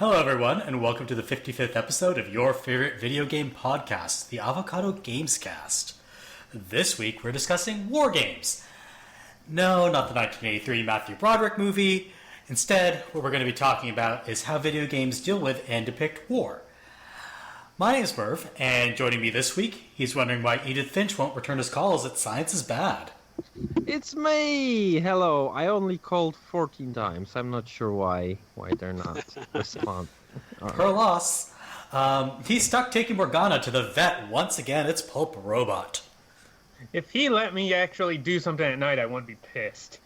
Hello, everyone, and welcome to the 55th episode of your favorite video game podcast, the Avocado Gamescast. This week, we're discussing war games. No, not the 1983 Matthew Broderick movie. Instead, what we're going to be talking about is how video games deal with and depict war. My name is Merve, and joining me this week, he's wondering why Edith Finch won't return his calls that science is bad. It's me! Hello. I only called 14 times. I'm not sure why they're not responding. Her loss. He's stuck taking Morgana to the vet once again. It's Pulprobot. If he let me actually do something at night, I wouldn't be pissed.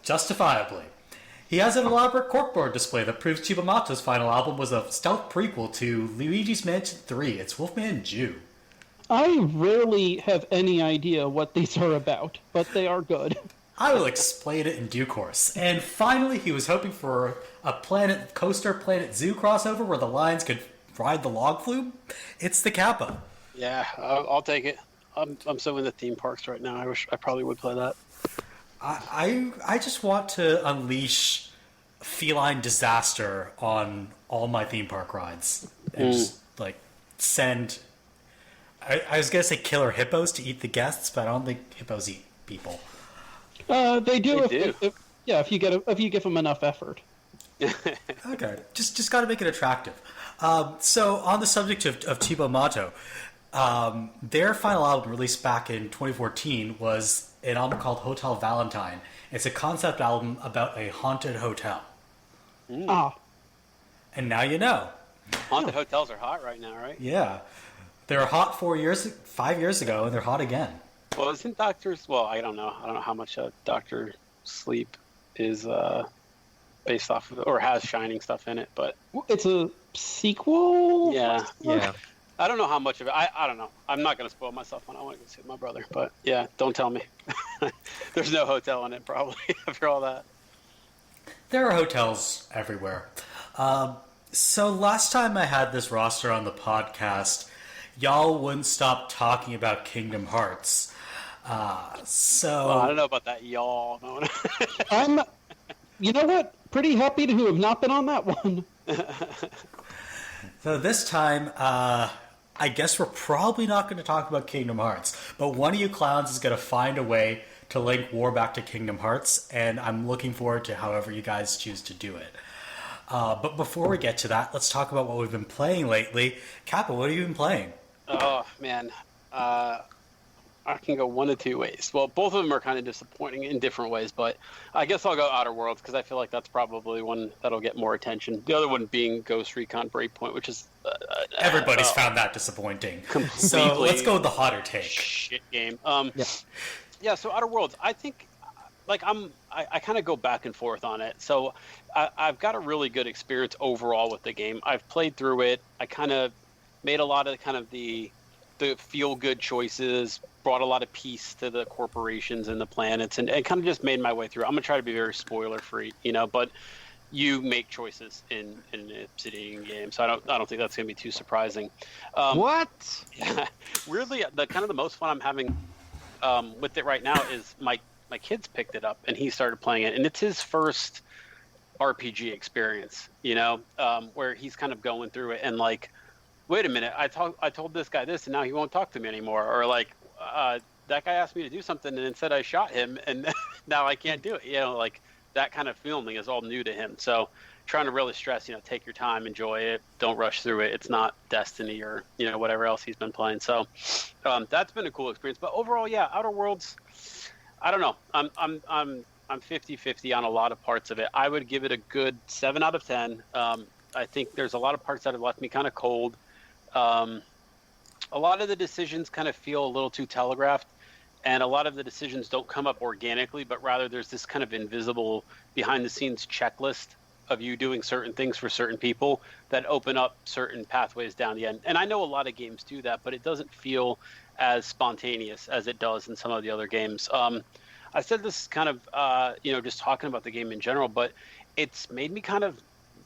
Justifiably. He has an elaborate corkboard display that proves Chibamato's final album was a stealth prequel to Luigi's Mansion 3. It's Wolfman Jew. I rarely have any idea what these are about, but they are good. I will explain it in due course. And finally, he was hoping for a Planet Coaster Planet Zoo crossover where the lions could ride the log flume. It's the Kappa. Yeah, I'll take it. I'm so into theme parks right now. I wish I probably would play that. I just want to unleash feline disaster on all my theme park rides and just like send. I was gonna say killer hippos to eat the guests, but I don't think hippos eat people. They do. They do. If you give them enough effort. Okay, just got to make it attractive. So on the subject of Chibomato, their final album released back in 2014 was an album called Hotel Valentine. It's a concept album about a haunted hotel. Ah. And now you know. Haunted hotels are hot right now, right? Yeah. They were hot 5 years ago, and they're hot again. Well, isn't Doctor's... Well, I don't know. I don't know how much Doctor Sleep is based off of... Or has Shining stuff in it, but... It's a sequel? Yeah. Yeah. I don't know how much of it... I don't know. I'm not going to spoil myself when I want to go see my brother. But, yeah, don't tell me. There's no hotel in it, probably, after all that. There are hotels everywhere. So last time I had this roster on the podcast... Y'all wouldn't stop talking about Kingdom Hearts. Well, I don't know about that, y'all. I'm, you know what? Pretty happy to have not been on that one. So this time, I guess we're probably not going to talk about Kingdom Hearts. But one of you clowns is going to find a way to link war back to Kingdom Hearts. And I'm looking forward to however you guys choose to do it. But before we get to that, let's talk about what we've been playing lately. Kappa, what have you been playing? Oh, man. I can go one of two ways. Well, both of them are kind of disappointing in different ways, but I guess I'll go Outer Worlds because I feel like that's probably one that'll get more attention. The other one being Ghost Recon Breakpoint, which is... Everybody's found that disappointing. So let's go with the hotter take. Shit game. Yeah, so Outer Worlds, I think... Like, I kind of go back and forth on it. So I've got a really good experience overall with the game. I've played through it. I kind of made a lot of kind of the feel-good choices, brought a lot of peace to the corporations and the planets, and kind of just made my way through. I'm going to try to be very spoiler-free, but you make choices in an Obsidian game, so I don't think that's going to be too surprising. What? Yeah, weirdly, the most fun I'm having with it right now is my kid's picked it up, and he started playing it, and it's his first RPG experience, where he's kind of going through it and like, wait a minute, I told this guy this, and now he won't talk to me anymore. Or like, that guy asked me to do something, and instead I shot him, and now I can't do it. Like that kind of feeling is all new to him. So trying to really stress, take your time, enjoy it, don't rush through it. It's not Destiny or whatever else he's been playing. So that's been a cool experience. But overall, yeah, Outer Worlds, I don't know. I'm 50-50 on a lot of parts of it. I would give it a good 7 out of 10. I think there's a lot of parts that have left me kind of cold. A lot of the decisions kind of feel a little too telegraphed, and a lot of the decisions don't come up organically, but rather there's this kind of invisible behind-the-scenes checklist of you doing certain things for certain people that open up certain pathways down the end. And I know a lot of games do that, but it doesn't feel as spontaneous as it does in some of the other games. I said this kind of, just talking about the game in general, but it's made me kind of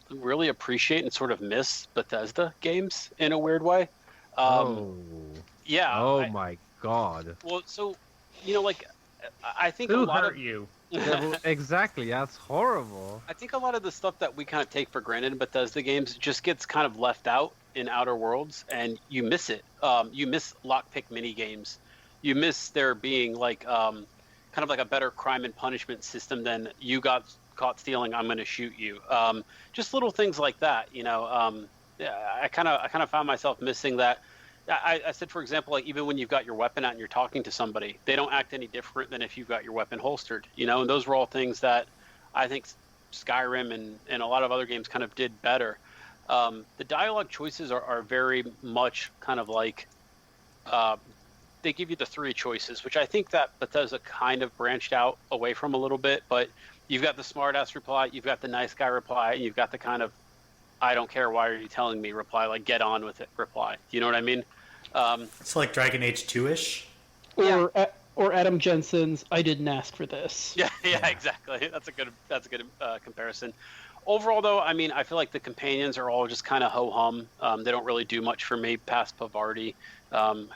really appreciate and sort of miss Bethesda games in a weird way. Yeah. Oh my God. Well, so, I think Who a lot hurt of you? Exactly, that's horrible. I think a lot of the stuff that we kind of take for granted in Bethesda games just gets kind of left out in Outer Worlds, and you miss it. You miss lockpick mini games. You miss there being like kind of like a better crime and punishment system than you got caught stealing, I'm going to shoot you. Just little things like that, you know. Yeah, I kind of found myself missing that. I said, for example, like even when you've got your weapon out and you're talking to somebody, they don't act any different than if you've got your weapon holstered, you know. And those were all things that I think Skyrim and a lot of other games kind of did better. The dialogue choices are very much kind of like they give you the three choices, which I think that Bethesda kind of branched out away from a little bit. But you've got the smart ass reply, you've got the nice guy reply, and you've got the kind of I don't care, why are you telling me reply, like get on with it reply. You know what I mean? It's like Dragon Age 2-ish. Or Adam Jensen's I didn't ask for this. Yeah, exactly. That's a good comparison. Overall, though, I mean, I feel like the companions are all just kind of ho-hum. They don't really do much for me past Pavardi,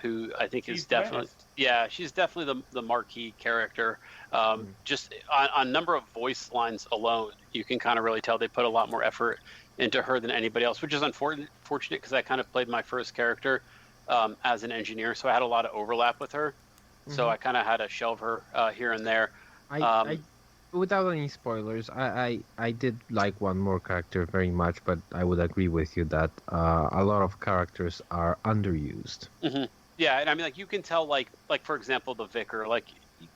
who I think is definitely... best. Yeah, she's definitely the marquee character. Just on number of voice lines alone, you can kind of really tell they put a lot more effort into her than anybody else, which is unfortunate because I kind of played my first character as an engineer, so I had a lot of overlap with her. So I kind of had to shelve her here and there. I without any spoilers, I did like one more character very much, but I would agree with you that a lot of characters are underused. Yeah, and I mean, like you can tell, like for example, the vicar, like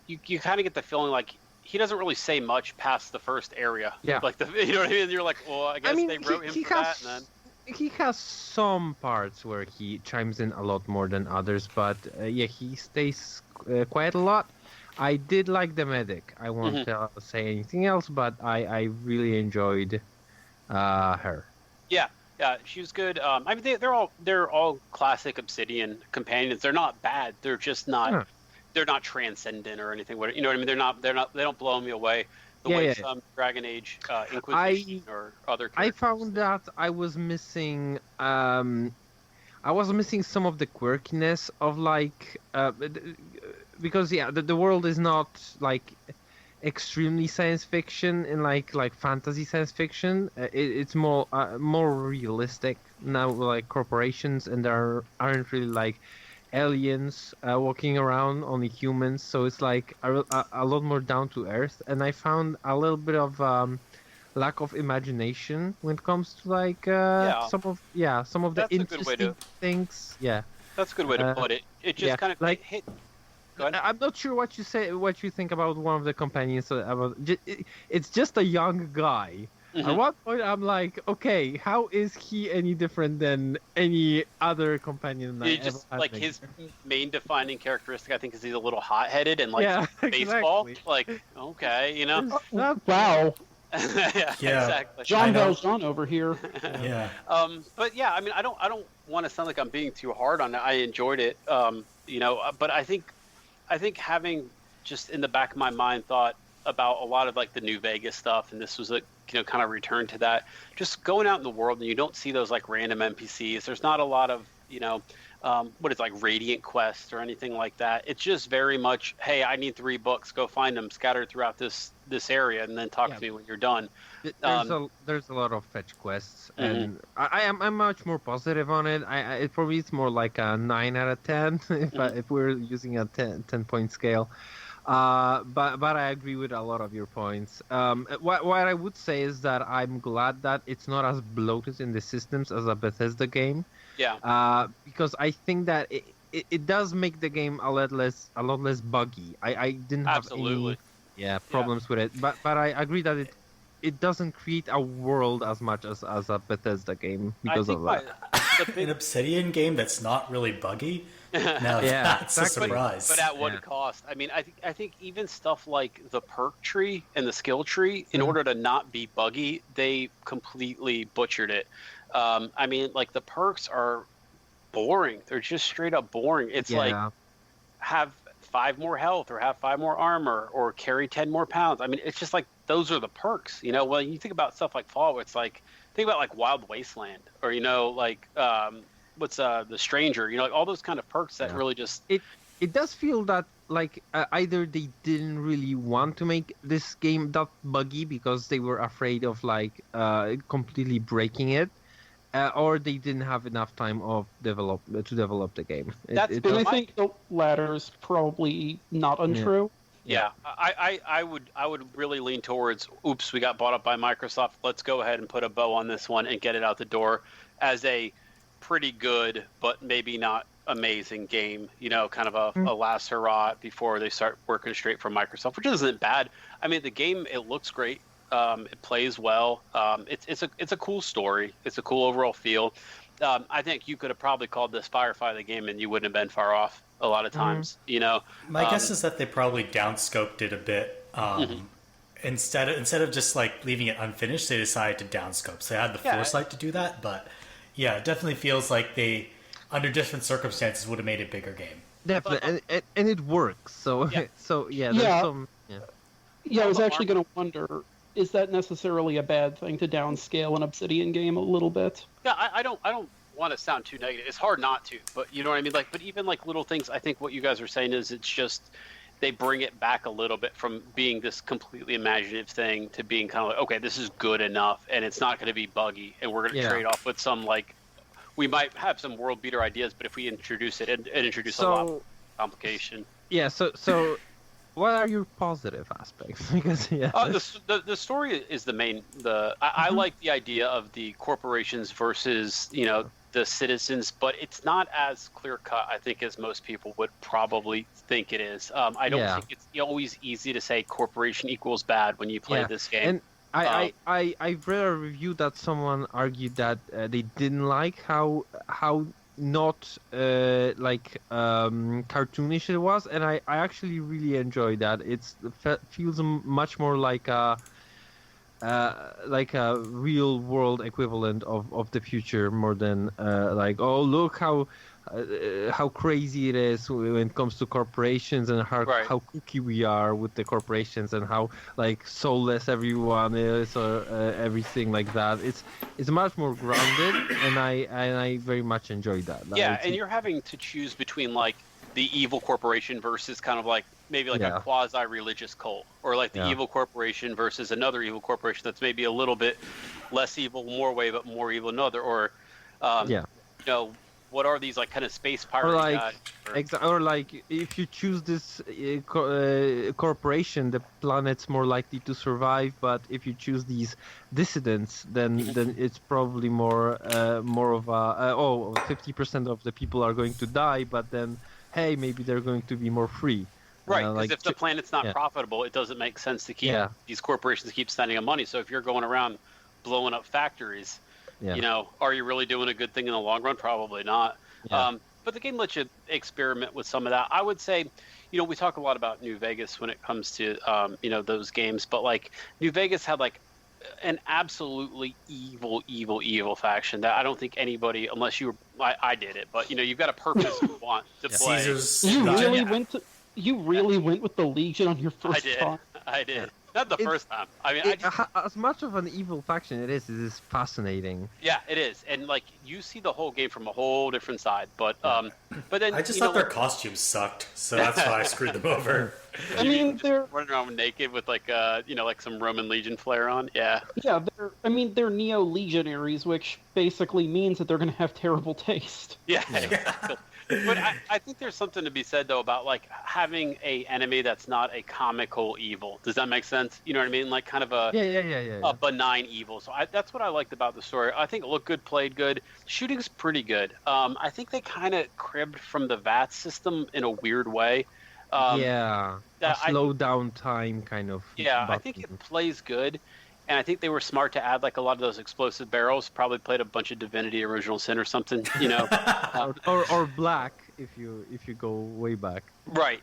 you kind of get the feeling like he doesn't really say much past the first area. Yeah, like you know what I mean. And you're like, well, I guess they wrote him for that, and then. He has some parts where he chimes in a lot more than others, but yeah, he stays quiet a lot. I did like the medic. I won't say anything else, but I really enjoyed her. Yeah, she was good. I mean, they're all classic Obsidian companions. They're not bad. They're just not. They're not transcendent or anything. You know what I mean? They don't blow me away. The way some Dragon Age Inquisition or other characters. I found that I was missing some of the quirkiness of like because the world is not like extremely science fiction and like fantasy science fiction. It's more realistic now, like corporations, and there aren't really like aliens walking around, only humans, so it's like a lot more down to earth, and I found a little bit of lack of imagination when it comes to like some of the interesting things. That's a good way to put it. It just kind of like hit. Go ahead. I'm not sure what you think about one of the companions. It's just a young guy. At one point, I'm like, okay, how is he any different than any other companion? Like his main defining characteristic, I think, is he's a little hot-headed and like baseball. Exactly. Like, okay, you know. Wow. yeah, exactly. John Valjean over here. Yeah. But yeah, I mean, I don't want to sound like I'm being too hard on it. I enjoyed it. You know, but I think having just in the back of my mind thought about a lot of like the New Vegas stuff, and this was a kind of return to that. Just going out in the world and you don't see those like random NPCs. There's not a lot of what is like Radiant quests or anything like that. It's just very much, hey, I need 3 books. Go find them scattered throughout this area, and then talk to me when you're done. There's a lot of fetch quests, and I'm much more positive on it. It probably it's more like a 9 out of 10 if we're using a 10-point scale. But I agree with a lot of your points. What I would say is that I'm glad that it's not as bloated in the systems as a Bethesda game. Yeah. Because I think that it does make the game a lot less buggy. I didn't have any problems with it. But I agree that it doesn't create a world as much as a Bethesda game because of that. An Obsidian game that's not really buggy. Now that's a surprise. But at what cost? I mean, I think even stuff like the perk tree and the skill tree, in order to not be buggy, they completely butchered it. I mean, like the perks are boring. They're just straight up boring. It's like have 5 more health or have 5 more armor or carry 10 more pounds. I mean, it's just like those are the perks. You know, when you think about stuff like Fallout, it's like think about like Wild Wasteland or like what's the Stranger, like all those kind of perks that really just it does feel that like either they didn't really want to make this game that buggy because they were afraid of like completely breaking it, or they didn't have enough time of to develop the game. That's And I think the latter is probably not untrue. Yeah, I would really lean towards, oops, we got bought up by Microsoft. Let's go ahead and put a bow on this one and get it out the door as a pretty good, but maybe not amazing game. You know, kind of a last hurrah before they start working straight from Microsoft, which isn't bad. I mean, the game, it looks great. It plays well. It's a cool story. It's a cool overall feel. I think you could have probably called this Firefly the game, and you wouldn't have been far off a lot of times. You know, My guess is that they probably downscoped it a bit. Instead of just like leaving it unfinished, they decided to downscope. So they had the foresight to do that. But yeah, it definitely feels like they, under different circumstances, would have made a bigger game. Definitely, and it works. So Yeah. so yeah, Yeah. there's some Yeah, I was actually going to wonder, is that necessarily a bad thing to downscale an Obsidian game a little bit? Yeah, I don't want to sound too negative. It's hard not to, but you know what I mean. Like, but even like little things, I think what you guys are saying is it's just they bring it back a little bit from being this completely imaginative thing to being kind of like, okay, this is good enough, and it's not going to be buggy, and we're going to trade off with some like we might have some world beater ideas, but if we introduce it and introduce a lot of complication. Yeah, so what are your positive aspects? Because the story is the main. I like the idea of the corporations versus the citizens, but it's not as clear cut, I think, as most people would probably think it is. I don't think it's always easy to say corporation equals bad when you play this game. And I've read a review that someone argued that they didn't like how not cartoonish it was, and I actually really enjoyed that. It feels much more like a real world equivalent of the future, more than oh, look how crazy it is when it comes to corporations, and how kooky we are with the corporations, and how soulless everyone is, or everything like that. It's much more grounded, and I very much enjoyed that. And you're having to choose between the evil corporation versus kind of maybe a quasi-religious cult, or the evil corporation versus another evil corporation that's maybe a little bit less evil one way but more evil another, or what are these kind of space pirate if you choose this corporation, the planet's more likely to survive, but if you choose these dissidents, then it's probably more of a 50% of the people are going to die, but then hey, maybe they're going to be more free. Right, because if the planet's not profitable, it doesn't make sense to keep these corporations keep spending on money. So if you're going around blowing up factories, are you really doing a good thing in the long run? Probably not. Yeah. But the game lets you experiment with some of that. I would say, we talk a lot about New Vegas when it comes to, those games. But New Vegas had an absolutely evil faction that I don't think anybody, unless I did it, but you've got a purpose you want to play. Caesar's You really went with the Legion on your first time? I did. Not the first time. I mean, as much of an evil faction it is fascinating. Yeah, it is, and you see the whole game from a whole different side. But then I just thought their costumes sucked, so that's why I screwed them over. I mean, they're running around naked with some Roman Legion flair on. Yeah. Yeah, they're Neo Legionaries, which basically means that they're going to have terrible taste. Yeah. But I think there's something to be said though about having a enemy that's not a comical evil. Does that make sense? You know what I mean? Kind of a benign evil. So that's what I liked about the story. I think it looked good, played good. Shooting's pretty good. I think they kind of cribbed from the VAT system in a weird way. Slow down time kind of. Yeah, button. I think it plays good. And I think they were smart to add a lot of those explosive barrels. Probably played a bunch of Divinity Original Sin or something, or Black if you go way back. Right,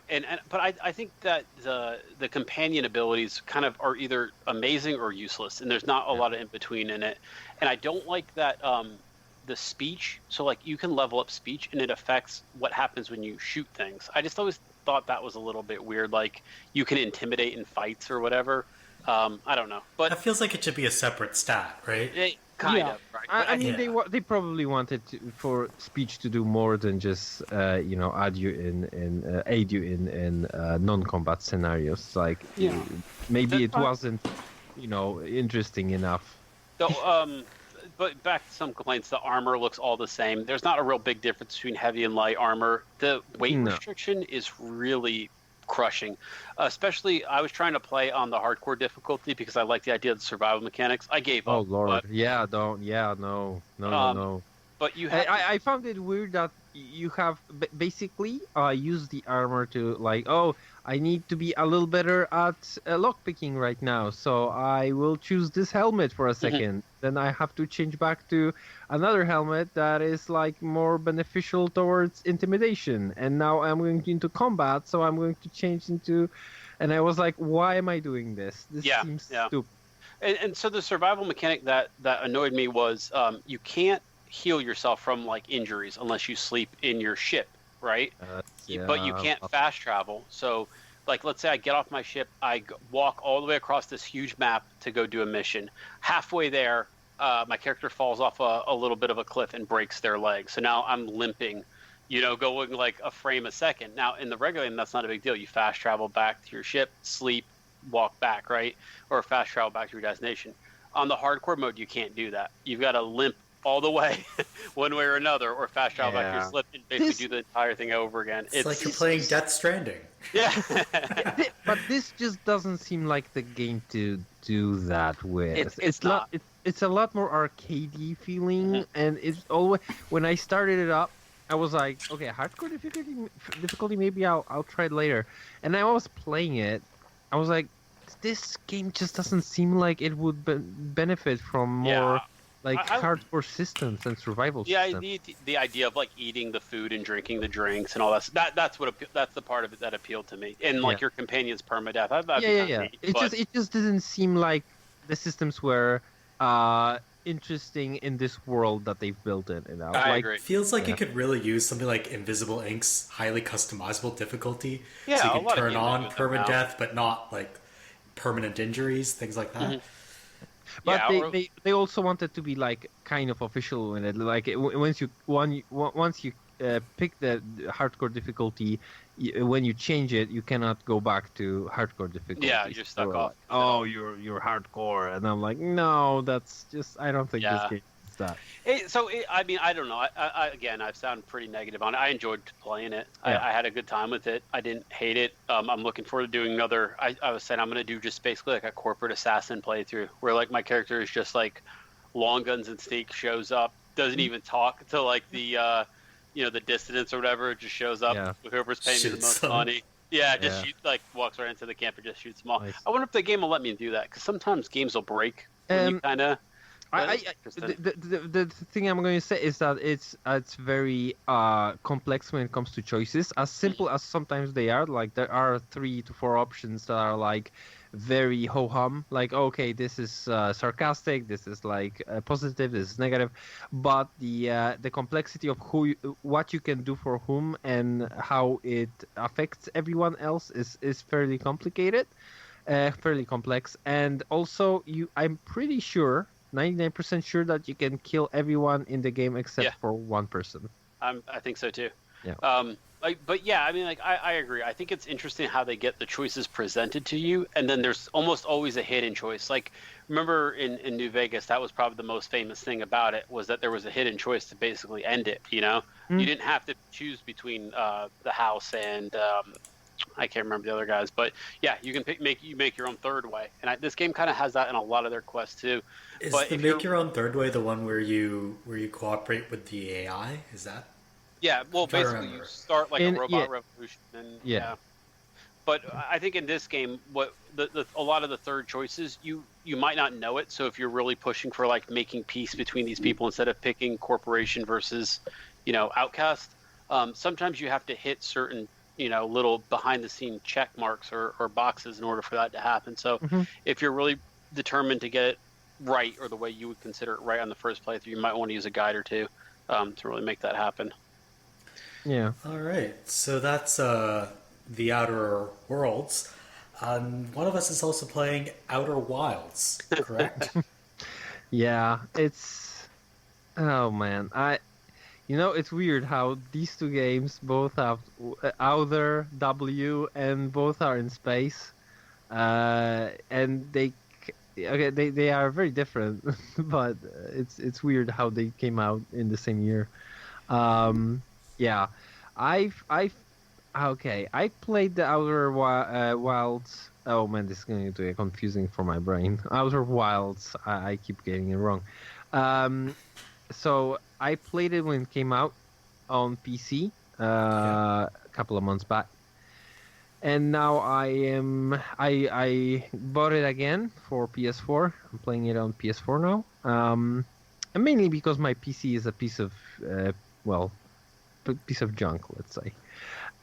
but I think that the companion abilities kind of are either amazing or useless, and there's not a lot of in between in it. And I don't like that the speech. So you can level up speech, and it affects what happens when you shoot things. I just always thought that was a little bit weird. You can intimidate in fights or whatever. I don't know, but that feels like it should be a separate stat, right? Kind Yeah. of, right? I But mean, Yeah. they probably wanted for speech to do more than just add you in aid you in non-combat scenarios. Like Yeah. maybe it That's wasn't interesting enough. So, but back to some complaints. The armor looks all the same. There's not a real big difference between heavy and light armor. The weight No. restriction is really crushing. Especially, I was trying to play on the hardcore difficulty because I like the idea of the survival mechanics. I gave Oh up. Lord, yeah, don't, yeah, no, Um, no. But you have to, I found it weird that you have basically use the armor to like, oh, I need to be a little better at lockpicking right now, so I will choose this helmet for a second. Then I have to change back to another helmet that is like more beneficial towards intimidation. And now I'm going into combat, so I'm going to change into. And I was like, why am I doing this? This Yeah, seems yeah. stupid. and so the survival mechanic that annoyed me was you can't heal yourself from like injuries unless you sleep in your ship, right? But you can't fast travel. So, like, let's say I get off my ship, I walk all the way across this huge map to go do a mission. Halfway there, my character falls off a little bit of a cliff and breaks their leg. So now I'm limping, going like a frame a second. Now in the regular game, that's not a big deal. You fast travel back to your ship, sleep, walk back, right? Or fast travel back to your destination. On the hardcore mode, you can't do that. You've got to limp all the way, one way or another, or fast travel back to your slip and basically do the entire thing over again. It's like you're playing Death Stranding. Yeah. But this just doesn't seem like the game to do that with. It's not. It's a lot more arcadey feeling, and it's always when I started it up, I was like, okay, hardcore difficulty, maybe I'll try it later. And I was playing it, I was like, this game just doesn't seem like it would benefit from more hardcore systems and survival systems. The idea of like eating the food and drinking the drinks and all that's the part of it that appealed to me. And like your companion's permadeath. It just didn't seem like the systems were interesting in this world that they've built it. I agree. Feels like you could really use something like Invisible Ink's highly customizable difficulty. Yeah, so a you can lot of turn games on do them now. permadeath, but not like permanent injuries, things like that. But they also wanted to be like kind of official in it. Like once you pick the hardcore difficulty, when you change it, you cannot go back to hardcore difficulty. Yeah, you're stuck off. Oh, you're hardcore, and I'm like, no, that's just I don't think this game is that. I mean, I don't know. I sound pretty negative on it. I enjoyed playing it. Yeah. I had a good time with it. I didn't hate it. I'm looking forward to doing another. I was saying I'm going to do just basically like a corporate assassin playthrough where like my character is just like long guns and sneak shows up, doesn't even talk to like the the dissidents or whatever. Just shows up with whoever's paying me the most money. Yeah, just shoot, like walks right into the camp and just shoots them all. Nice. I wonder if the game will let me do that because sometimes games will break when you kind of. The thing I'm going to say is that it's very complex when it comes to choices. As simple as sometimes they are, like there are 3 to 4 options that are like very ho-hum. Like okay, this is sarcastic, this is like positive, this is negative. But the complexity of what you can do for whom and how it affects everyone else is fairly complicated, fairly complex. And also I'm pretty sure. 99% sure that you can kill everyone in the game except for one person. I think so too. Yeah. I mean, like I agree. I think it's interesting how they get the choices presented to you, and then there's almost always a hidden choice. Like remember in New Vegas, that was probably the most famous thing about it was that there was a hidden choice to basically end it. You didn't have to choose between the house and. I can't remember the other guys, but yeah, you can make your own third way, and this game kind of has that in a lot of their quests too. Is the make your own third way the one where you cooperate with the AI? Is that? Yeah, well, basically you start like a robot revolution, and But I think in this game, what a lot of the third choices you might not know it. So if you're really pushing for like making peace between these people instead of picking corporation versus outcast, sometimes you have to hit certain. Little behind the scene check marks or boxes in order for that to happen. So if you're really determined to get it right or the way you would consider it right on the first playthrough, you might want to use a guide or two to really make that happen. Yeah. All right. So that's the Outer Worlds. One of us is also playing Outer Wilds, correct? Yeah, it's oh man, it's weird how these two games both have Outer W and both are in space, and they are very different, but it's weird how they came out in the same year. Yeah, I've okay. I played the Wilds. Oh man, this is going to get confusing for my brain. Outer Wilds. I keep getting it wrong. Um, so I played it when it came out on PC a couple of months back, and now I bought it again for PS4. I'm playing it on PS4 now. And mainly because my PC is a piece of well, piece of junk, let's say.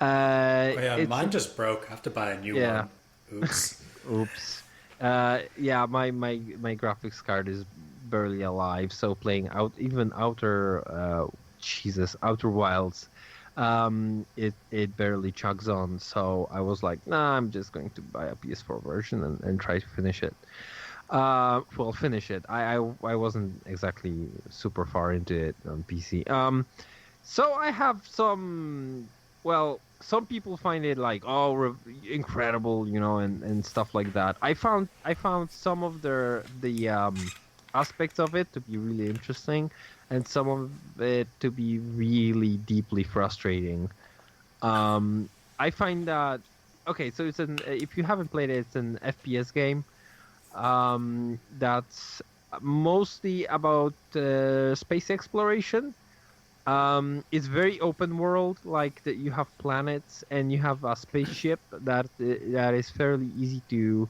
Oh yeah, mine just broke. I have to buy a new one. Oops. Oops. Yeah, my graphics card is barely alive, so playing Outer Wilds, it barely chugs on. So I was like, nah, I'm just going to buy a PS4 version and try to finish it. Finish it. I wasn't exactly super far into it on PC. So I have some. Well, some people find it like incredible, and stuff like that. I found some of the aspects of it to be really interesting, and some of it to be really deeply frustrating. I find that okay. So if you haven't played it, it's an FPS game. That's mostly about space exploration. It's very open world, like that you have planets and you have a spaceship that is fairly easy to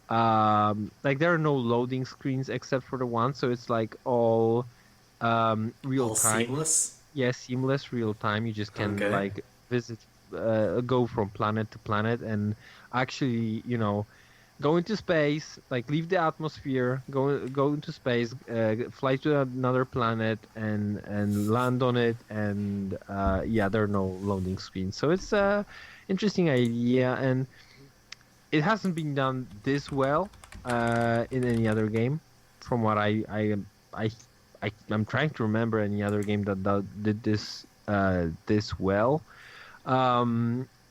like there are no loading screens except for the one, so it's like all real All time. seamless? Yeah, seamless real time. You just can Okay. like visit go from planet to planet and actually, go into space, like leave the atmosphere, go into space, fly to another planet, and land on it, and yeah, there are no loading screens. So it's a interesting idea, and it hasn't been done this well in any other game, from what I'm trying to remember any other game that did this well.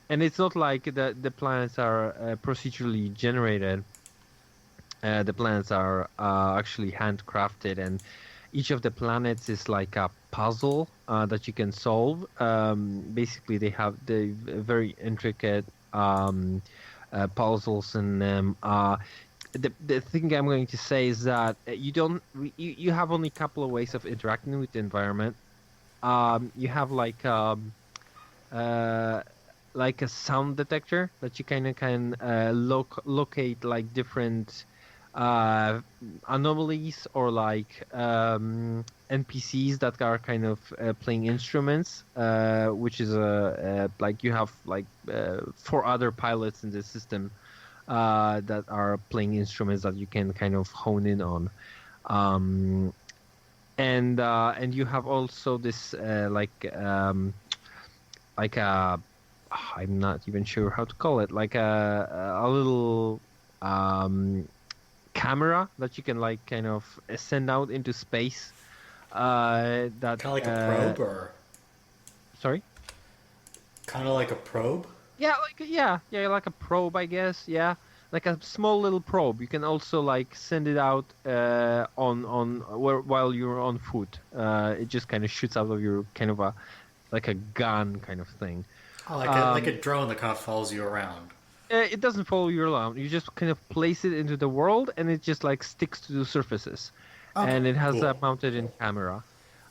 And it's not like the planets are procedurally generated. The planets are actually handcrafted, and each of the planets is like a puzzle that you can solve. Basically, they have the very intricate puzzles in them. The thing I'm going to say is that you have only a couple of ways of interacting with the environment. You have like a sound detector that you kind of can locate like different anomalies or like NPCs that are kind of playing instruments, which is like you have like 4 other pilots in the system that are playing instruments that you can kind of hone in on. And you have also this like a I'm not even sure how to call it, like a little camera that you can like kind of send out into space. That Kind of like a probe, or sorry. kind of like a probe? Yeah, like a probe, I guess. Yeah, like a small little probe. You can also like send it out while you're on foot. It just kind of shoots out of your kind of like a gun kind of thing. Oh, like a drone that kind of follows you around. It doesn't follow you around. You just kind of place it into the world, and it just like sticks to the surfaces, and it has cool. a mounted-in camera.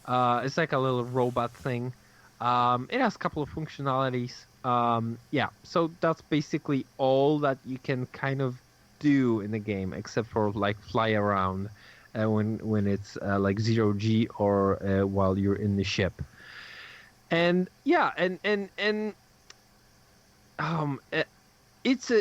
It's like a little robot thing. It has a couple of functionalities. Yeah, so that's basically all that you can kind of do in the game, except for like fly around when it's like 0G or while you're in the ship. And yeah, and it's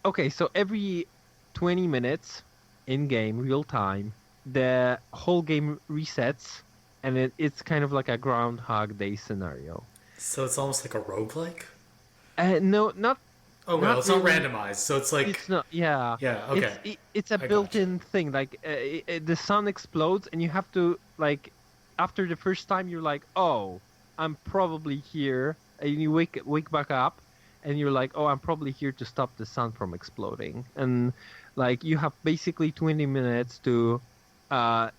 okay. So every 20 minutes in game, real time, the whole game resets, and it's kind of like a Groundhog Day scenario. So it's almost like a roguelike? No, not Oh well, Not it's not really. randomized, so it's like It's not. Yeah. yeah, okay. It's a gotcha. built-in thing. Like the sun explodes, and you have to like after the first time you're like, oh, I'm probably here, and you wake back up, and you're like, oh, I'm probably here to stop the sun from exploding, and like you have basically 20 minutes to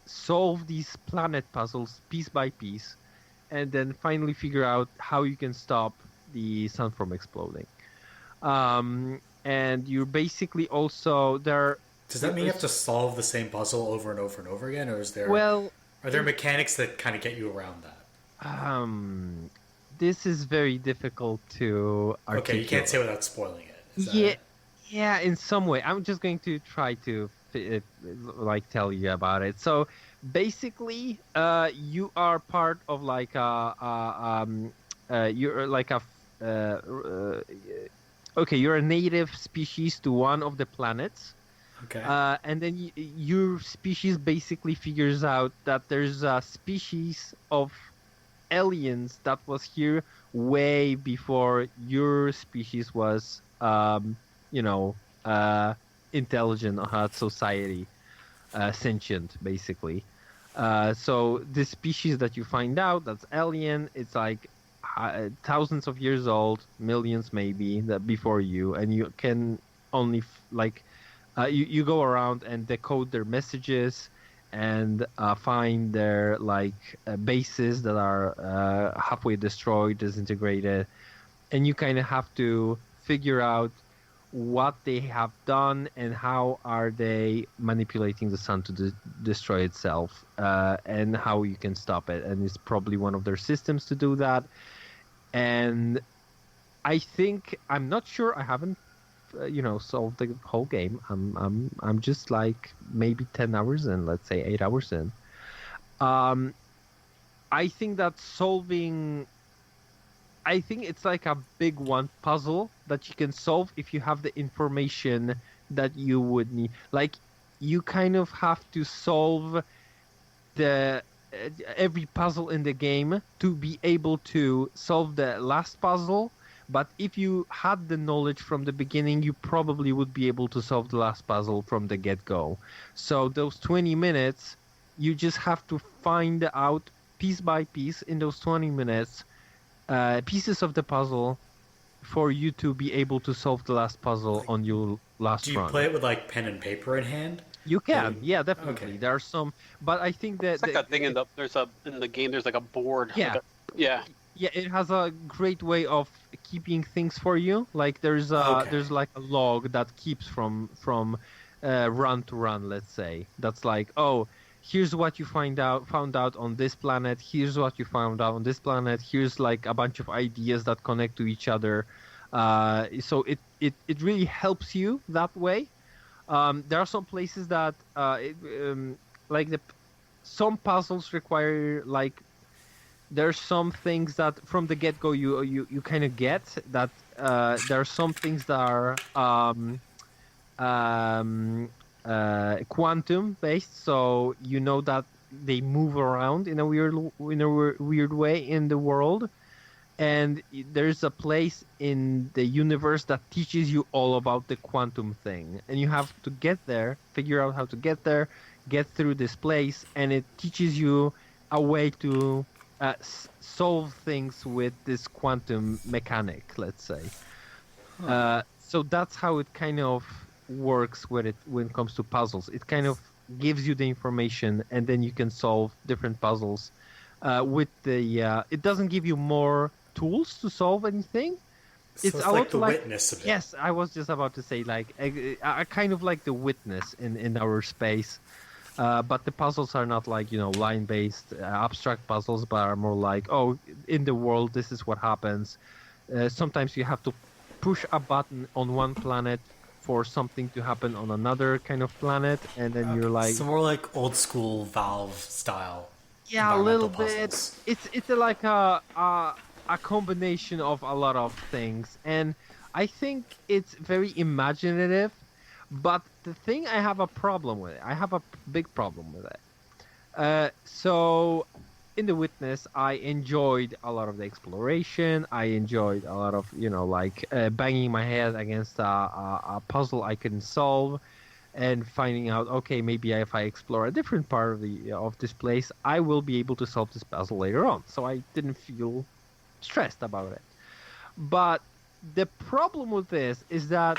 solve these planet puzzles piece by piece, and then finally figure out how you can stop the sun from exploding. And you're basically also there. Does that mean you have to solve the same puzzle over and over and over again, or is there Well, are there mechanics that kind of get you around that? this is very difficult to articulate. Okay, you can't say without spoiling it. Is that Yeah, it? yeah, in some way. I'm just going to try to like tell you about it. So basically, you are part of like you're like okay, you're a native species to one of the planets. Okay. And then your species basically figures out that there's a species of aliens that was here way before your species was, you know, intelligent or had society, sentient, basically. So the species that you find out that's alien, it's like thousands of years old, millions maybe, that before you, and you can only you go around and decode their messages and find their bases that are halfway destroyed, disintegrated, and you kind of have to figure out what they have done and how are they manipulating the sun to destroy itself, and how you can stop it. And it's probably one of their systems to do that. And I think, I'm not sure, I haven't solved the whole game. I'm just like maybe 10 hours in, let's say 8 hours in. I think that I think it's like a big one puzzle that you can solve if you have the information that you would need. Like, you kind of have to solve every puzzle in the game to be able to solve the last puzzle. But if you had the knowledge from the beginning, you probably would be able to solve the last puzzle from the get-go. So those 20 minutes, you just have to find out piece by piece in those 20 minutes pieces of the puzzle for you to be able to solve the last puzzle on your last Do you run. play it with like pen and paper in hand? You can, yeah, definitely. Okay. There are some, but I think that It's like a thing in the game. There's like a board. Yeah. Yeah. Yeah, it has a great way of keeping things for you. Like there's like a log that keeps from run to run. Let's say that's like, oh, here's what you found out on this planet. Here's what you found out on this planet. Here's like a bunch of ideas that connect to each other. So it really helps you that way. There are some places that some puzzles require like. There's some things that from the get-go you kind of get that there are some things that are quantum based, so you know that they move around in a weird way in the world, and there's a place in the universe that teaches you all about the quantum thing, and you have to get there, figure out how to get there, get through this place, and it teaches you a way to solve things with this quantum mechanic, let's say. So that's how it kind of works when it comes to puzzles. It kind of gives you the information, and then you can solve different puzzles with the. It doesn't give you more tools to solve anything. So it's like the witness a bit. Yes, I was just about to say like a kind of like the witness in our space. But the puzzles are not like, line-based abstract puzzles, but are more like, oh, in the world, this is what happens. Sometimes you have to push a button on one planet for something to happen on another kind of planet, and then you're like... So more like old school Valve style. Yeah, a little puzzles. bit. It's like a combination of a lot of things, and I think it's very imaginative. But the thing I have a problem with it, I have a big problem with it. So in the Witness, I enjoyed a lot of the exploration. I enjoyed a lot of, like banging my head against a puzzle I couldn't solve, and finding out, okay, maybe if I explore a different part of this place, I will be able to solve this puzzle later on. So I didn't feel stressed about it. But the problem with this is that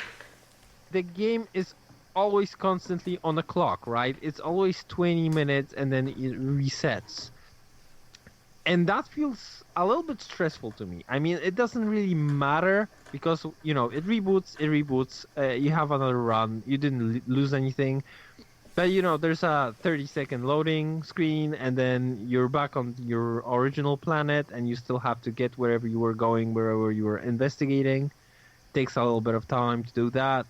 the game is always constantly on the clock, right? It's always 20 minutes and then it resets. And that feels a little bit stressful to me. I mean, it doesn't really matter because, it reboots, you have another run, you didn't lose anything. But, there's a 30-second loading screen, and then you're back on your original planet, and you still have to get wherever you were going, wherever you were investigating. Takes a little bit of time to do that.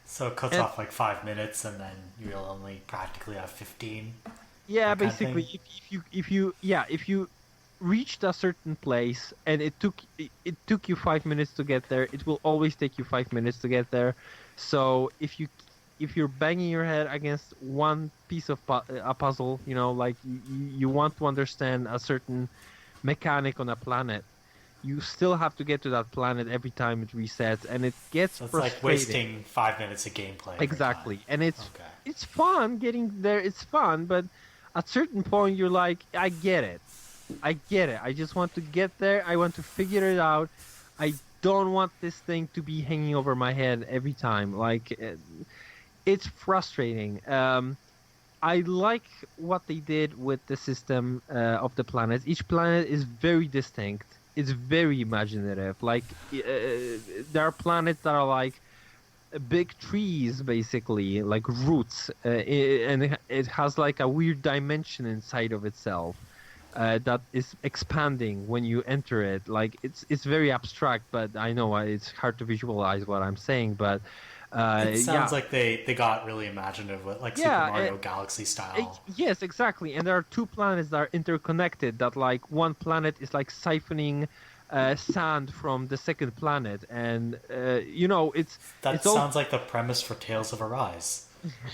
So it cuts off like 5 minutes, and then you'll only practically have 15. Yeah, basically, if you reached a certain place and it took you 5 minutes to get there, it will always take you 5 minutes to get there. So if you're banging your head against one piece of a puzzle, like you want to understand a certain mechanic on a planet, you still have to get to that planet every time it resets, and it gets frustrating. It's like wasting 5 minutes of gameplay. Exactly, and it's fun getting there. It's fun, but at a certain point, you're like, I get it. I just want to get there. I want to figure it out. I don't want this thing to be hanging over my head every time. Like, it's frustrating. I like what they did with the system of the planets. Each planet is very distinct. It's very imaginative. Like, there are planets that are like big trees, basically, like roots, and it has like a weird dimension inside of itself. That is expanding when you enter it. Like, it's very abstract, but I know it's hard to visualize what I'm saying. But it sounds like they got really imaginative with like Super Mario Galaxy style. Yes, exactly. And there are two planets that are interconnected. That like one planet is like siphoning sand from the second planet, and sounds like the premise for Tales of Arise.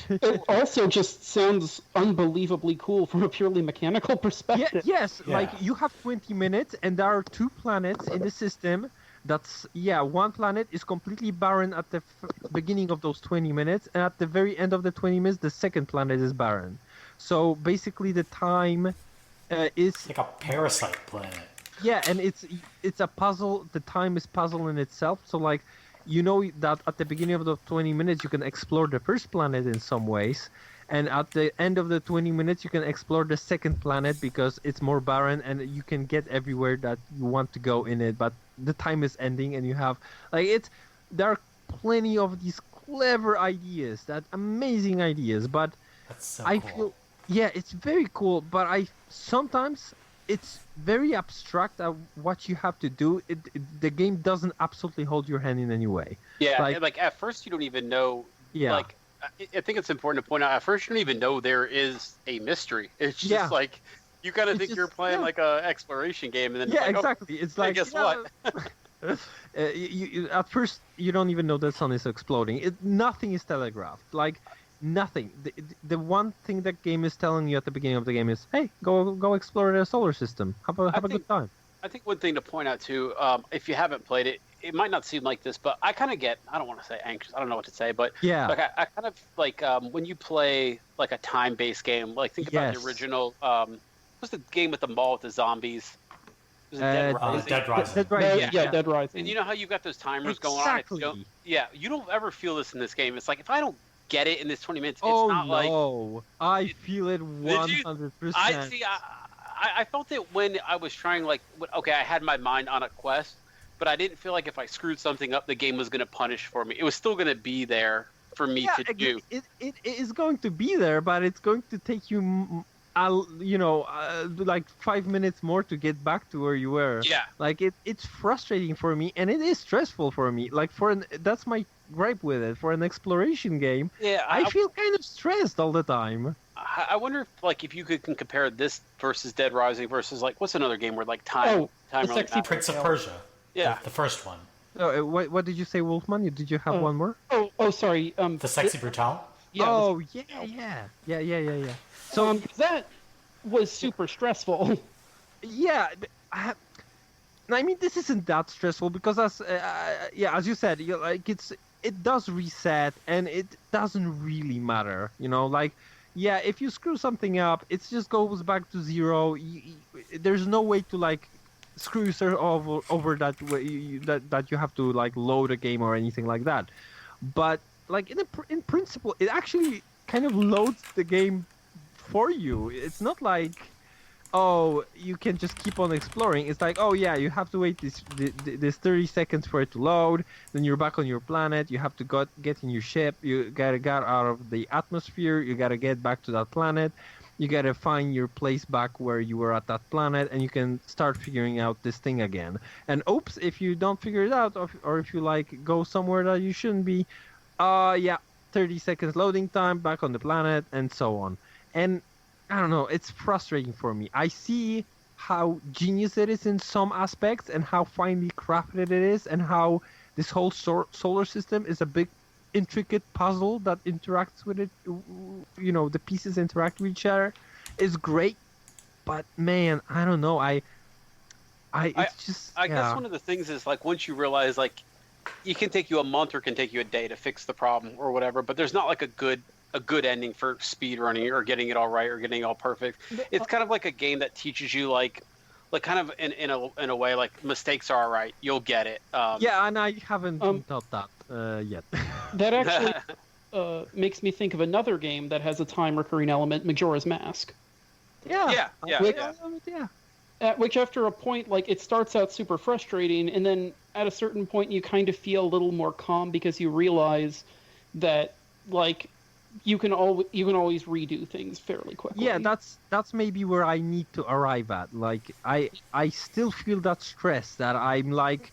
It also just sounds unbelievably cool from a purely mechanical perspective. Yes, like you have 20 minutes, and there are two planets in the system. One planet is completely barren at the beginning of those 20 minutes, and at the very end of the 20 minutes, the second planet is barren. So basically, the time is like a parasite planet. Yeah, and it's a puzzle. The time is puzzle in itself. So like, that at the beginning of the 20 minutes you can explore the first planet in some ways, and at the end of the 20 minutes you can explore the second planet because it's more barren and you can get everywhere that you want to go in it. But the time is ending, and you have there are plenty of these clever ideas, amazing ideas. But that's so feel it's very cool. But sometimes it's very abstract at what you have to do. The game doesn't absolutely hold your hand in any way. Yeah, like at first you don't even know. Yeah. Like, I think it's important to point out, at first you don't even know there is a mystery. It's just like, you kind of think you're playing like a exploration game, and then exactly. It's like, guess what? At first you don't even know the sun is exploding. Nothing is telegraphed. Like, nothing. The one thing that game is telling you at the beginning of the game is, hey, go explore the solar system. Have a good time. I think one thing to point out too, if you haven't played it, it might not seem like this, but I kind of I don't want to say anxious. I don't know what to say, but like I kind of like when you play like a time-based game, like think about the original. What's the game with the mall with the zombies? Was it Dead Rising? Dead Rising. Dead Rising. And you know how you've got those timers going on? You don't ever feel this in this game. It's like, if I don't get it in this 20 minutes, it's not like... Oh, no. I feel it 100%. I felt it when I was trying, like, I had my mind on a quest, but I didn't feel like if I screwed something up, the game was going to punish for me. It was still going to be there for me to do. It is going to be there, but it's going to take you... like 5 minutes more to get back to where you were. Yeah. Like, it's frustrating for me, and it is stressful for me. Like, that's my gripe with it. For an exploration game, I feel kind of stressed all the time. I wonder if you can compare this versus Dead Rising versus, like, what's another game where, like, time the Sexy Prince of Persia. Yeah. The first one. Oh, what did you say, Wolfman? Did you have one more? Sorry. The Sexy Brutal? Yeah. Yeah. So that was super stressful. yeah. I mean, this isn't that stressful because, as you said, it does reset and it doesn't really matter. Like, yeah, if you screw something up, it just goes back to zero. There's no way to like screw yourself over that way that you have to like load a game or anything like that. But like in principle, it actually kind of loads the game for you. It's not like, oh, you can just keep on exploring. It's like, oh yeah, you have to wait this 30 seconds for it to load. Then you're back on your planet. You have to get in your ship. You gotta get out of the atmosphere. You gotta get back to that planet. You gotta find your place back where you were at that planet, and you can start figuring out this thing again. And oops, if you don't figure it out, or if you like go somewhere that you shouldn't be, yeah, 30 seconds loading time, back on the planet, and so on. And I don't know, it's frustrating for me. I see how genius it is in some aspects and how finely crafted it is and how this whole solar system is a big intricate puzzle that interacts with it. The pieces interact with each other. It's great, but man, I don't know. I guess one of the things is like once you realize like it can take you a month or it can take you a day to fix the problem or whatever, but there's not like a good ending for speed running or getting it all right or getting it all perfect. It's kind of like a game that teaches you like kind of in a way like mistakes are all right. You'll get it. Yeah, and I haven't thought that yet. That actually makes me think of another game that has a time recurring element, Majora's Mask. Yeah. At which after a point, like, it starts out super frustrating, and then at a certain point you kind of feel a little more calm because you realize that, like, you can always redo things fairly quickly. Yeah, that's maybe where I need to arrive at. Like, I still feel that stress that I'm like,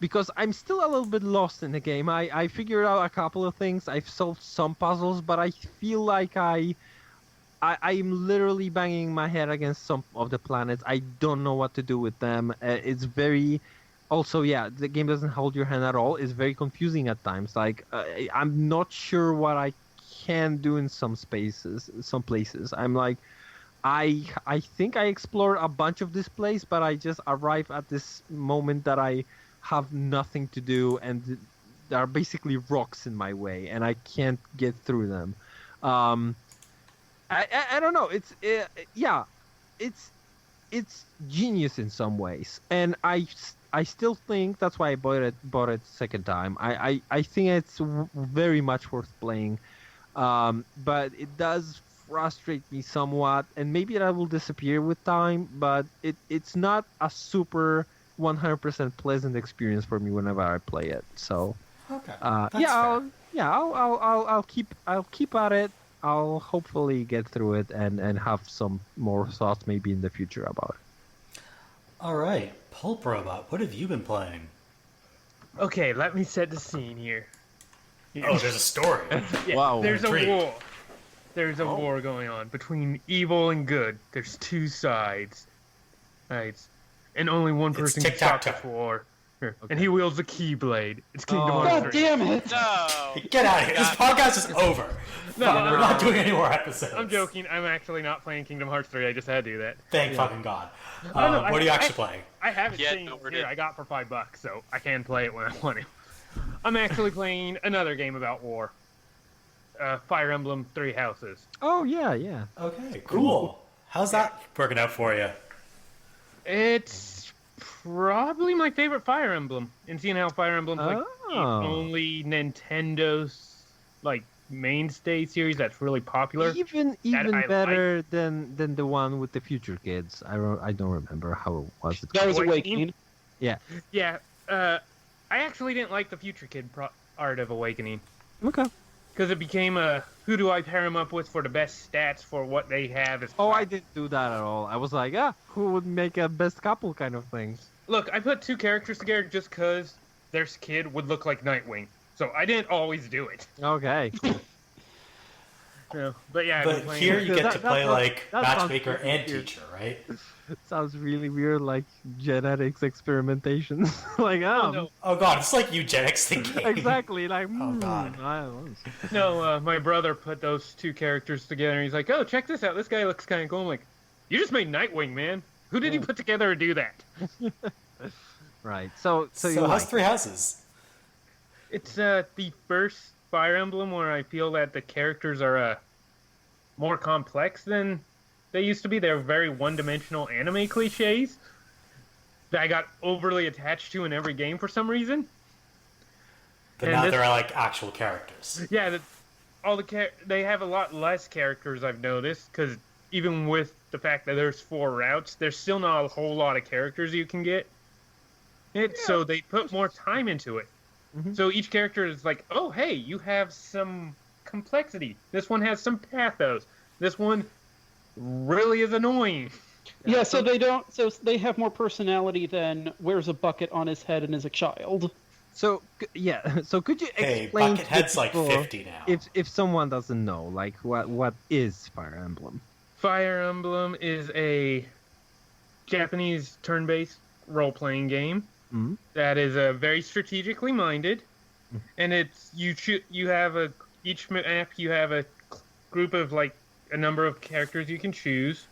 because I'm still a little bit lost in the game. I figured out a couple of things. I've solved some puzzles, but I feel like I'm literally banging my head against some of the planets. I don't know what to do with them. It's very... Also, yeah, the game doesn't hold your hand at all. It's very confusing at times. Like, I'm not sure what I can do in some places. I'm like, I think I explored a bunch of this place, but I just arrive at this moment that I have nothing to do, and there are basically rocks in my way, and I can't get through them. I don't know. It's genius in some ways, and I still think that's why I bought it second time. I think it's very much worth playing, but it does frustrate me somewhat, and maybe that will disappear with time. But it's not a super 100% pleasant experience for me whenever I play it. So Okay. I'll keep at it. I'll hopefully get through it and have some more thoughts maybe in the future about it. All right, Pulprobot, what have you been playing? Okay, let me set the scene here. Oh, there's a story. Yeah, Wow. there's Intrigued. a war. There's a war going on between evil and good. There's two sides. Right. And only one person can stop tic-tac-toe. this war. And he wields the Keyblade. It's Kingdom Hearts God 3. damn it! No. Get out of here. This podcast is over. No, We're not doing any more episodes. I'm joking. I'm actually not playing Kingdom Hearts 3. I just had to do that. Thank fucking God. No, What are you actually playing? I have it Yeah, sitting no, here. I got for $5, so I can play it when I want to. I'm actually playing another game about war. Fire Emblem Three Houses. Oh yeah. Okay, cool. How's that working out for you? It's probably my favorite Fire Emblem. And seeing how Fire Emblem's like the only Nintendo's like mainstay series that's really popular. Even I better than the one with the Future Kids. I don't remember how it was. That was Awakening? Awakening. Yeah. I actually didn't like the Future Kid Art of Awakening. Okay. Because it became a who do I pair them up with for the best stats for what they have. As Oh, I didn't do that at all. I was like, who would make a best couple kind of thing? Look, I put two characters together just because their kid would look like Nightwing. So I didn't always do it. Okay. No, but yeah, I've been But playing here you get That- to that play sounds- like that sounds matchmaker pretty and weird. teacher, right? It sounds really weird, like genetics experimentations. like, no. Oh God, it's like eugenics thinking. exactly. Like, God. I don't No, my brother put those two characters together and he's like, oh, check this out. This guy looks kind of cool. I'm like, you just made Nightwing, man. Who did he put together to do that? Right. So So you how's like Three Houses? It's the first Fire Emblem where I feel that the characters are more complex than they used to be. They're very one-dimensional anime cliches that I got overly attached to in every game for some reason. But And now this- they're like actual characters. Yeah, they have a lot less characters, I've noticed, because even with the fact that there's 4 routes, there's still not a whole lot of characters you can get. So they put more time into it. Mhm. So each character is like, oh, hey, you have some complexity. This one has some pathos. This one really is annoying. Yeah, so they don't. So they have more personality than wears a bucket on his head and is a child. So yeah. So could you Hey, explain to Buckethead's like people 50 now. if someone doesn't know, like what is Fire Emblem? Fire Emblem is a Japanese turn-based role-playing game Mhm. that is very strategically minded, and it's you have each map you have a group of like a number of characters you can choose.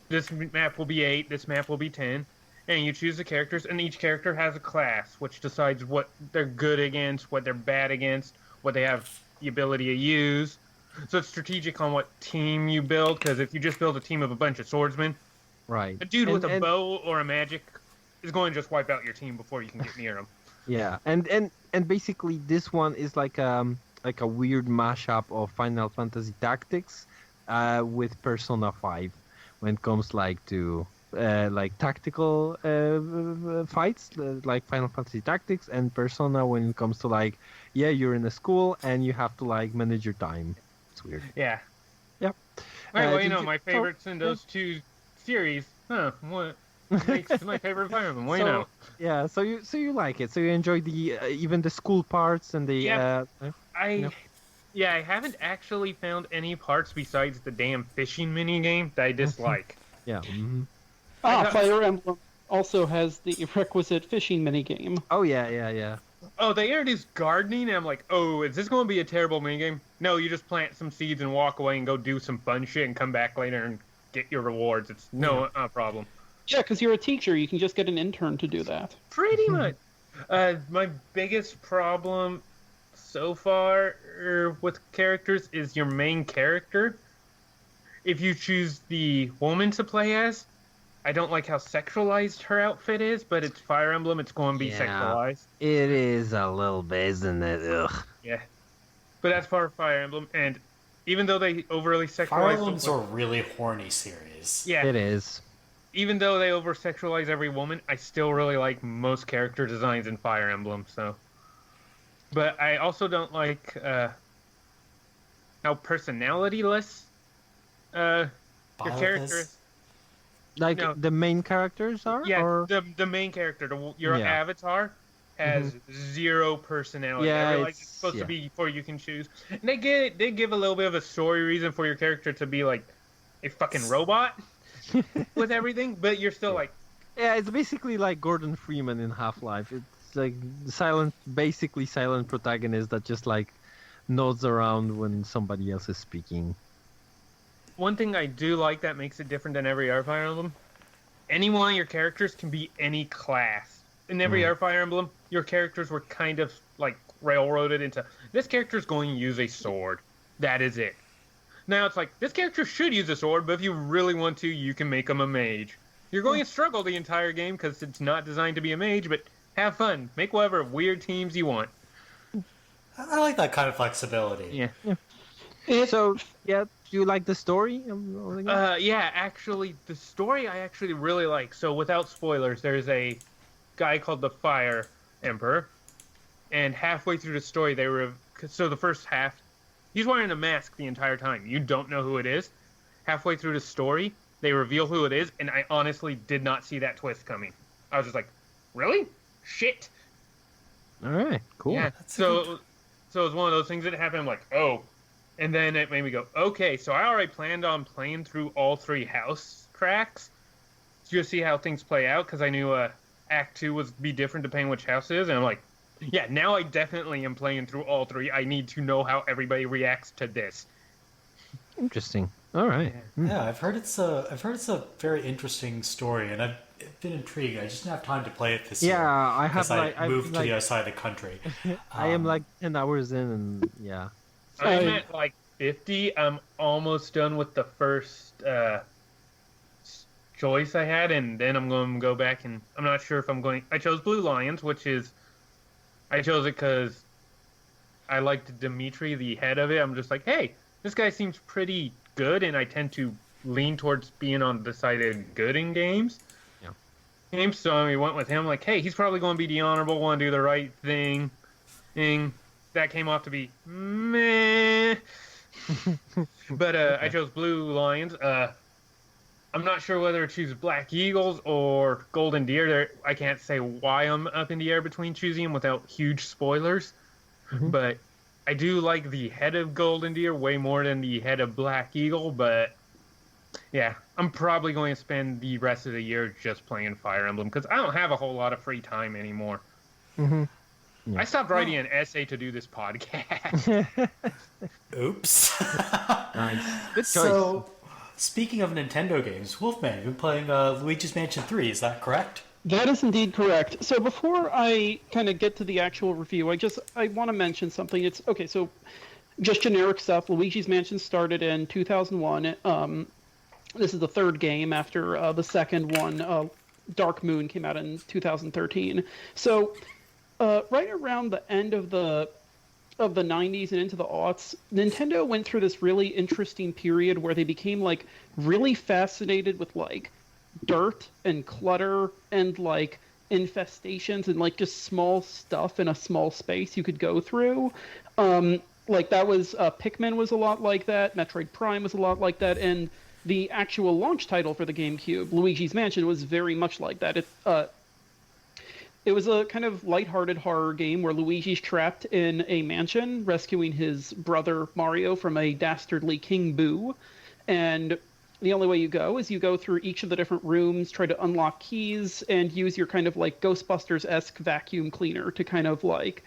This map will be 8, this map will be 10, and you choose the characters, and each character has a class which decides what they're good against, what they're bad against, what they have the ability to use. So it's strategic on what team you build, because if you just build a team of a bunch of swordsmen, Right. a dude with a And- bow or a magic is going to just wipe out your team before you can get near him. Yeah, and basically this one is like a weird mashup of Final Fantasy Tactics with Persona 5 when it comes like to like tactical fights like Final Fantasy Tactics, and Persona when it comes to like you're in a school and you have to like manage your time. It's weird. Yeah. Yep. All right, well, did you know, you- my favorites in those 2 series. Huh, what makes my favorite Fire Emblem? Well, you know. Yeah, so you like it. So you enjoy the even the school parts and the Yeah. Yep. I haven't actually found any parts besides the damn fishing mini game that I dislike. yeah. Mhm. Fire Emblem also has the requisite fishing minigame. Oh yeah. Oh, they introduced gardening, and I'm like, oh, is this going to be a terrible minigame? No, you just plant some seeds and walk away and go do some fun shit and come back later and get your rewards. It's no problem. Yeah, because you're a teacher, you can just get an intern to do that. Pretty much. My biggest problem so far with characters is your main character. If you choose the woman to play as, I don't like how sexualized her outfit is, but it's Fire Emblem, it's going to be Yeah. sexualized. It is a little bit, isn't it? Ugh. Yeah. But that's part of Fire Emblem, and even though they overly Fire sexualize Emblem's a really horny series. yeah, It is. even though they over sexualize every woman, I still really like most character designs in Fire Emblem, so. But I also don't like how personality-less your Bile character is? is. Like No. the main characters are? Yeah, Or... the main character, your Yeah. avatar, has zero personality. Yeah, I realize it's- it's supposed yeah. to be before you can choose. And they give a little bit of a story reason for your character to be like a fucking robot with everything, but you're still like, Yeah, it's basically like Gordon Freeman in Half-Life. It's like basically silent protagonist that just like nods around when somebody else is speaking. one thing I do like that makes it different than every other Fire Emblem. Any one of your characters can be any class. In every other Fire Emblem, your characters were kind of like railroaded into this character's going to use a sword. That is it. Now it's like this character should use a sword, but if you really want to, you can make him a mage. You're going to struggle the entire game because it's not designed to be a mage, but have fun. Make whatever weird teams you want. I like that kind of flexibility. Yeah. So, yeah, do you like the story? Yeah, actually, the story I actually really like. So, without spoilers, there's a guy called the Fire Emperor, and halfway through the story, so the first half, he's wearing a mask the entire time. You don't know who it is. Halfway through the story, they reveal who it is, and I honestly did not see that twist coming. I was just like, really? Shit. All right, cool. Yeah. That's a So it's one of those things that happened. I'm like, oh, and then it made me go, okay. So I already planned on playing through all 3 house tracks to see how things play out because I knew Act 2 would be different depending which house it is, and I'm like, yeah, now I definitely am playing through all 3. I need to know how everybody reacts to this. Interesting. All right. Yeah, I've heard it's a very interesting story, and I've been intrigued. I just didn't have time to play it this year. Yeah, I have because I moved to the other side of the country. I am like 10 hours in, and yeah. I'm at like 50. I'm almost done with the first choice I had, and then I'm going to go back, and I'm not sure if I'm going. I chose Blue Lions, I chose it because I liked Dimitri, the head of it. I'm just like, hey, this guy seems pretty good, and I tend to lean towards being on the side of good in games. Yeah. So we went with him, like, hey, he's probably going to be the honorable one, do the right thing. That came off to be meh. But I chose Blue Lions. I'm not sure whether to choose Black Eagles or Golden Deer. I can't say why I'm up in the air between choosing them without huge spoilers. But I do like the head of Golden Deer way more than the head of Black Eagle. But yeah, I'm probably going to spend the rest of the year just playing Fire Emblem because I don't have a whole lot of free time anymore. Yeah. I stopped writing an essay to do this podcast. Oops. Nice. Good choice. So, speaking of Nintendo games, Wolfman, you've been playing Luigi's Mansion 3, is that correct? That is indeed correct. So before I kind of get to the actual review, I want to mention something. It's okay. So just generic stuff. Luigi's Mansion started in 2001. This is the third game after the second one. Dark Moon came out in 2013. So right around the end of the 90s and into the aughts, Nintendo went through this really interesting period where they became like really fascinated with like dirt and clutter and like infestations and like just small stuff in a small space you could go through. Like that was Pikmin was a lot like that, Metroid Prime was a lot like that, and the actual launch title for the GameCube, Luigi's Mansion, was very much like that. It was a kind of lighthearted horror game where Luigi's trapped in a mansion, rescuing his brother Mario from a dastardly King Boo. And the only way you go is you go through each of the different rooms, try to unlock keys, and use your kind of like Ghostbusters-esque vacuum cleaner to kind of like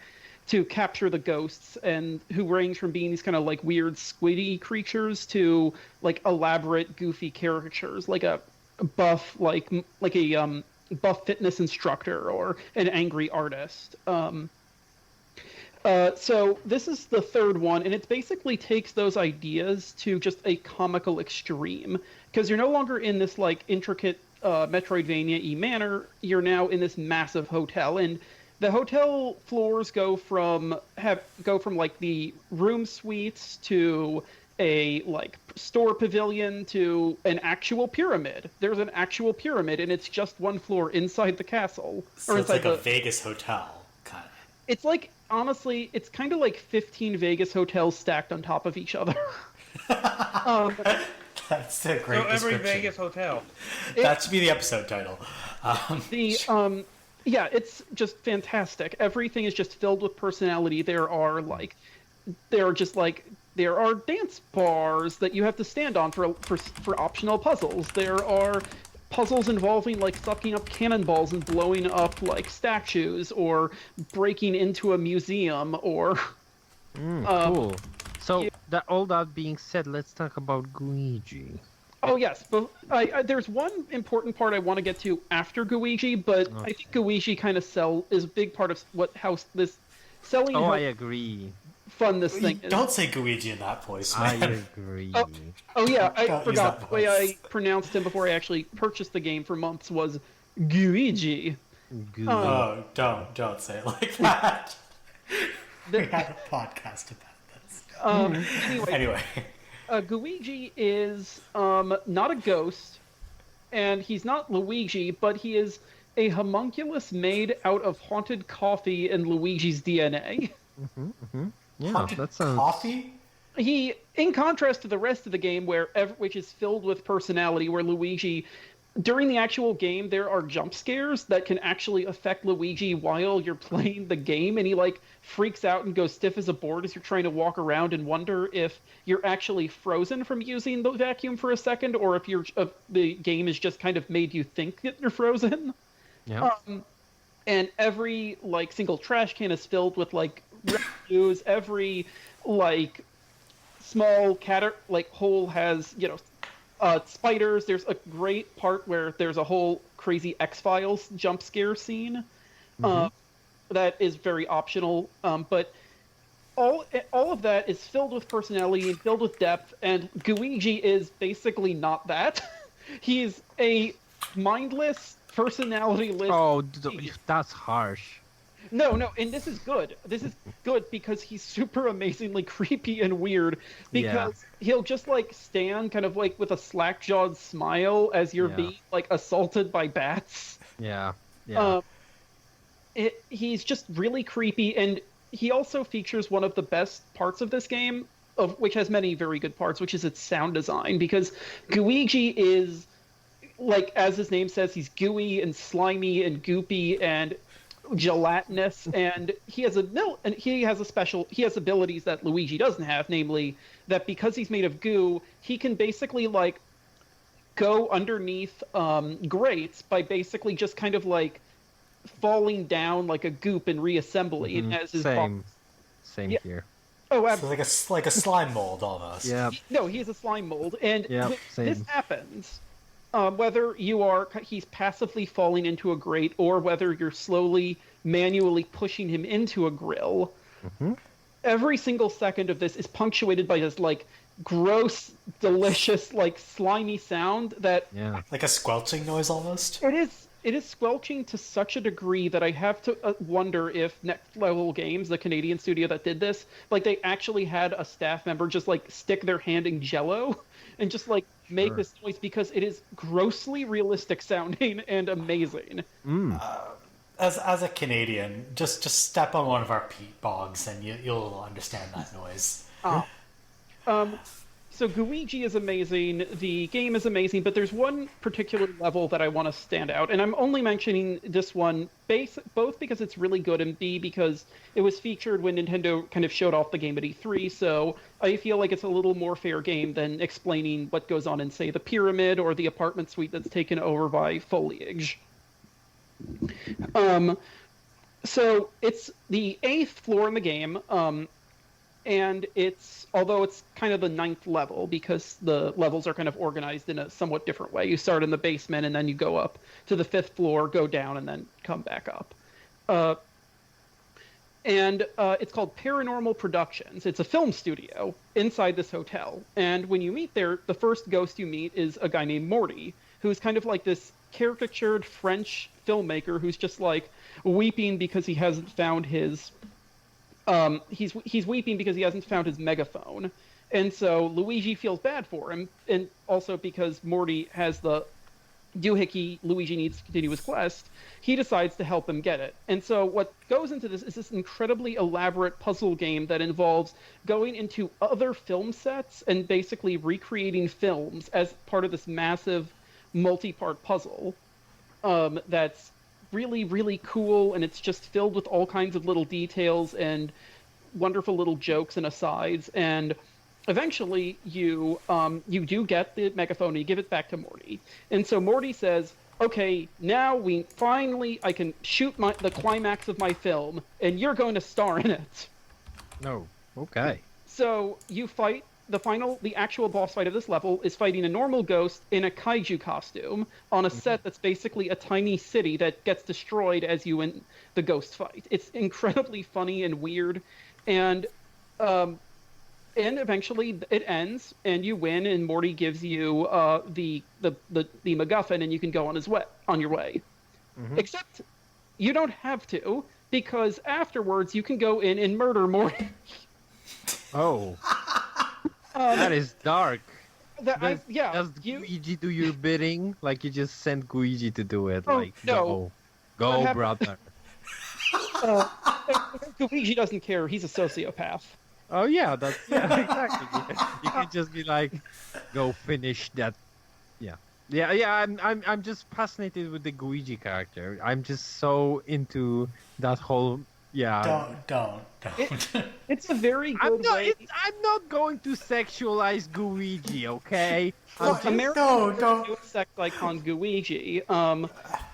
to capture the ghosts, and who range from being these kind of like weird squiddy creatures to like elaborate goofy caricatures, like a buff like a buff fitness instructor or an angry artist. So this is the third one, and it basically takes those ideas to just a comical extreme, because you're no longer in this like intricate Metroidvania-y manner. You're now in this massive hotel, and the hotel floors go from like the room suites to a like store pavilion to an actual pyramid. There's an actual pyramid, and it's just one floor inside the castle. So it's like a Vegas hotel, kind of. It's like, honestly, it's kind of like 15 Vegas hotels stacked on top of each other. That's a great description. Every Vegas hotel. That should be the episode title. Yeah, it's just fantastic. Everything is just filled with personality. There are dance bars that you have to stand on for optional puzzles. There are puzzles involving like sucking up cannonballs and blowing up like statues, or breaking into a museum, or cool. So all that being said, let's talk about Luigi. Oh yes, but there's one important part I want to get to after Luigi, but okay. I think Luigi kind of is a big part of how this selling. Oh, I agree. Fun this thing is. Don't say Luigi in that voice, man. I agree. Oh yeah, I forgot. The way I pronounced him before I actually purchased the game for months was Luigi. Oh, don't say it like that. We had a podcast about this. Anyway. Luigi is not a ghost, and he's not Luigi, but he is a homunculus made out of haunted coffee and Luigi's DNA. Yeah, haunted that sounds... coffee? He, in contrast to the rest of the game, which is filled with personality, where Luigi, during the actual game, there are jump scares that can actually affect Luigi while you're playing the game, and he like freaks out and goes stiff as a board as you're trying to walk around and wonder if you're actually frozen from using the vacuum for a second, or if the game has just kind of made you think that you're frozen. Yeah. And every like single trash can is filled with like residues. Every like small hole has, spiders. There's a great part where there's a whole crazy X-Files jump scare scene that is very optional. But all of that is filled with personality and filled with depth, and Guigi is basically not that. He's a mindless, personality-less... Oh, that's harsh. No, and this is good. This is good because he's super amazingly creepy and weird, because he'll just, stand kind of, with a slack-jawed smile as you're being, assaulted by bats. Yeah. He's just really creepy, and he also features one of the best parts of this game, which has many very good parts, which is its sound design, because Guigi is, as his name says, he's gooey and slimy and goopy and gelatinous, and he has abilities that Luigi doesn't have, namely that because he's made of goo, he can basically go underneath grates by basically just kind of falling down like a goop and reassembly. It has his same here. Oh, absolutely. So like a slime mold almost. Yeah. No, he is a slime mold, and this happens whether he's passively falling into a grate or whether you're slowly manually pushing him into a grill. Every single second of this is punctuated by this gross, delicious, slimy sound that like a squelching noise almost. It is squelching to such a degree that I have to wonder if Next Level Games, the Canadian studio that did this, they actually had a staff member just stick their hand in Jello and just make this noise, because it is grossly realistic sounding and amazing. As a Canadian, just step on one of our peat bogs and you'll understand that noise. So Guigi is amazing, the game is amazing, but there's one particular level that I want to stand out, and I'm only mentioning this one both because it's really good, and B, because it was featured when Nintendo kind of showed off the game at E3, so I feel like it's a little more fair game than explaining what goes on in, say, the pyramid or the apartment suite that's taken over by foliage. So it's the 8th floor in the game, and although it's kind of the 9th level, because the levels are kind of organized in a somewhat different way. You start in the basement, and then you go up to the 5th floor, go down, and then come back up. And it's called Paranormal Productions. It's a film studio inside this hotel. And when you meet there, the first ghost you meet is a guy named Morty, who's kind of like this caricatured French filmmaker who's just weeping because he hasn't found his... he's weeping because he hasn't found his megaphone, and so Luigi feels bad for him, and also because Morty has the doohickey Luigi needs to continue his quest, he decides to help him get it. And so what goes into this is this incredibly elaborate puzzle game that involves going into other film sets and basically recreating films as part of this massive multi-part puzzle that's really, really cool, and it's just filled with all kinds of little details and wonderful little jokes and asides. And eventually you do get the megaphone and you give it back to Morty. And so Morty says, okay, now I can shoot the climax of my film, and you're going to star in it. No. Okay. So you fight the actual boss fight of this level is fighting a normal ghost in a kaiju costume on a set that's basically a tiny city that gets destroyed as you win the ghost fight. It's incredibly funny and weird, and eventually it ends and you win, and Morty gives you the MacGuffin, and you can go on your way. Except you don't have to, because afterwards you can go in and murder Morty. Oh. That is dark. Does Guigi do your bidding? You just sent Guigi to do it. No. Go, brother. Guigi doesn't care. He's a sociopath. Oh yeah, exactly. You can just be go finish that. Yeah. I'm just fascinated with the Guigi character. I'm just so into that whole. Yeah. Don't. It's a very good way. I'm not going to sexualize Guigi, okay? Americans do a sex icon Guigi.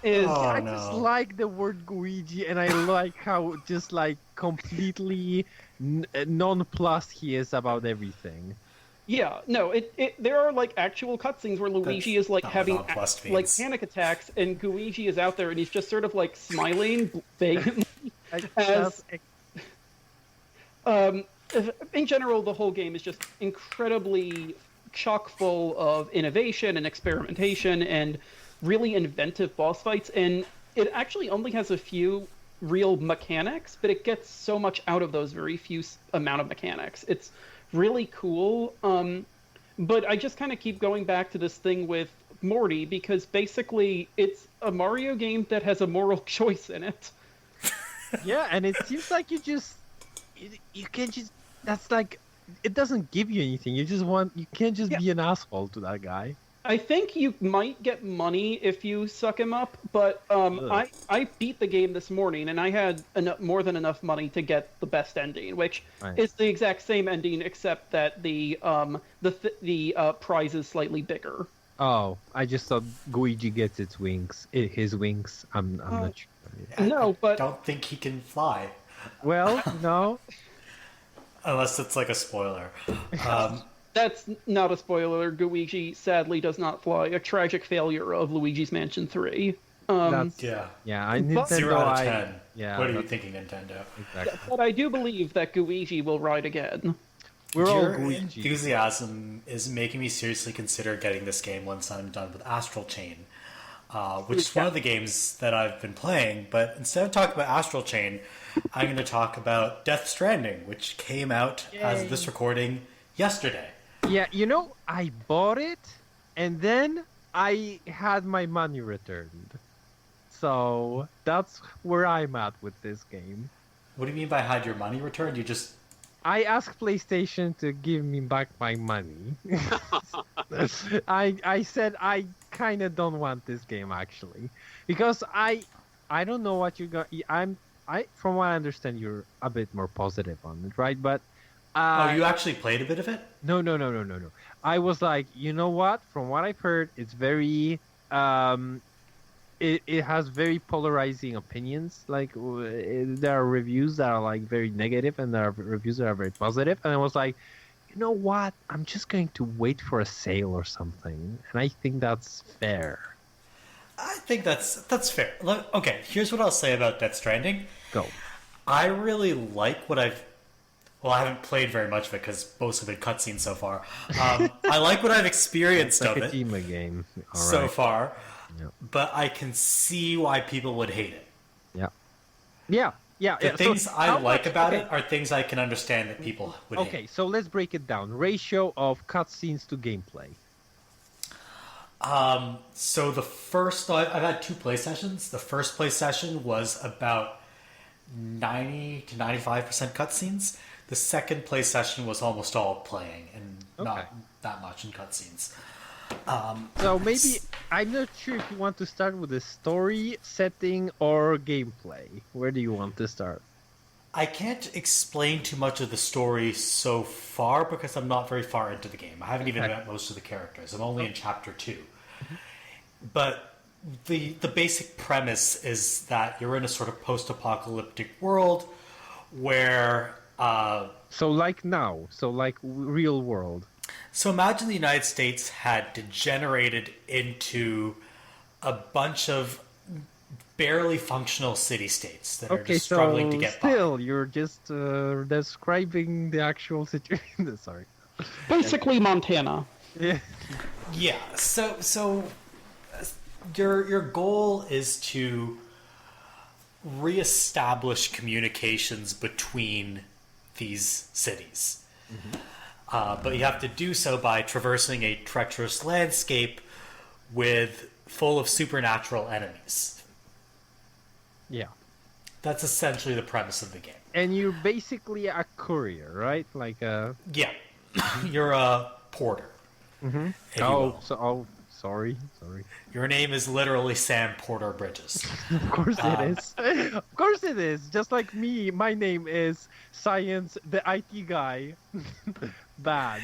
is Oh, I no. just like the word Luigi, and I like how just like completely nonplussed he is about everything. yeah, no, there are like actual cutscenes where Luigi That's is like not what having nonplussed like means. panic attacks, and Luigi is out there and he's just sort of like smiling vacantly Like, as that's um, in general, the whole game is just incredibly chock full of innovation and experimentation and really inventive boss fights. And it actually only has a few real mechanics, but it gets so much out of those very few amount of mechanics. It's really cool. But I just kind of keep going back to this thing with Morty because basically it's a Mario game that has a moral choice in it. yeah, and it seems like you can just that's like it doesn't give you anything. You can't just be an asshole to that guy. I think you might get money if you suck him up, but I beat the game this morning and I had more than enough money to get the best ending, which is the exact same ending except that the prize is slightly bigger. Oh, I just thought Luigi gets his wings. I'm not sure. No, I but don't think he can fly. Well, no. Unless it's like a spoiler. that's not a spoiler. Luigi sadly does not fly. A tragic failure of Luigi's Mansion 3. That's Yeah. yeah. I But- Nintendo. 0 out of I 10. yeah. What are you that's- thinking, Nintendo? Exactly. But I do believe that Luigi will ride again. We're all Your Luigi. enthusiasm is making me seriously consider getting this game once I'm done with Astral Chain, which is one of the games that I've been playing. But instead of talking about Astral Chain, I'm going to talk about Death Stranding, which came out as of this recording yesterday. Yeah, I bought it, and then I had my money returned. So that's where I'm at with this game. What do you mean by had your money returned? You just I asked PlayStation to give me back my money. I said I kind of don't want this game actually because I don't know what you got. From what I understand, you're a bit more positive on it, right? But you actually played a bit of it? no. I was like, you know what? From what I've heard, it's very it has very polarizing opinions. Like there are reviews that are like very negative, and there are reviews that are very positive. And I was like, you know what? I'm just going to wait for a sale or something, and I think that's fair. I think that's fair. Look, okay, here's what I'll say about Death Stranding. Go. I really like what I haven't played very much of it because most of it cutscenes so far. I like what I've experienced It's like of a it Kojima game. All so right. far, Yep. but I can see why people would hate it. Yeah. The things So I how like much- about okay. it are things I can understand that people would hate. Okay, so let's break it down. Ratio of cutscenes to gameplay. So I've had 2 play sessions. The first play session was about 90 to 95% cutscenes. The second play session was almost all playing and not Okay. that much in cutscenes. So maybe I'm not sure if you want to start with the story, setting, or gameplay. Where do you want to start? I can't explain too much of the story so far because I'm not very far into the game. I haven't even met most of the characters. I'm only in chapter 2. But the basic premise is that you're in a sort of post-apocalyptic world where So like now, so like real world. so imagine the United States had degenerated into a bunch of barely functional city-states that are Okay, just struggling so to get by. still, you're just describing the actual situation. Sorry. Basically Montana. Yeah. Yeah. So your goal is to reestablish communications between these cities. But you have to do so by traversing a treacherous landscape full of supernatural enemies. Yeah. That's essentially the premise of the game. And you're basically a courier, right? Like a. Yeah. You're a porter. if you will. Sorry. Your name is literally Sam Porter Bridges. Of course it is. Of course it is. Just like me, my name is Science, the IT guy. Bad.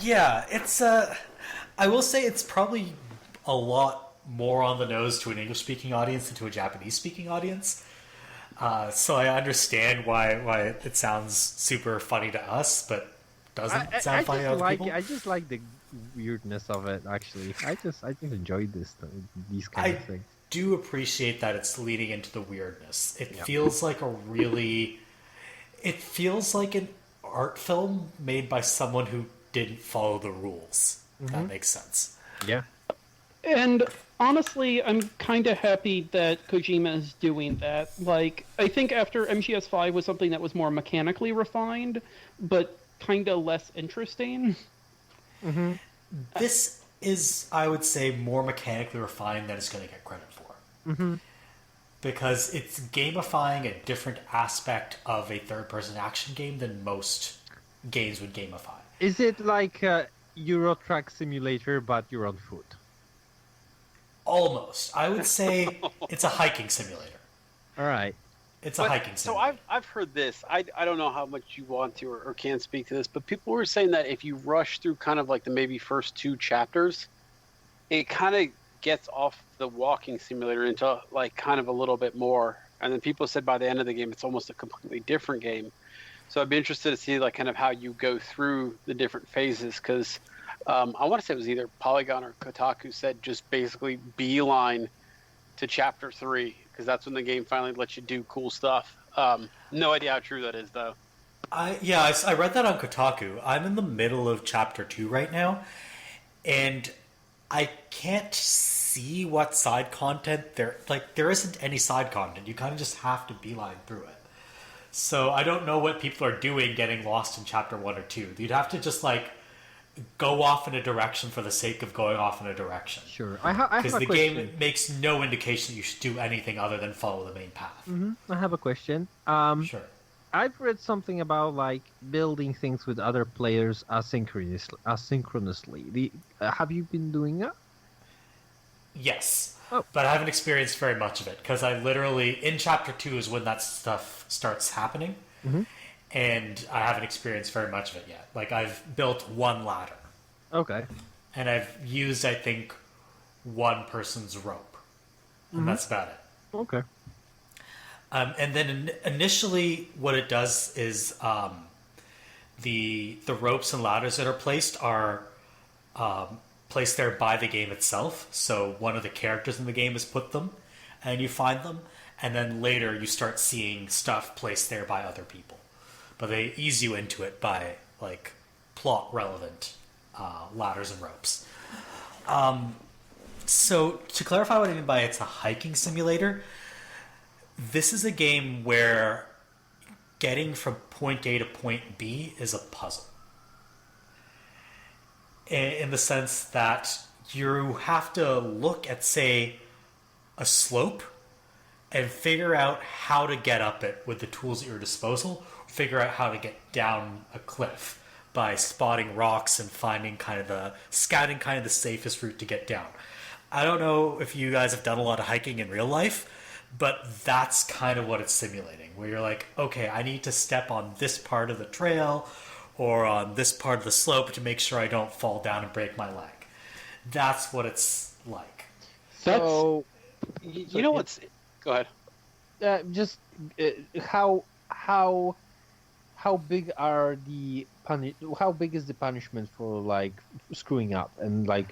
Yeah, it's I will say it's probably a lot more on the nose to an English-speaking audience than to a Japanese-speaking audience. So I understand why it sounds super funny to us, but doesn't sound funny to other people. I just like the weirdness of it. Actually, I just enjoy these kind of things. I do appreciate that it's leading into the weirdness. It feels like it feels like an art film made by someone who didn't follow the rules. If that makes sense. Yeah. And honestly, I'm kind of happy that Kojima is doing that. Like, I think after MGS5 was something that was more mechanically refined, but kind of less interesting. Mm-hmm. This is, I would say, more mechanically refined than it's going to get credit for. Mm-hmm. Because it's gamifying a different aspect of a third-person action game than most games would gamify. Is it like a Euro Truck Simulator, but you're on foot? Almost. I would say it's a hiking simulator. All right. It's a hiking simulator. So I've heard this. I don't know how much you want to or can speak to this, but people were saying that if you rush through kind of like the maybe first 2 chapters, it kind of gets off the walking simulator into like kind of a little bit more. And then people said by the end of the game, it's almost a completely different game. So I'd be interested to see like kind of how you go through the different phases, because I want to say it was either Polygon or Kotaku said just basically beeline to chapter 3, because that's when the game finally lets you do cool stuff. No idea how true that is, though. I read that on Kotaku. I'm in the middle of chapter 2 right now, and I can't see what side content there. Like, there isn't any side content. You kind of just have to beeline through it. So I don't know what people are doing getting lost in chapter 1 or 2. You'd have to just like go off in a direction for the sake of going off in a direction. Sure. I have because a the question. game makes no indication you should do anything other than follow the main path. Mm-hmm. I have a question. Sure. I've read something about like building things with other players asynchronously. Have you been doing that? Yes. Oh. But I haven't experienced very much of it, because I literally, in chapter 2 is when that stuff starts happening, and I haven't experienced very much of it yet. Like, I've built 1 ladder. Okay. And I've used, I think, 1 person's rope. And that's about it. Okay. And then initially what it does is the ropes and ladders that are placed are placed there by the game itself. So one of the characters in the game has put them, and you find them, and then later you start seeing stuff placed there by other people. But they ease you into it by like plot relevant ladders and ropes. So to clarify what I mean by it's a hiking simulator, this is a game where getting from point A to point B is a puzzle. In the sense that you have to look at, say, a slope and figure out how to get up it with the tools at your disposal, figure out how to get down a cliff by spotting rocks and scouting kind of the safest route to get down. I don't know if you guys have done a lot of hiking in real life, but that's kind of what it's simulating, where you're like, okay, I need to step on this part of the trail or on this part of the slope to make sure I don't fall down and break my leg. That's what it's like. So, You know what's... Go ahead. How big are how big is the punishment for like screwing up and like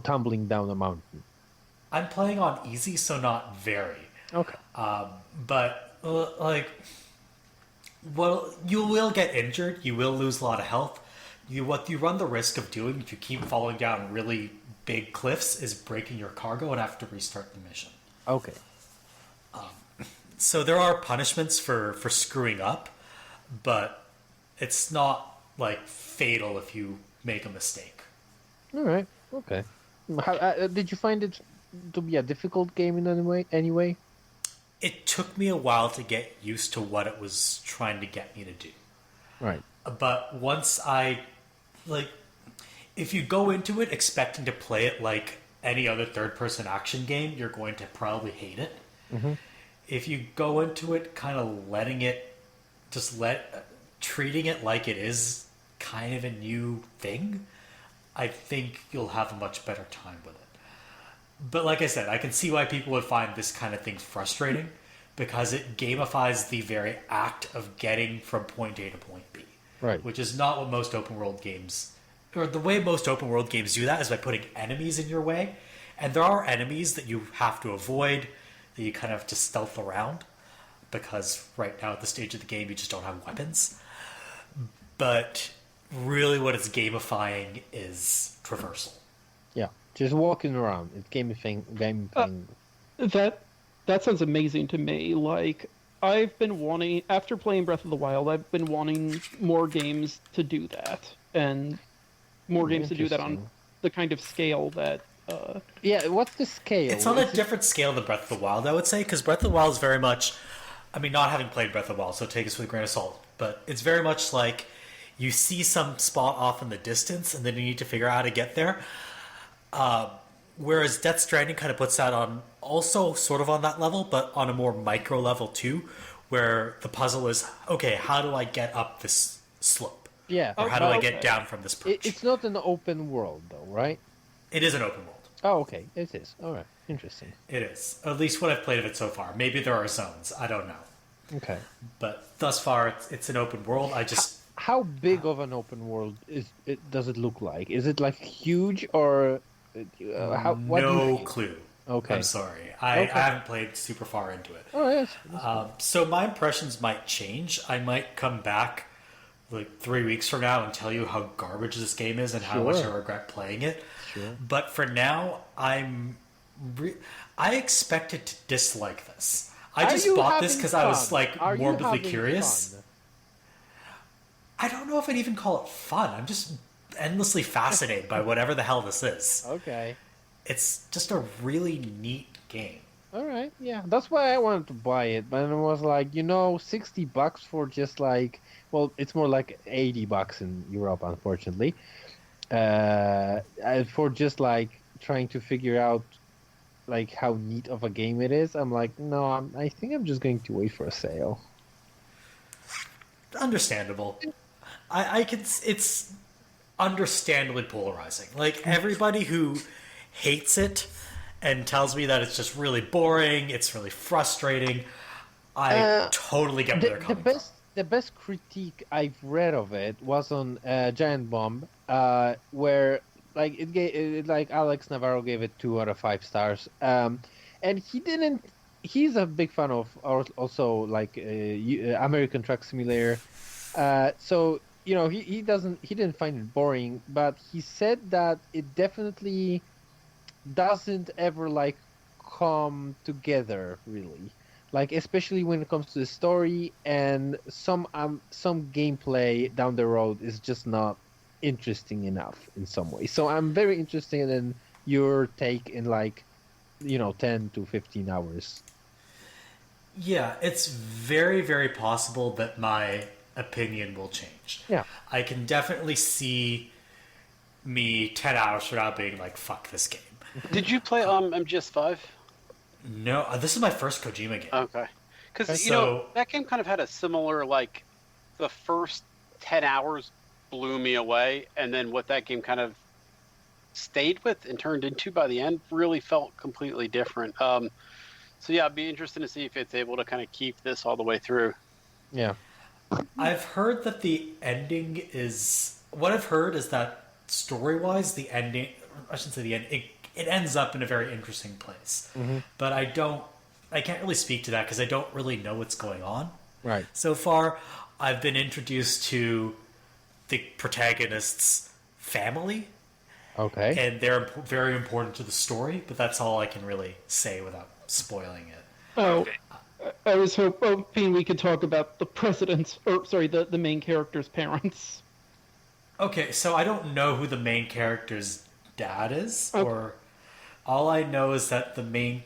tumbling down a mountain? I'm playing on easy, so not very. Okay. But you will get injured. You will lose a lot of health. What you run the risk of doing if you keep falling down really big cliffs is breaking your cargo and have to restart the mission. Okay. So there are punishments for screwing up, but it's not like fatal if you make a mistake. All right. Okay. How, did you find it to be a difficult game in any way? It took me a while to get used to what it was trying to get me to do. Right. But once if you go into it expecting to play it like any other third-person action game, you're going to probably hate it. Mm-hmm. If you go into it kind of treating it like it is kind of a new thing, I think you'll have a much better time with it. But like I said, I can see why people would find this kind of thing frustrating because it gamifies the very act of getting from point A to point B. Right. Which is not what most open world games, or the way most open world games do that is by putting enemies in your way. And there are enemies that you have to avoid, that you kind of have to stealth around, because right now at the stage of the game you just don't have weapons. But really what it's gamifying is traversal. Yeah, just walking around. It's gamifying. That sounds amazing to me. Like, I've been wanting, after playing Breath of the Wild, I've been wanting more games to do that, and more games to do that on the kind of scale that. Yeah, what's the scale? It's on a different scale than Breath of the Wild, I would say, because Breath of the Wild is very much, I mean, not having played Breath of the Wild, so take this with a grain of salt, but it's very much like you see some spot off in the distance, and then you need to figure out how to get there. Whereas Death Stranding kind of puts that on, also sort of on that level, but on a more micro level too, where the puzzle is, okay, how do I get up this slope? Yeah. Or how do I get down from this perch? It's not an open world, though, right? It is an open world. Oh, okay. It is. All right. Interesting. It is. At least what I've played of it so far. Maybe there are zones. I don't know. Okay. But thus far, it's an open world. I just... How big of an open world does it look like? Is it like huge or... no clue. Okay. I'm sorry. I haven't played super far into it. Oh, yes. So my impressions might change. I might come back like 3 weeks from now and tell you how garbage this game is and how much I regret playing it. Sure. But for now, I expected to dislike this. I just bought this because I was like morbidly curious. Fun? I don't know if I'd even call it fun. I'm just endlessly fascinated by whatever the hell this is. Okay. It's just a really neat game. All right, yeah. That's why I wanted to buy it. But it was like, $60 for just like... Well, it's more like $80 in Europe, unfortunately. For just like trying to figure out like how neat of a game it is. I'm like, no, I think I'm just going to wait for a sale. Understandable. I can. It's understandably polarizing. Like everybody who hates it and tells me that it's just really boring, it's really frustrating. I totally get where they're coming from. The best critique I've read of it was on Giant Bomb, where like like Alex Navarro gave it 2 out of 5 stars, and he didn't. He's a big fan of also like American Truck Simulator, so he didn't find it boring, but he said that it definitely doesn't ever like come together really. Like, especially when it comes to the story, and some gameplay down the road is just not interesting enough in some way. So I'm very interested in your take in 10 to 15 hours. Yeah, it's very, very possible that my opinion will change. Yeah. I can definitely see me 10 hours from now being like, fuck this game. Did you play MGS5? No, this is my first Kojima game. Okay. Because, So- that game kind of had a similar, like, the first 10 hours blew me away, and then what that game kind of stayed with and turned into by the end really felt completely different. So, yeah, it'd be interesting to see if it's able to kind of keep this all the way through. Yeah. I've heard that the ending is... What I've heard is that story-wise, the ending... I shouldn't say the end... It ends up in a very interesting place. Mm-hmm. But I can't really speak to that because I don't really know what's going on. Right. So far, I've been introduced to the protagonist's family. Okay. And they're very important to the story, but that's all I can really say without spoiling it. Oh, I was hoping we could talk about the main character's parents. Okay, so I don't know who the main character's dad is, Okay. or all I know is that the main...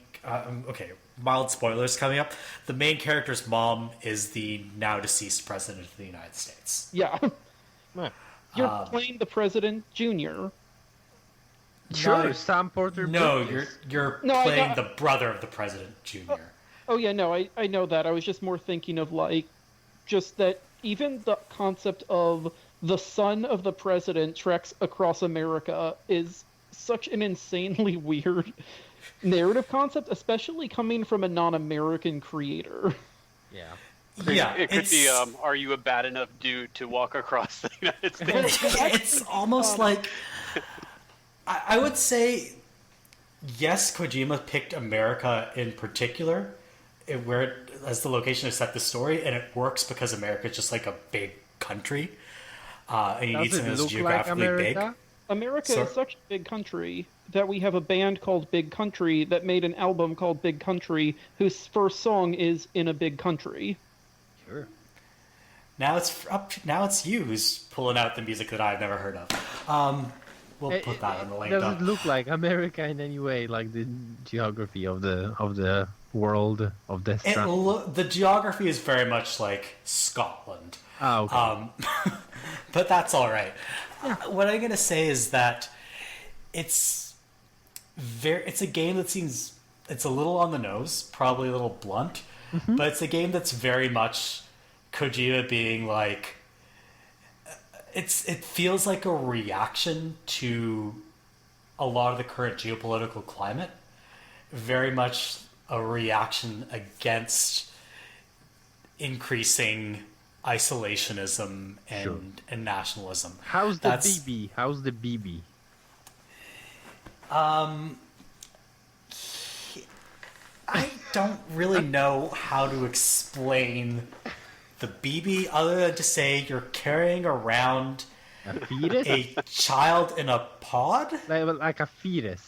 mild spoilers coming up. The main character's mom is the now deceased president of the United States. Yeah. Right. You're playing the president junior. Sure, No, Sam Porter. No, Bridges. you're No, playing the brother of the president junior. Oh yeah, no, I know that. I was just more thinking of just that even the concept of the son of the president treks across America is such an insanely weird narrative concept, especially coming from a non-American creator. Yeah. Yeah, It could be, are you a bad enough dude to walk across the United States? it's almost like I would say yes, Kojima picked America in particular, as the location to set the story, and it works because America is just like a big country, and you need something that's geographically big. America is such a big country that we have a band called Big Country that made an album called Big Country, whose first song is "In a Big Country." Sure. Now it's you who's pulling out the music that I've never heard of. We'll put that on the link. Does it look like America in any way, like the geography of the world of Death Stranding? The geography is very much like Scotland. Oh, okay. But that's all right. What I'm gonna say is that it's a game that seems it's a little on the nose, probably a little blunt, but it's a game that's very much Kojima being like. It feels like a reaction to a lot of the current geopolitical climate, very much a reaction against increasing isolationism and nationalism. How's the BB? How's the BB? I don't really know how to explain the BB other than to say you're carrying around a fetus, a child in a pod, like a fetus,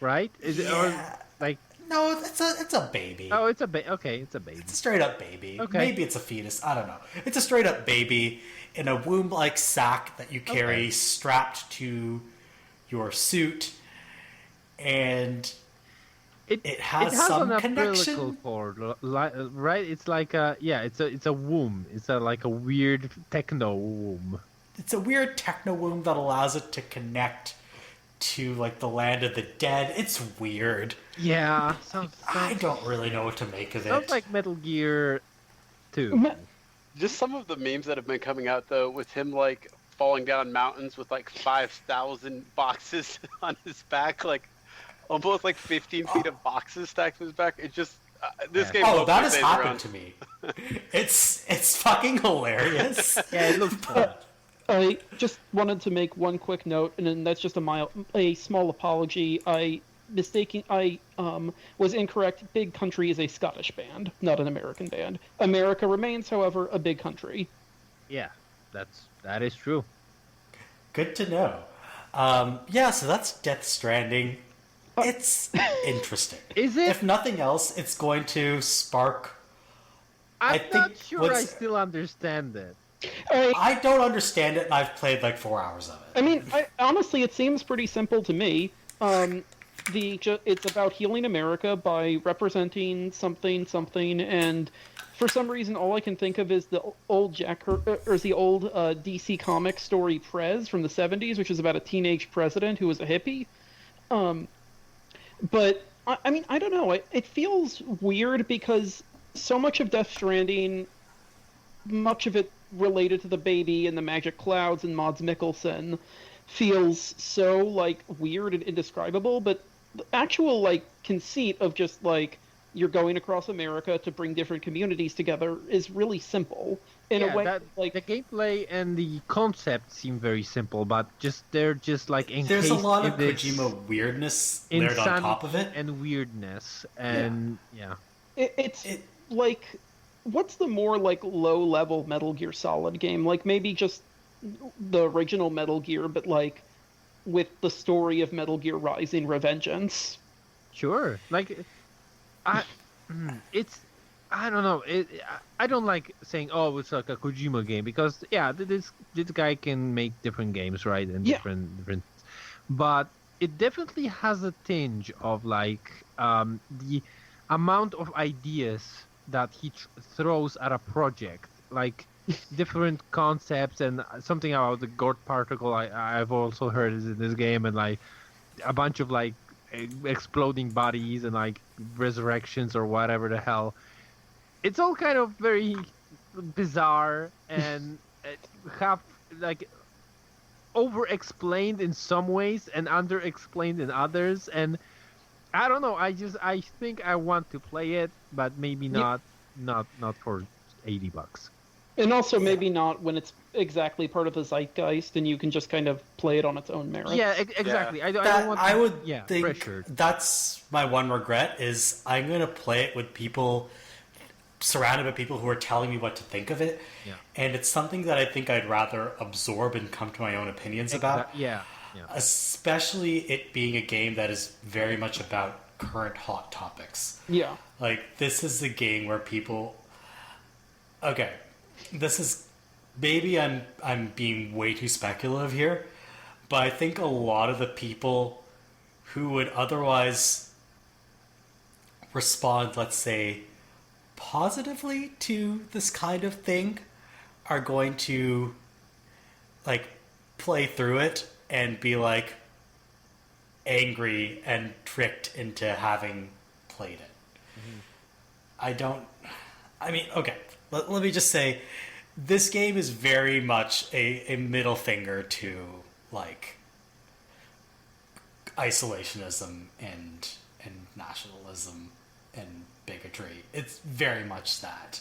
right? Is it or like? No, it's a baby. Oh, it's a baby. Okay, it's a baby. It's a straight up baby. Okay. Maybe it's a fetus. I don't know. It's a straight up baby in a womb-like sack that you carry strapped to your suit, and it has some an connection. umbilical cord, right? It's like it's a womb. It's like a weird techno womb. It's a weird techno womb that allows it to connect to like the land of the dead. It's weird. Yeah, I don't really know what to make of it. Sounds like Metal Gear 2. Just some of the memes that have been coming out though, with him like falling down mountains with like 5,000 boxes on his back, like almost like 15 feet of boxes stacked on his back. It just this game. Oh, that has happened to me. It's fucking hilarious. Yeah, it looks fun. I just wanted to make one quick note, and then that's just a small apology. I was incorrect. Big Country is a Scottish band, not an American band. America remains, however, a big country. Yeah, that is true. Good to know. So that's Death Stranding. It's interesting. Is it? If nothing else, it's going to spark. I'm not sure I still understand it. I don't understand it, and I've played like 4 hours of it. I mean, honestly, it seems pretty simple to me. It's about healing America by representing something, and for some reason, all I can think of is the old DC comic story Prez from the 70s, which is about a teenage president who was a hippie. But I mean, I don't know. It feels weird because so much of Death Stranding, much of it related to the baby and the magic clouds and Mads Mikkelsen, feels so like weird and indescribable. But the actual like conceit of just like you're going across America to bring different communities together is really simple in a way. Like the gameplay and the concept seem very simple, but they're just like encased. There's a lot of in this Kojima weirdness layered on top of it, and weirdness, and it's like, what's the more like low level Metal Gear Solid game? Like maybe just the original Metal Gear, but like with the story of Metal Gear Rising: Revengeance. Sure, like I don't know. I don't like saying, "Oh, it's like a Kojima game," because this guy can make different games, right? And different. But it definitely has a tinge of like the amount of ideas that he throws at a project, like different concepts, and something about the God particle. I've also heard is in this game, and like a bunch of like exploding bodies and like resurrections or whatever the hell. It's all kind of very bizarre and have like over-explained in some ways and under-explained in others, and I don't know. I think I want to play it, but maybe not for $80. And also maybe not when it's exactly part of the zeitgeist and you can just kind of play it on its own merits. Yeah, exactly. I don't want to, I would think pressured. that's my one regret is I'm going to play it with people, surrounded by people who are telling me what to think of it. Yeah. And it's something that I think I'd rather absorb and come to my own opinions about. Yeah. Especially it being a game that is very much about current hot topics. Yeah. Like, this is the game where people... Okay, this is... Maybe I'm being way too speculative here, but I think a lot of the people who would otherwise respond, let's say, positively to this kind of thing are going to, like, play through it and be, like, angry and tricked into having played it. Okay, let me just say, this game is very much a middle finger to, like, isolationism and nationalism and bigotry. It's very much that.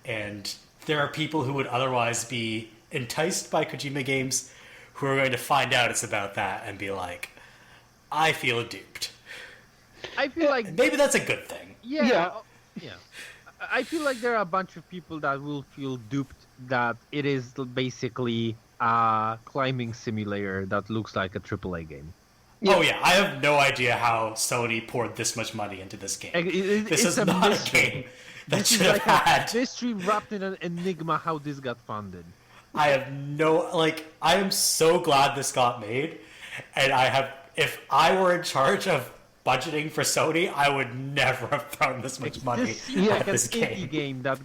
And there are people who would otherwise be enticed by Kojima games who are going to find out it's about that and be like, I feel duped. I feel like Maybe that's a good thing. Yeah. I feel like there are a bunch of people that will feel duped that it is basically a climbing simulator that looks like a AAA game. Yeah. Oh yeah, I have no idea how Sony poured this much money into this game. This It's is not mystery. a game that This should is have like had. a mystery wrapped in an enigma how this got funded. I have no, like, I am so glad this got made, and if I were in charge of budgeting for Sony, I would never have thrown this much money This seems at like an this indie game. game that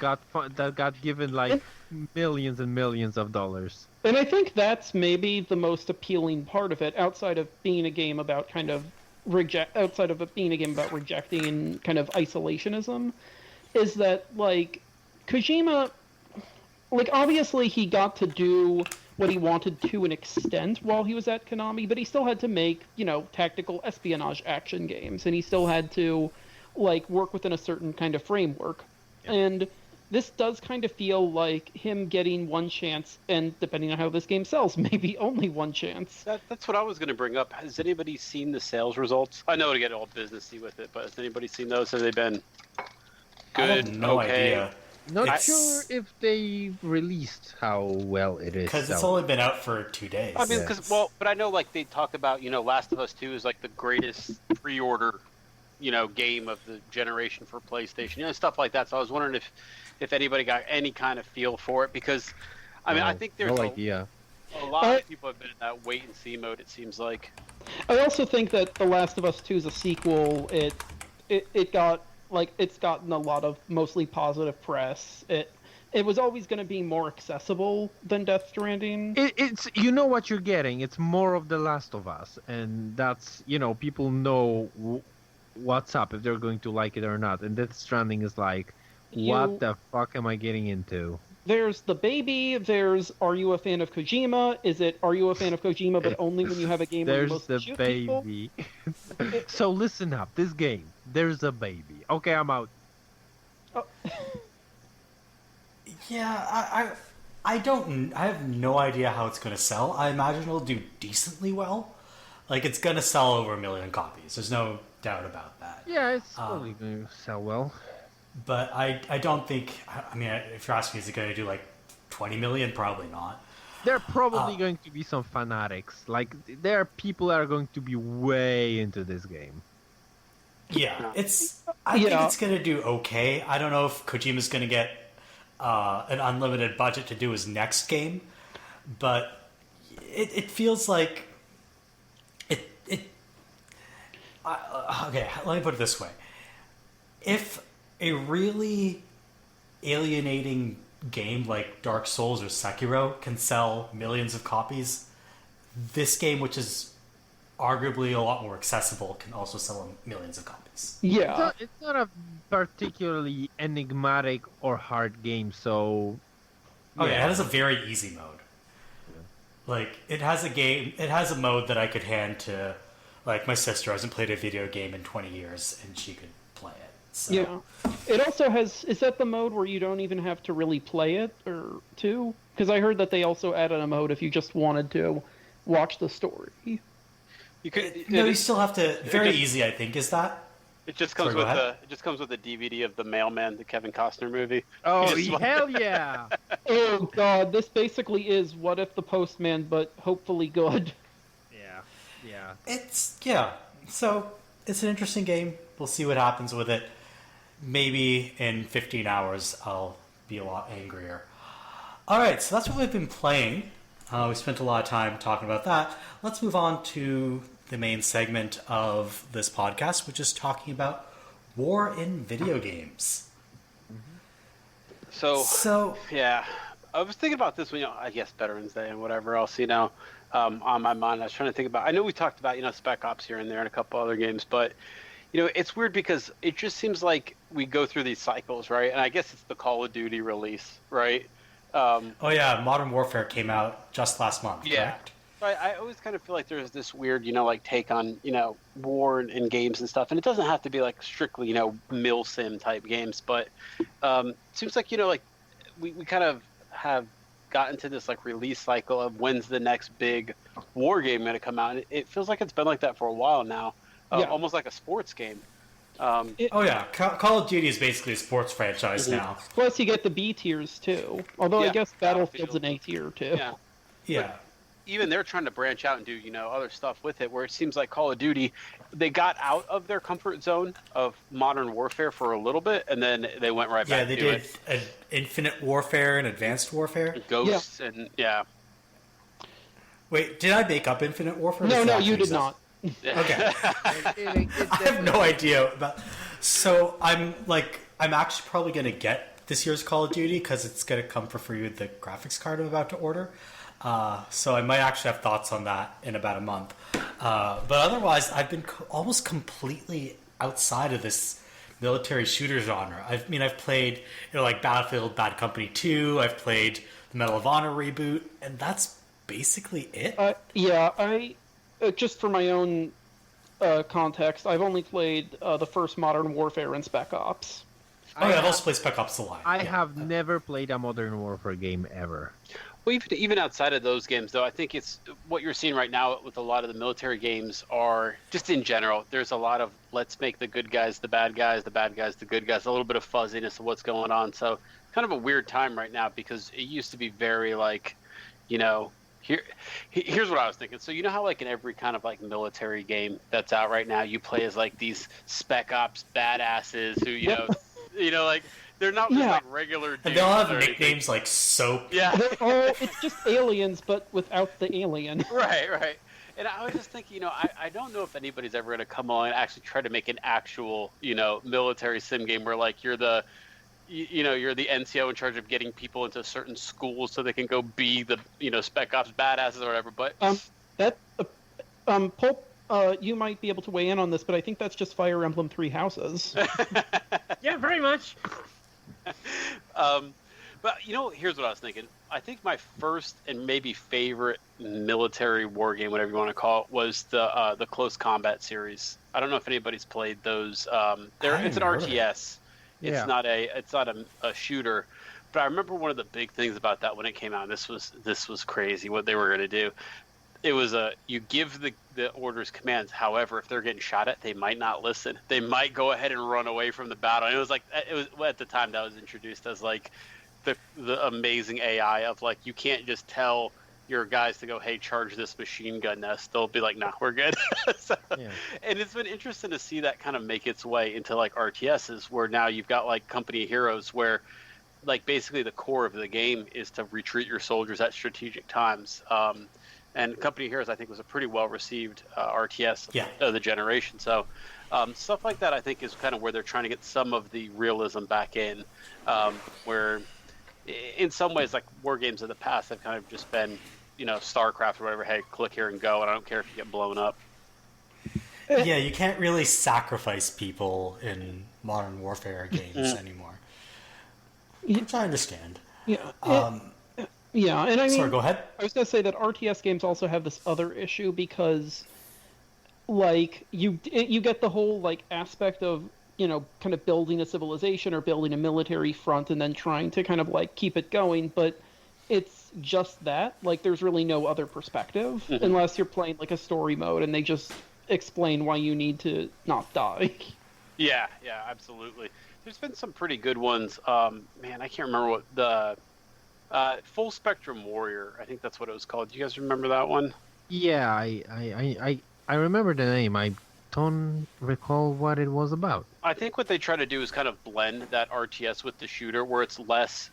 got given like millions and millions of dollars. And I think that's maybe the most appealing part of it, outside of being a game about kind of rejecting kind of isolationism, is that, like, Kojima, like, obviously he got to do what he wanted to an extent while he was at Konami, but he still had to make, tactical espionage action games, and he still had to, like, work within a certain kind of framework. And this does kind of feel like him getting one chance, and depending on how this game sells, maybe only one chance. That's what I was going to bring up. Has anybody seen the sales results? I know to get all businessy with it, but has anybody seen those? Have they been good? I have no okay? idea. Not sure if they released how well it is. Because it's selling. only been out for 2 days. I mean, Yes. but I know, like, they talk about, Last of Us 2 is like the greatest pre-order, game of the generation for PlayStation, stuff like that. So I was wondering if anybody got any kind of feel for it, because, I mean, I think there's no idea. a lot of people have been in that wait and see mode. It seems like. I also think that The Last of Us 2 is a sequel. It got, like, it's gotten a lot of mostly positive press. It was always going to be more accessible than Death Stranding. It's you know what you're getting. It's more of The Last of Us, and that's people know what's up if they're going to like it or not. And Death Stranding is like, what the fuck am I getting into? There's the baby. There's, are you a fan of Kojima? Are you a fan of Kojima, but only when you have a game where you There's mostly the shoot people? baby. So listen up. This game, there's a baby. Okay, I'm out. Yeah, I have no idea how it's going to sell. I imagine it'll do decently well. Like, it's going to sell over 1 million copies. There's no doubt about that. Yeah, it's probably going to sell well. But I don't think... I mean, if you're asking me, is it going to do, like, 20 million? Probably not. There are probably going to be some fanatics. Like, there are people that are going to be way into this game. Yeah, I think it's going to do okay. I don't know if Kojima's going to get an unlimited budget to do his next game, but it feels like okay, let me put it this way. If a really alienating game like Dark Souls or Sekiro can sell millions of copies, this game, which is arguably a lot more accessible, can also sell millions of copies. Yeah. It's not a particularly enigmatic or hard game, so... Oh yeah, it has a very easy mode. Like, it has a mode that I could hand to, like, my sister hasn't played a video game in 20 years, and she could play it. So. Yeah. It also has. Is that the mode where you don't even have to really play it, or two? Because I heard that they also added a mode if you just wanted to watch the story. You could. No, you still have to. Very easy, I think. Is that? It just comes Sorry, with go ahead. the. It just comes with the DVD of The Mailman, the Kevin Costner movie. Oh, You just- hell yeah! Oh god, this basically is What If the Postman, but hopefully good. Yeah. It's So it's an interesting game. We'll see what happens with it. Maybe in 15 hours I'll be a lot angrier. All right, so that's what we've been playing. We spent a lot of time talking about that. Let's move on to the main segment of this podcast, which is talking about war in video games. So yeah, I was thinking about this when I guess Veterans Day and whatever else on my mind. I was trying to think about. I know we talked about Spec Ops here and there and a couple other games, but it's weird because it just seems like we go through these cycles, right? And I guess it's the Call of Duty release, right? Oh yeah, Modern Warfare came out just last month. Yeah. Correct? I always kind of feel like there's this weird, like take on, war in games and stuff. And it doesn't have to be like strictly, mill sim type games, but it seems like, like we kind of have gotten to this like release cycle of when's the next big war game going to come out. And it feels like it's been like that for a while now, almost like a sports game. Oh yeah, Call of Duty is basically a sports franchise now. Plus, you get the B tiers too. Although I Yeah, guess Battlefield's Battlefield. an A tier too. Yeah. Yeah. Even they're trying to branch out and do other stuff with it, where it seems like Call of Duty, they got out of their comfort zone of Modern Warfare for a little bit, and then they went right Yeah, back they to did it. an Infinite Warfare and Advanced Warfare. Ghosts and Wait, did I make up Infinite Warfare? No, Does no, that you did exist? not. Okay. I have no idea about. So I'm actually probably going to get this year's Call of Duty because it's going to come for free with the graphics card I'm about to order. So I might actually have thoughts on that in about a month. But otherwise, I've been almost completely outside of this military shooter genre. I've played like Battlefield Bad Company 2. I've played the Medal of Honor reboot, and that's basically it. I just for my own context, I've only played the first Modern Warfare and Spec Ops. Oh yeah, I've also played Spec Ops The Line. I have never played a Modern Warfare game ever. Well, even outside of those games, though, I think it's what you're seeing right now with a lot of the military games are just in general. There's a lot of let's make the good guys the bad guys the good guys. A little bit of fuzziness of what's going on. So kind of a weird time right now because it used to be very like, here's what I was thinking. So how like in every kind of like military game that's out right now, you play as like these Spec Ops badasses who like. They're not just like regular dudes. And they all have or nicknames anything. like Soap. Yeah. It's just aliens, but without the alien. Right. And I was just thinking, I don't know if anybody's ever going to come along and actually try to make an actual, military sim game where like you're the, you're the NCO in charge of getting people into certain schools so they can go be the, Spec Ops badasses or whatever. But Pulp, you might be able to weigh in on this, but I think that's just Fire Emblem Three Houses. Yeah, very much. But here's what I was thinking. I think my first and maybe favorite military war game, whatever you want to call it, was the Close Combat series. I don't know if anybody's played those. It's an RTS. Yeah. It's not a shooter. But I remember one of the big things about that when it came out. This was crazy what they were going to do. It was you give the orders commands. However, if they're getting shot at, they might not listen. They might go ahead and run away from the battle. And it was at the time that was introduced as like the amazing AI of like you can't just tell your guys to go, hey, charge this machine gun nest. They'll be like, nah, we're good. And it's been interesting to see that kind of make its way into like RTSs where now you've got like Company of Heroes where like basically the core of the game is to retreat your soldiers at strategic times. And Company of Heroes, I think, was a pretty well-received RTS of the generation. So stuff like that, I think, is kind of where they're trying to get some of the realism back in, where in some ways, like war games of the past have kind of just been, StarCraft or whatever, hey, click here and go, and I don't care if you get blown up. Yeah, you can't really sacrifice people in Modern Warfare games anymore. Which I understand. Yeah. Yeah, and I mean, Sorry, go ahead. I was gonna say that RTS games also have this other issue because, like, you get the whole like aspect of kind of building a civilization or building a military front and then trying to kind of like keep it going, but it's just that. Like, there's really no other perspective unless you're playing like a story mode and they just explain why you need to not die. Yeah, absolutely. There's been some pretty good ones. Man, I can't remember what the Full Spectrum Warrior. I think that's what it was called. Do you guys remember that one? Yeah, I remember the name. I don't recall what it was about. I think what they try to do is kind of blend that RTS with the shooter, where it's less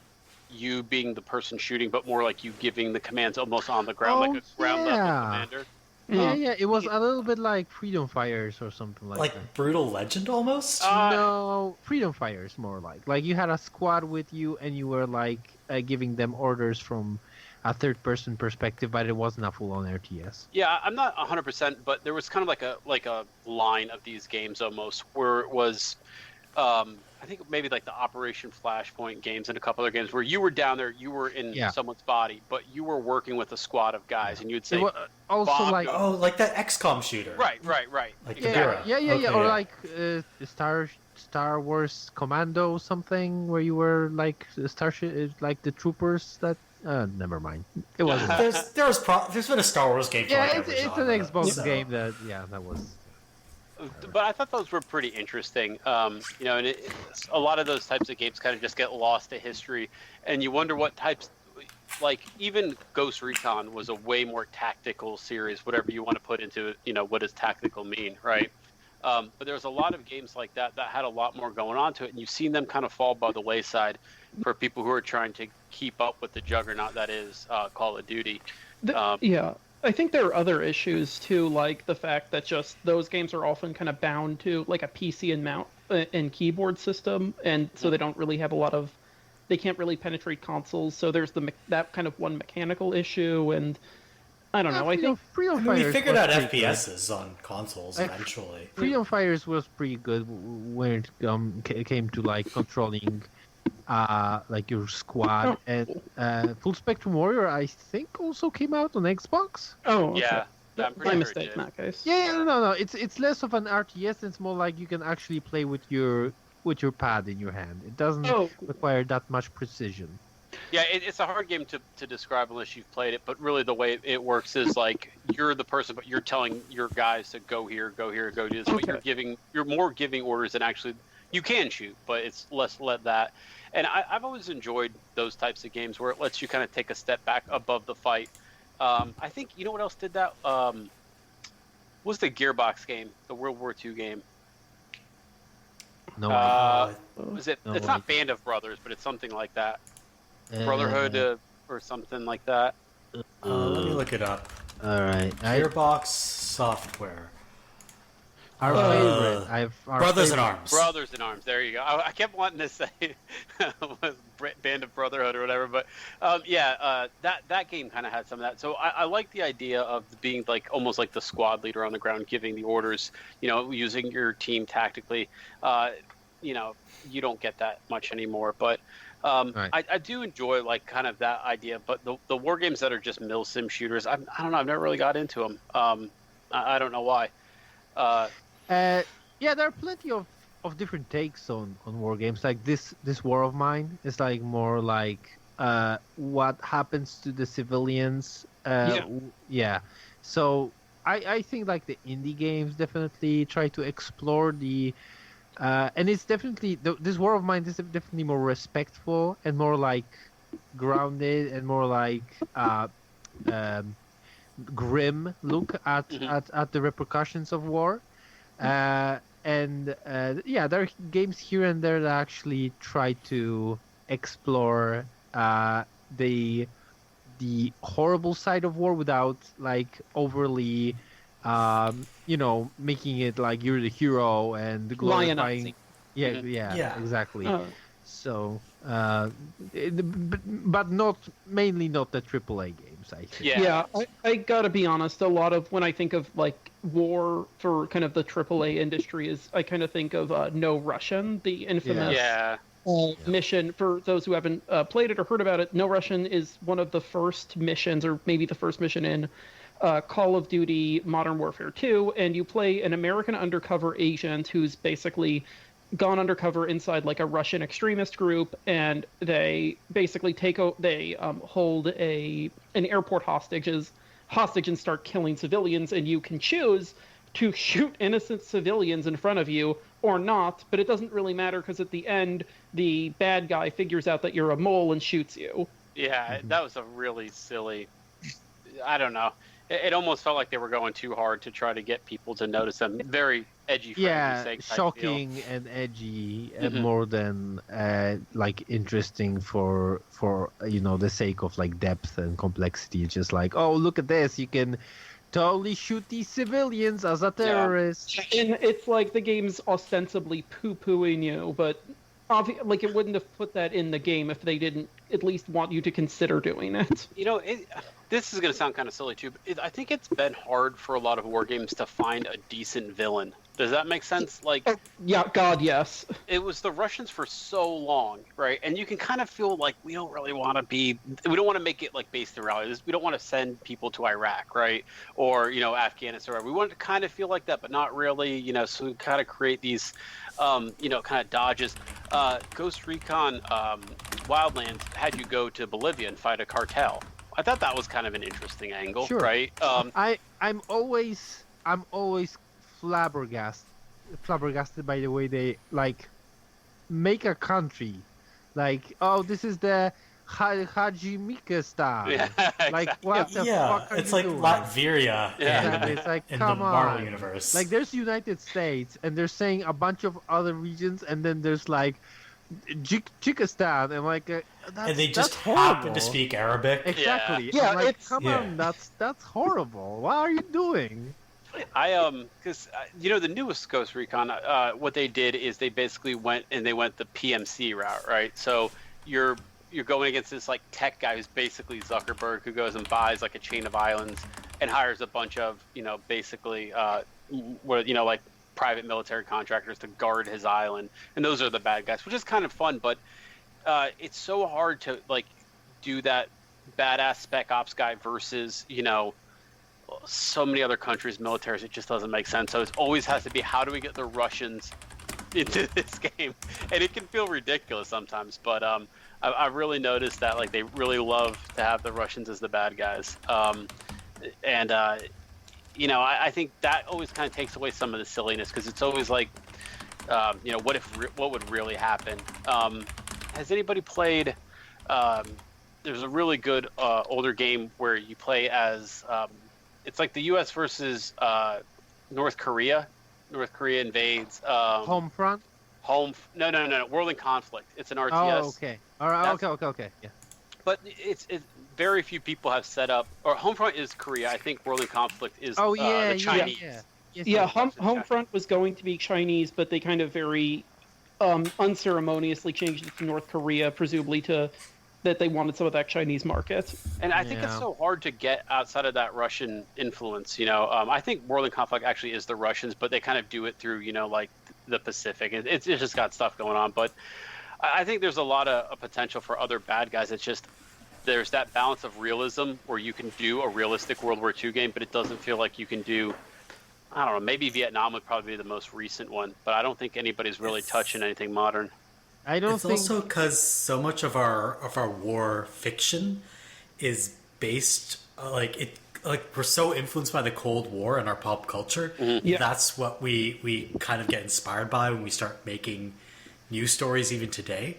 you being the person shooting, but more like you giving the commands almost on the ground, like a ground level commander. Yeah, it was a little bit like Freedom Fighters or something like that. Like Brutal Legend almost? No, Freedom Fighters more like. Like you had a squad with you and you were like giving them orders from a third-person perspective, but it wasn't a full-on RTS. Yeah, I'm not 100%, but there was kind of like a line of these games almost where it was, I think maybe like the Operation Flashpoint games and a couple other games where you were down there, you were in someone's body, but you were working with a squad of guys, and you'd say, also Bob, like like that XCOM shooter. Right. Like Exactly. Yeah. Or like Star Wars Commando something where you were like Starship, like the troopers that. Never mind. It wasn't. There's been a Star Wars game. For like it's an Xbox game that was. But I thought those were pretty interesting. And a lot of those types of games kind of just get lost to history, and you wonder what types. Like even Ghost Recon was a way more tactical series. Whatever you want to put into it, what does tactical mean, right? But there's a lot of games like that had a lot more going on to it, and you've seen them kind of fall by the wayside for people who are trying to keep up with the juggernaut that is Call of Duty. Yeah, I think there are other issues too, like the fact that just those games are often kind of bound to like a PC and mount and keyboard system, and so they don't really have they can't really penetrate consoles. So there's that kind of one mechanical issue, and I don't know. I think Freedom we Fighters figured out was pretty FPSs on consoles eventually. Freedom Fighters was pretty good when it came to like controlling like your squad, and Full Spectrum Warrior I think also came out on Xbox. Oh, okay. Yeah. I'm pretty My sure mistake it in that case. Yeah, no. It's less of an RTS. It's more like you can actually play with your pad in your hand. It doesn't require that much precision. Yeah, it's a hard game to describe unless you've played it, but really the way it works is like you're the person, but you're telling your guys to go here, go do this, but you're more giving orders than actually you can shoot, but it's less let that. And I've always enjoyed those types of games where it lets you kind of take a step back above the fight. I think, you know what else did that? Was the Gearbox game, the World War II game? No. Was it? No It's not Band of Brothers, but it's something like that. Brotherhood or something like that. Let me look it up. All right. Gearbox Software. Our favorite. Brothers in Arms. Brothers in Arms. There you go. I kept wanting to say Band of Brotherhood or whatever, but that game kind of had some of that. So I like the idea of being like almost like the squad leader on the ground, giving the orders. Using your team tactically. You don't get that much anymore, but I do enjoy like kind of that idea. But the war games that are just mil sim shooters, I don't know. I've never really got into them. I don't know why. There are plenty of different takes on war games. Like this War of Mine is like more like what happens to the civilians. So I think like the indie games definitely try to explore the and it's definitely this War of Mine is definitely more respectful and more like grounded and more like grim look at the repercussions of war. There are games here and there that actually try to explore the horrible side of war without like overly making it like you're the hero and glorifying. Exactly. So but not mainly not the AAA games, I think. I gotta be honest, a lot of when I think of like war for kind of the AAA industry I kind of think of No Russian, the infamous mission. For those who haven't played it or heard about it, No Russian is one of the first missions, or maybe the first mission in Call of Duty Modern Warfare 2, and you play an American undercover agent who's basically gone undercover inside like a Russian extremist group, and they basically hold an airport hostage and start killing civilians, and you can choose to shoot innocent civilians in front of you or not, but it doesn't really matter because at the end the bad guy figures out that you're a mole and shoots you. Yeah, that was a really silly. I don't know. It almost felt like they were going too hard to try to get people to notice them. Very edgy, yeah, shocking and edgy, and more than like interesting for the sake of like depth and complexity. Just like, oh, look at this, you can totally shoot these civilians as a terrorist. Yeah. And it's like the game's ostensibly poo-pooing you, but like it wouldn't have put that in the game if they didn't at least want you to consider doing it. This is going to sound kind of silly too, but I think it's been hard for a lot of war games to find a decent villain. Does that make sense? Like, yeah, God, yes. It was the Russians for so long, right? And you can kind of feel like we don't want to make it like based in reality. We don't want to send people to Iraq, right? Or, Afghanistan. We want to kind of feel like that, but not really, so we kind of create these, kind of dodges. Ghost Recon Wildlands had you go to Bolivia and fight a cartel. I thought that was kind of an interesting angle, sure. Right? I'm always flabbergasted by the way they like make a country, like, oh, this is the Hajimikistan. Yeah, like exactly. what the fuck are it's you like doing? Latveria Exactly. It's like, in come the Marvel on. universe. Like there's United States and they're saying a bunch of other regions, and then there's like Chikistan, and like and they just horrible. happen to speak Arabic. Exactly. Yeah, I'm like, it's come on, that's horrible. What are you doing? Because the newest Ghost Recon, what they did is they basically went the PMC route, right? So you're going against this like tech guy who's basically Zuckerberg, who goes and buys like a chain of islands and hires a bunch of basically like private military contractors to guard his island, and those are the bad guys, which is kind of fun, but it's so hard to like do that badass spec ops guy versus so many other countries' militaries. It just doesn't make sense. So it always has to be, how do we get the Russians into this game? And it can feel ridiculous sometimes, but I really noticed that like they really love to have the Russians as the bad guys, I think that always kind of takes away some of the silliness, because it's always like, what would really happen? Has anybody played? There's a really good older game where you play as it's like the U.S. versus North Korea. North Korea invades. Homefront? No. World in Conflict. It's an RTS. Oh, okay. All right. Okay. Yeah. But it's very few people have set up. Or Homefront is Korea. I think World in Conflict is the Chinese. Yeah. Homefront was going to be Chinese, but they kind of very unceremoniously changed it to North Korea, presumably that they wanted some of that Chinese market. And I think it's so hard to get outside of that Russian influence. I think World in Conflict actually is the Russians, but they kind of do it through, like the Pacific. It's just got stuff going on. But I think there's a lot of potential for other bad guys. It's just there's that balance of realism where you can do a realistic World War II game, but it doesn't feel like you can do, I don't know, maybe Vietnam would probably be the most recent one, but I don't think anybody's really touching anything modern. It's also because so much of our war fiction is based we're so influenced by the Cold War and our pop culture. Mm-hmm. Yeah. That's what we kind of get inspired by when we start making news stories even today.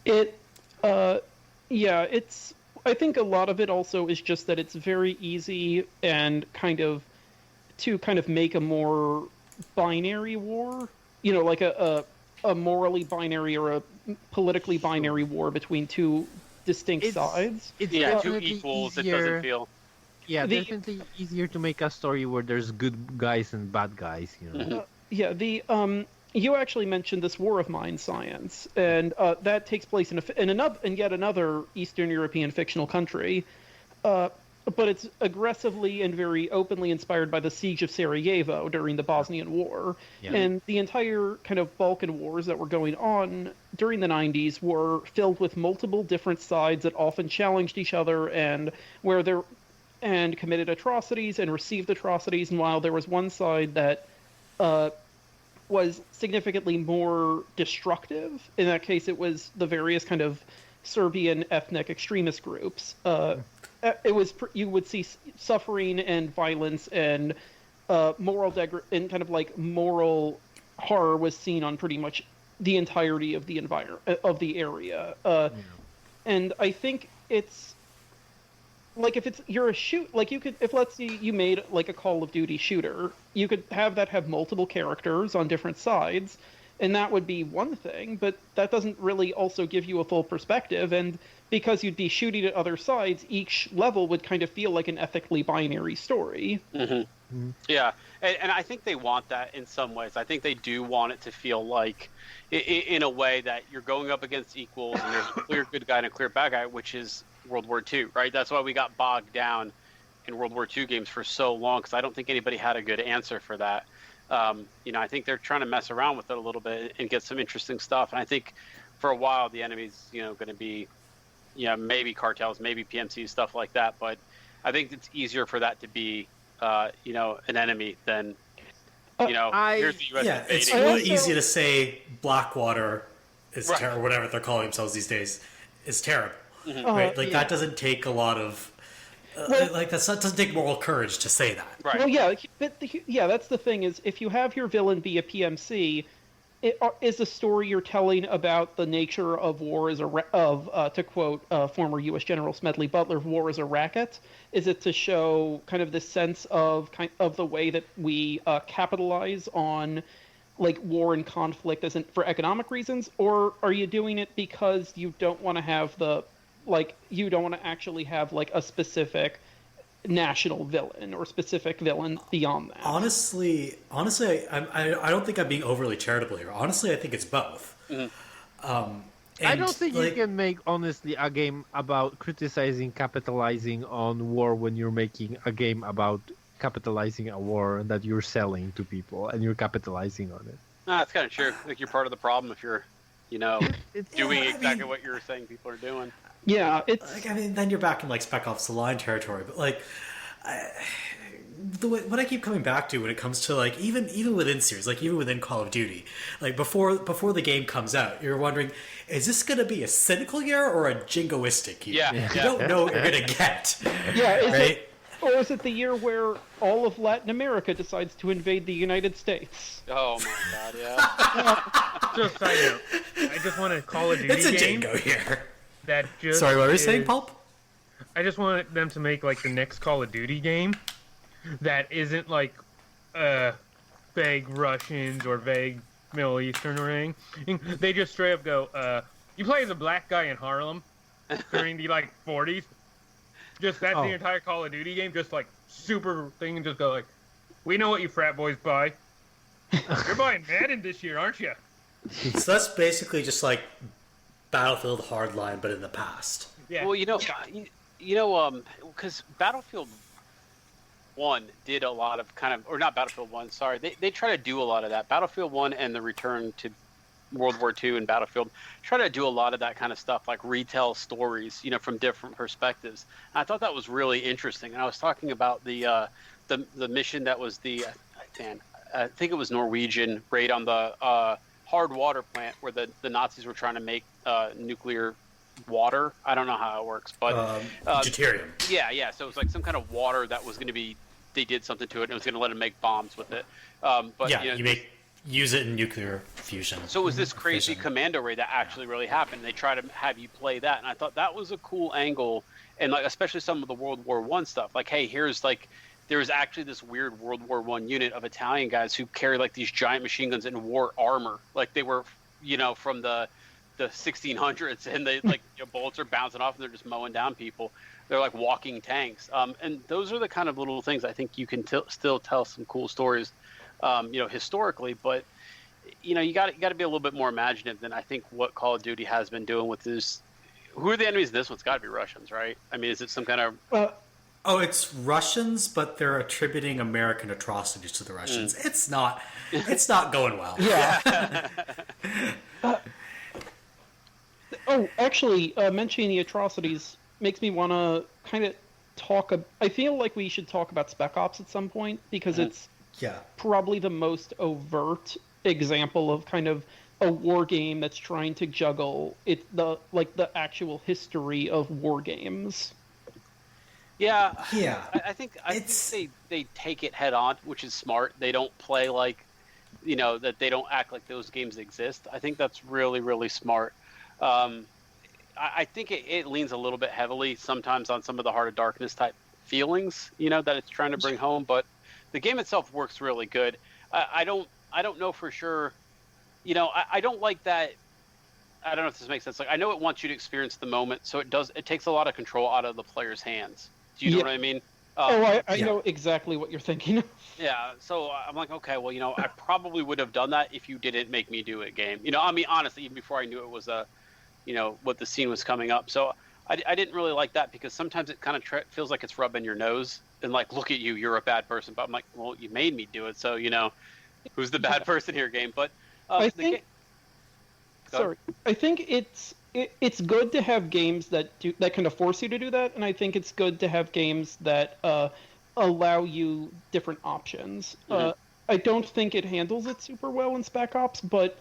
I think a lot of it also is just that it's very easy and kind of make a more binary war, like a morally binary or a politically binary war between two distinct sides. It's two equals. Easier. It doesn't feel. Yeah, definitely easier to make a story where there's good guys and bad guys. You actually mentioned this War of Mind science, and that takes place in yet another Eastern European fictional country. but it's aggressively and very openly inspired by the siege of Sarajevo during the Bosnian War. Yeah. And the entire kind of Balkan wars that were going on during the 90s were filled with multiple different sides that often challenged each other and committed atrocities and received atrocities. And while there was one side that was significantly more destructive, in that case it was the various kind of Serbian ethnic extremist groups. You would see suffering and violence and and kind of like moral horror was seen on pretty much the entirety of the area. And I think it's like if let's say you made like a Call of Duty shooter, you could have multiple characters on different sides, and that would be one thing, but that doesn't really also give you a full perspective. And because you'd be shooting at other sides, each level would kind of feel like an ethically binary story. Mm-hmm. Mm-hmm. Yeah, and I think they want that in some ways. I think they do want it to feel like, in a way, that you're going up against equals, and there's a clear good guy and a clear bad guy, which is World War II, right? That's why we got bogged down in World War II games for so long, because I don't think anybody had a good answer for that. I think they're trying to mess around with it a little bit and get some interesting stuff. And I think for a while the enemy's, going to be, maybe cartels, maybe PMCs, stuff like that. But I think it's easier for that to be, an enemy than, here's the U.S. Yeah, it's invading. really easy to say Blackwater is Right. terrible, whatever they're calling themselves these days, is terrible. Mhm. Right? Like, Yeah. that doesn't take a lot of... doesn't take moral courage to say that. Right. Well, yeah, but that's the thing is, if you have your villain be a PMC, it is the story you're telling about the nature of war to quote former U.S. General Smedley Butler, war is a racket. Is it to show kind of this sense of the way that we capitalize on like war and conflict for economic reasons, or are you doing it because you don't want to have actually have like a specific national villain or specific villain beyond that? Honestly, I don't think I'm being overly charitable here. Honestly, I think it's both. Mm-hmm. I don't think you can make, honestly, a game about capitalizing on war when you're making a game about capitalizing a war that you're selling to people and you're capitalizing on it. That's kind of true. Like, you're part of the problem if you're, doing exactly what you're saying people are doing. Yeah, then you're back in like Spec Ops: The Line territory. But like, what I keep coming back to when it comes to like even within series, like even within Call of Duty, like before the game comes out, you're wondering, is this going to be a cynical year or a jingoistic year? Yeah. You don't know what you're going to get. Yeah, or is it the year where all of Latin America decides to invade the United States? Oh my god, yeah. Just side note, I just want a Call of Duty It's a game jingo here. that just. Sorry, what were you saying, Pulp? I just want them to make like the next Call of Duty game that isn't like vague Russians or vague Middle Eastern or anything. They just straight up go, you play as a black guy in Harlem during the like 40s. Just that's the entire Call of Duty game, just like super thing, and just go like, we know what you frat boys buy. You're buying Madden this year, aren't you? So that's basically just like Battlefield Hardline, but in the past. Yeah. Well, because Battlefield 1 did a lot of kind of, or not Battlefield 1, sorry, they try to do a lot of that. Battlefield 1 and the return to World War II and Battlefield try to do a lot of that kind of stuff, like retell stories, from different perspectives. And I thought that was really interesting. And I was talking about the mission that was I think it was Norwegian raid on the hard water plant where the Nazis were trying to make nuclear water. I don't know how it works, but deuterium. Yeah. So it was like some kind of water that was going to be. They did something to it, and it was going to let them make bombs with it. Use it in nuclear fusion. So it was this crazy commando raid that actually really happened. They try to have you play that, and I thought that was a cool angle, and like especially some of the World War I stuff. Like, hey, here's like there was actually this weird World War I unit of Italian guys who carry like these giant machine guns and wore armor, like they were from the 1600s, and they like bullets are bouncing off and they're just mowing down people. They're like walking tanks, and those are the kind of little things I think you can still tell some cool stories. Historically, but you got to be a little bit more imaginative than I think what Call of Duty has been doing with this. Who are the enemies in this one? It's got to be Russians, right? I mean, is it some kind of Oh, it's Russians, but they're attributing American atrocities to the Russians. It's not going well. Yeah. Actually, mentioning the atrocities makes me want to kind of talk. I feel like we should talk about Spec Ops at some point because it's probably the most overt example of kind of a war game that's trying to juggle the actual history of war games. Yeah. I think they take it head on, which is smart. They don't play like, that they don't act like those games exist. I think that's really, really smart. I think it leans a little bit heavily sometimes on some of the Heart of Darkness type feelings, that it's trying to bring home. But the game itself works really good. I don't know for sure. I don't like that. I don't know if this makes sense. Like, I know it wants you to experience the moment, so it takes a lot of control out of the player's hands. Do you know what I mean? I know exactly what you're thinking of. Yeah, so I'm like, okay, well, I probably would have done that if you didn't make me do it, game. I mean, honestly, even before I knew it was what the scene was coming up. So I didn't really like that because sometimes it kind of feels like it's rubbing your nose and like, look at you, you're a bad person. But I'm like, well, you made me do it, so who's the bad person here, game? But I think it's good to have games that kind of force you to do that, and I think it's good to have games that allow you different options. I don't think it handles it super well in Spec Ops, but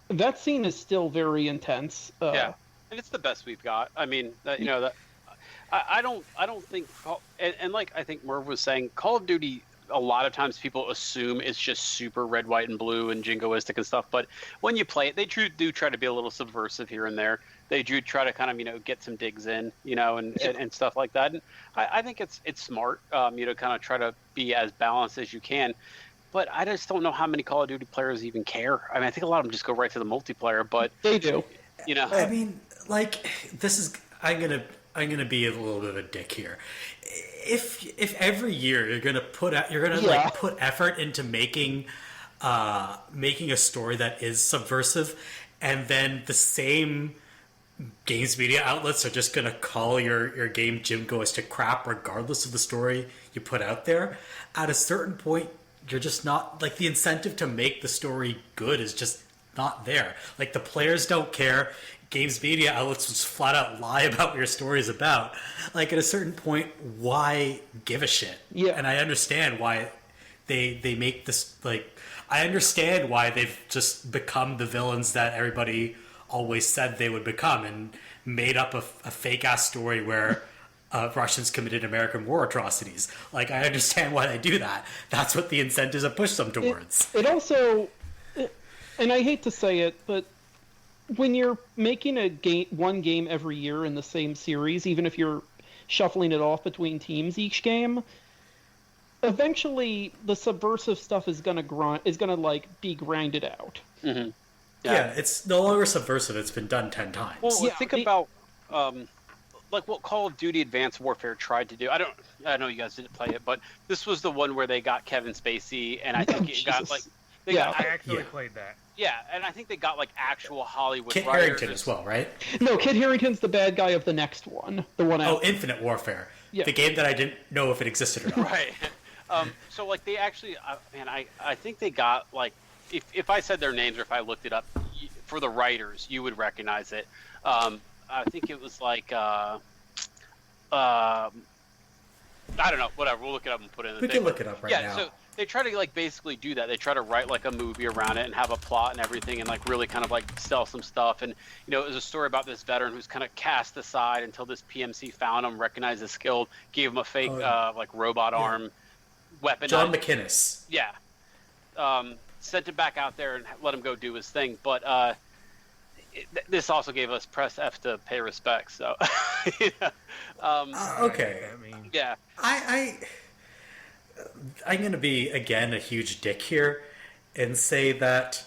that scene is still very intense. Yeah, and it's the best we've got. I mean, I don't think, and like I think Merve was saying, Call of Duty, a lot of times people assume it's just super red, white, and blue and jingoistic and stuff. But when you play it, they do try to be a little subversive here and there. They do try to kind of, get some digs in, and stuff like that. And I think it's smart, kind of try to be as balanced as you can. But I just don't know how many Call of Duty players even care. I mean, I think a lot of them just go right to the multiplayer, but they do. I mean, like, I'm gonna be a little bit of a dick here. If every year you're gonna put effort into making a story that is subversive, and then the same games media outlets are just gonna call your game jingoistic crap regardless of the story you put out there, at a certain point you're just not, like, the incentive to make the story good is just not there. Like, the players don't care. Games media outlets just flat out lie about what your story is about. Like, at a certain point, why give a shit? Yeah. And I understand why they make this, like, I understand why they've just become the villains that everybody always said they would become, and made up a fake ass story where Russians committed American war atrocities. Like, I understand why they do that. That's what the incentives have pushed them towards. It also, and I hate to say it, but when you're making one game every year in the same series, even if you're shuffling it off between teams each game, eventually the subversive stuff is gonna be grinded out. Mm-hmm. Yeah, it's no longer subversive. It's been done 10 times. Well, think about like what Call of Duty Advanced Warfare tried to do. I know you guys didn't play it, but this was the one where they got Kevin Spacey, and I think it got like I actually played that. Yeah, and I think they got like actual Hollywood Kit writers. Harington as well, right? No, Kit Harington's the bad guy of the next one. The one out. Oh, Infinite Warfare. Yeah. The game that I didn't know if it existed or not. Right. So like they actually, I think they got like, if I said their names or if I looked it up for the writers, you would recognize it. I think it was like, I don't know, whatever. We'll look it up and put it in the We thing. can look it up right now. Yeah, so they try to like basically do that. They try to write like a movie around it and have a plot and everything, and like really kind of like sell some stuff. And it was a story about this veteran who's kind of cast aside until this PMC found him, recognized his skill, gave him a fake like robot arm weapon. John McInnes. Yeah. Sent him back out there and let him go do his thing. But this also gave us press F to pay respects. So, okay. I mean, yeah. I'm going to be, again, a huge dick here and say that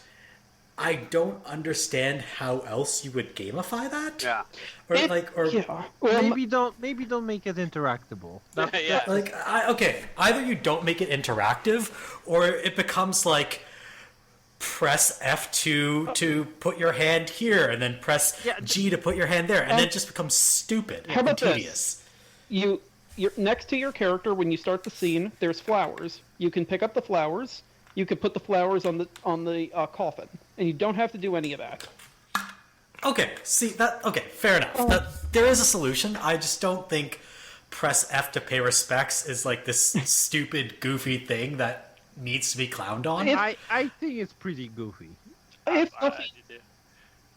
I don't understand how else you would gamify that. Yeah. Maybe don't make it interactable. Yeah. Like, okay, either you don't make it interactive, or it becomes like press F2 to put your hand here, and then press G to put your hand there, and then it just becomes stupid How about and tedious. this? next to your character when you start the scene, there's flowers. You can pick up the flowers. You can put the flowers on the coffin, and you don't have to do any of that. Okay, see that? Okay, fair enough. There is a solution. I just don't think press F to pay respects is like this stupid, goofy thing that needs to be clowned on. I think it's pretty goofy.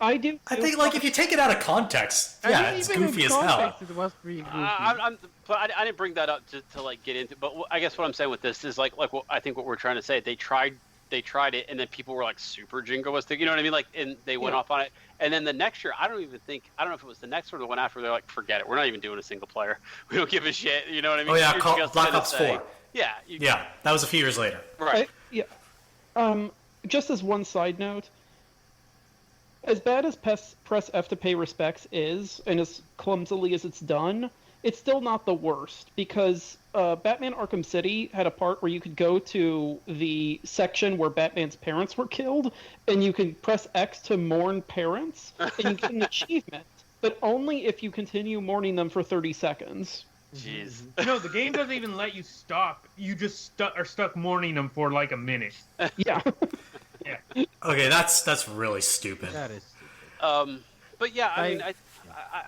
I do. I think, like, if you take it out of context, yeah, it's goofy as hell. It was pretty goofy. I didn't bring that up to like get into, but I guess what I'm saying with this is like what I think what we're trying to say. They tried it, and then people were like super jingoistic. You know what I mean? Like, and they went off on it. And then the next year, I don't know if it was the next one or the one after. They're like, forget it. We're not even doing a single player. We don't give a shit. You know what I mean? Oh yeah, Black Ops 4. Yeah. Yeah, that was a few years later. Right. Just as one side note, as bad as press F to pay respects is, and as clumsily as it's done, it's still not the worst, because Batman Arkham City had a part where you could go to the section where Batman's parents were killed, and you can press X to mourn parents, and you get an achievement, but only if you continue mourning them for 30 seconds. Jeez. No, the game doesn't even let you stop. You just are stuck mourning them for like a minute. Yeah. Yeah. Okay, that's really stupid. That is stupid. But yeah, I mean,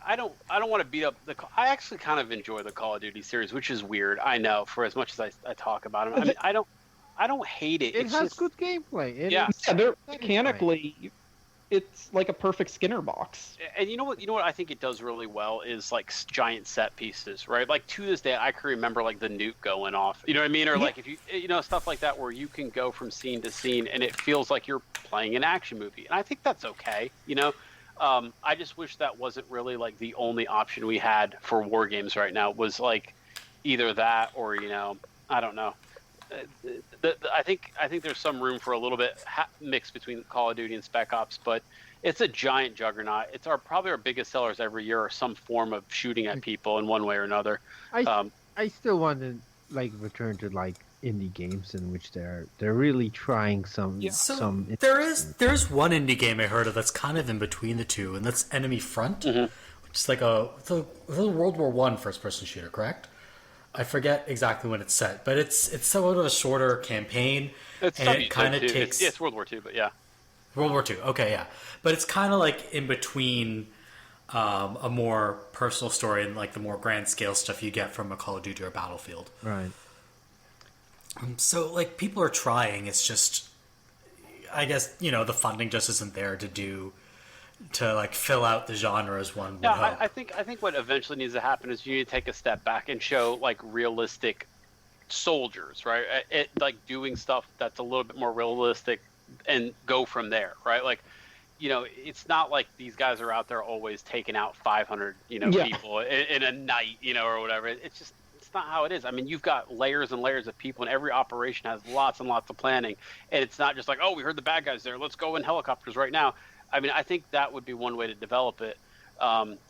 I don't want to beat up I actually kind of enjoy the Call of Duty series, which is weird. I know, for as much as I talk about them. I mean, I don't hate it. It has good gameplay. They're mechanically, it's like a perfect Skinner box. And you know what I think it does really well is like giant set pieces, right? Like to this day, I can remember like the nuke going off. You know what I mean? Or like if you know, stuff like that where you can go from scene to scene and it feels like you're playing an action movie. And I think that's okay. You know, I just wish that wasn't really like the only option we had for war games right now was like either that or, you know, I don't know. I think there's some room for a little bit mix between Call of Duty and Spec Ops, but it's a giant juggernaut. It's probably our biggest sellers every year, are some form of shooting at people in one way or another. I still want to like return to like indie games in which they're really trying some. There's one indie game I heard of that's kind of in between the two, and that's Enemy Front, which is like a World War I first-person shooter, correct? I forget exactly when it's set, but it's somewhat of a shorter campaign, and it kind of takes. It's World War II, but yeah. World War II, okay, yeah, but it's kind of like in between a more personal story and like the more grand scale stuff you get from a Call of Duty or Battlefield. Right. So like people are trying. It's just, I guess, you know, the funding just isn't there to like fill out the genre as one would hope. I think what eventually needs to happen is you need to take a step back and show like realistic soldiers, right? Like doing stuff that's a little bit more realistic and go from there, right? Like, you know, it's not like these guys are out there always taking out 500, people in a night, or whatever. It's just, it's not how it is. I mean, you've got layers and layers of people, and every operation has lots and lots of planning. And it's not just like, oh, we heard the bad guys there, let's go in helicopters right now. I mean, I think that would be one way to develop it.